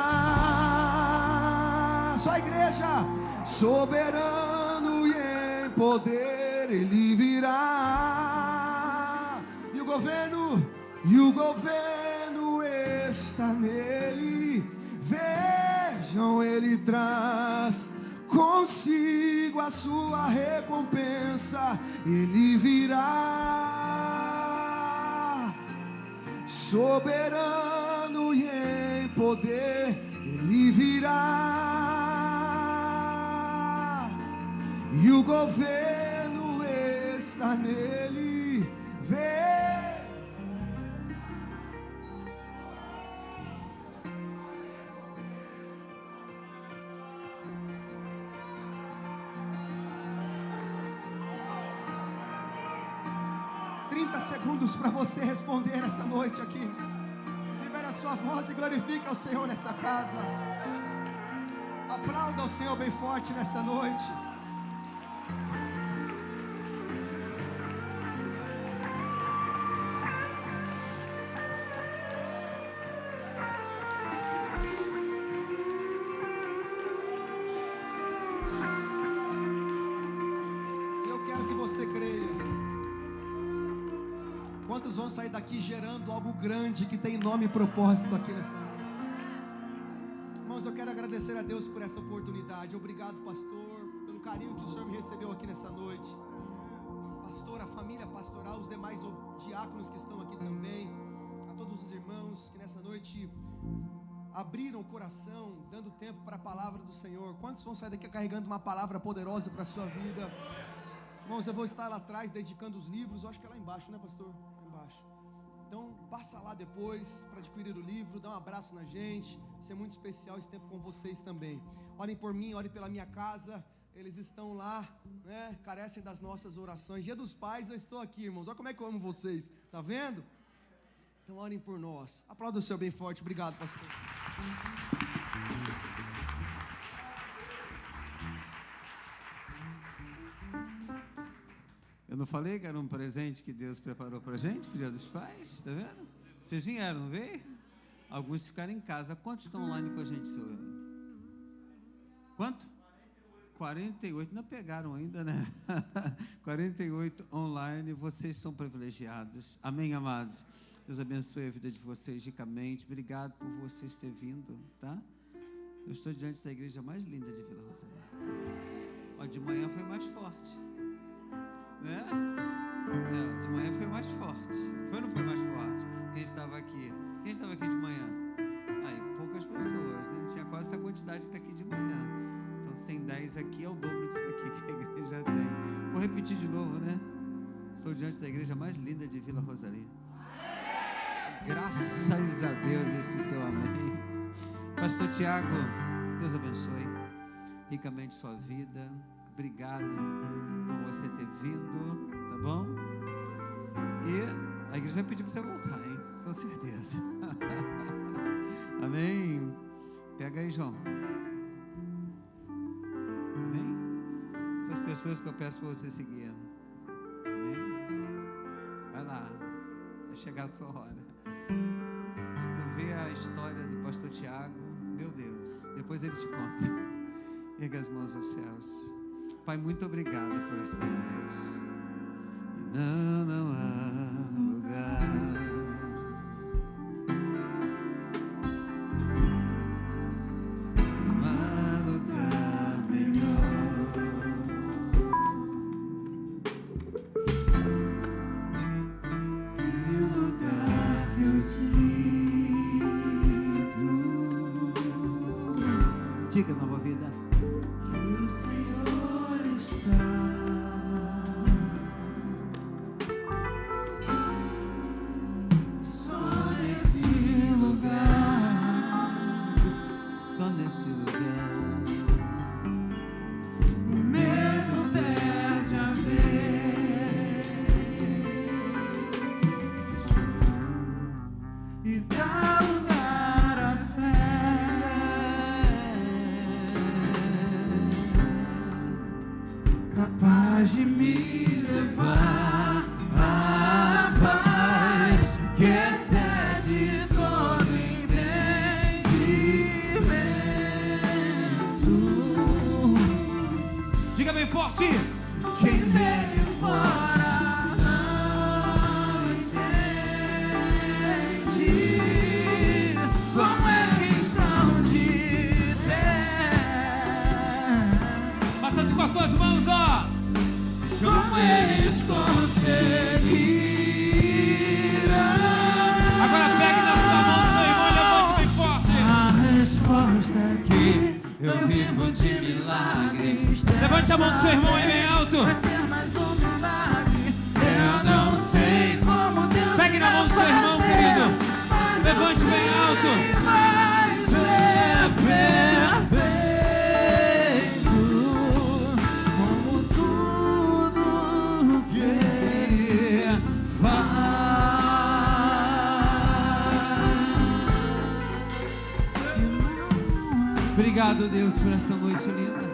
Só a igreja, soberano e em poder, Ele virá. E o governo está nele. Vejam, Ele traz consigo a sua recompensa, ele virá. Soberano e em poder, ele virá. E o governo está nele. Vem. 30 segundos para você responder essa noite aqui. Libera a sua voz e glorifica ao Senhor nessa casa. Aplauda ao Senhor bem forte nessa noite. Eu quero que você creia. Quantos vão sair daqui gerando algo grande que tem nome e propósito aqui nessa noite? Irmãos, eu quero agradecer a Deus por essa oportunidade. Obrigado, pastor, pelo carinho que o Senhor me recebeu aqui nessa noite. Pastor, a família pastoral, os demais diáconos que estão aqui também, a todos os irmãos que nessa noite abriram o coração, dando tempo para a palavra do Senhor. Quantos vão sair daqui carregando uma palavra poderosa para a sua vida? Irmãos, eu vou estar lá atrás dedicando os livros. Eu acho que é lá embaixo, né, pastor? Então, passa lá depois para adquirir o livro, dá um abraço na gente. Vai ser muito especial esse tempo com vocês também. Orem por mim, orem pela minha casa. Eles estão lá, né? Carecem das nossas orações. Dia dos Pais, eu estou aqui, irmãos. Olha como é que eu amo vocês. Tá vendo? Então, orem por nós. Aplauda o Senhor bem forte. Obrigado, pastor. Eu não falei que era um presente que Deus preparou para a gente, pro Dia dos Pais, tá vendo? Vocês vieram, não veio? Alguns ficaram em casa. Quantos estão online com a gente, seu? Quanto? 48, não pegaram ainda, né? 48 online, vocês são privilegiados. Amém, amados? Deus abençoe a vida de vocês ricamente. Obrigado por vocês terem vindo, tá? Eu estou diante da igreja mais linda de Vila Rosalia. Ó, de manhã foi mais forte. Né? De manhã foi mais forte. Foi ou não foi mais forte? Quem estava aqui? Quem estava aqui de manhã? Aí, poucas pessoas, né? Tinha quase essa quantidade que está aqui de manhã. Então, se tem 10 aqui, é o dobro disso aqui que a igreja tem. Vou repetir de novo, né? Estou diante da igreja mais linda de Vila Rosalia. Graças a Deus, esse seu amém. Pastor Tiago, Deus abençoe ricamente sua vida. Obrigado por você ter vindo, tá bom? E a igreja vai pedir para você voltar, hein? Com certeza. Amém? Pega aí, João. Amém? Essas pessoas que eu peço para você seguir. Amém? Vai lá. Vai chegar a sua hora. Se tu vê a história do pastor Tiago, meu Deus, depois ele te conta. Erga as mãos aos céus. Pai, muito obrigado por esta noite. E não há lugar. Não há lugar melhor que o lugar que eu sigo. Diga, Nova Vida. Que o Senhor está só nesse lugar, só nesse lugar. O medo perde a vez e dá lugar à fé. vivo de milagres. Levante a mão do seu irmão aí bem alto. Vai ser mais um milagre. Eu não sei como Deus. Pegue na mão do seu irmão, querido. Levante bem alto. Mas é perfeito, como tudo que faz. Obrigado, Deus, por essa noite linda.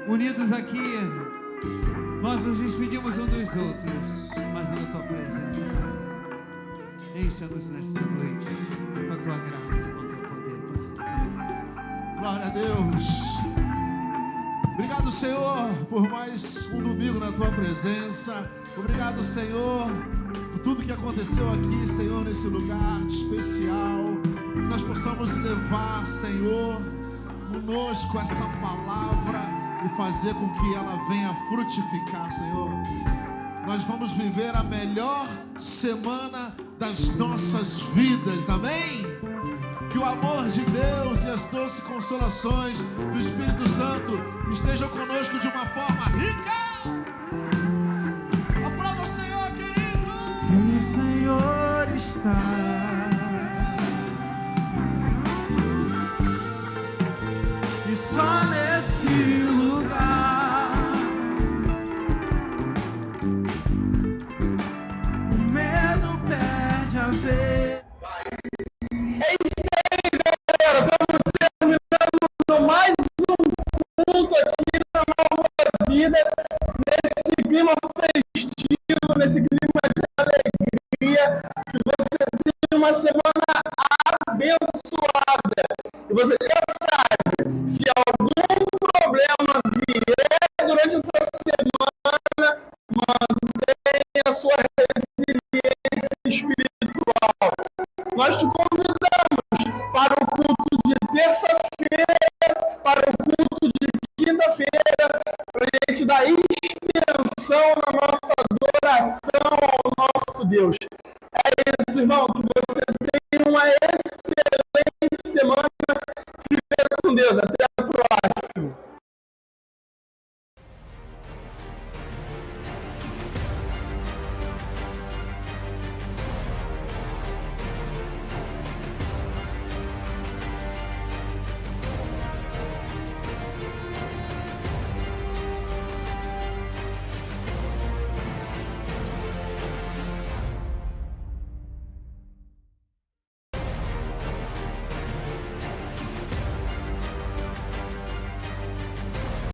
Unidos aqui, nós nos despedimos uns dos outros, mas na tua presença, Pai. Encha-nos nesta noite com a tua graça e com o teu poder, Pai. Glória a Deus. Obrigado, Senhor, por mais um domingo na tua presença. Obrigado, Senhor, por tudo que aconteceu aqui, Senhor, nesse lugar especial. Que nós possamos levar, Senhor, conosco essa palavra e fazer com que ela venha frutificar, Senhor. Nós vamos viver a melhor semana das nossas vidas, amém? Que o amor de Deus e as doces consolações do Espírito Santo estejam conosco de uma forma rica. Aplauda o Senhor, querido. O Senhor está. E só nesse lugar o medo perde a vez. É isso aí, galera. Estamos terminando mais um culto aqui na Nova Vida, nesse clima festivo, nesse clima de alegria. Que você tenha uma semana abençoada. E você já sabe, se algum problema vier durante essa semana, mantenha a sua resiliência espiritual. Nós te convidamos para o culto de terça-feira, para o culto de quinta-feira, para a gente dar extensão na nossa adoração ao nosso Deus. É isso, irmão, que você tenha uma excelente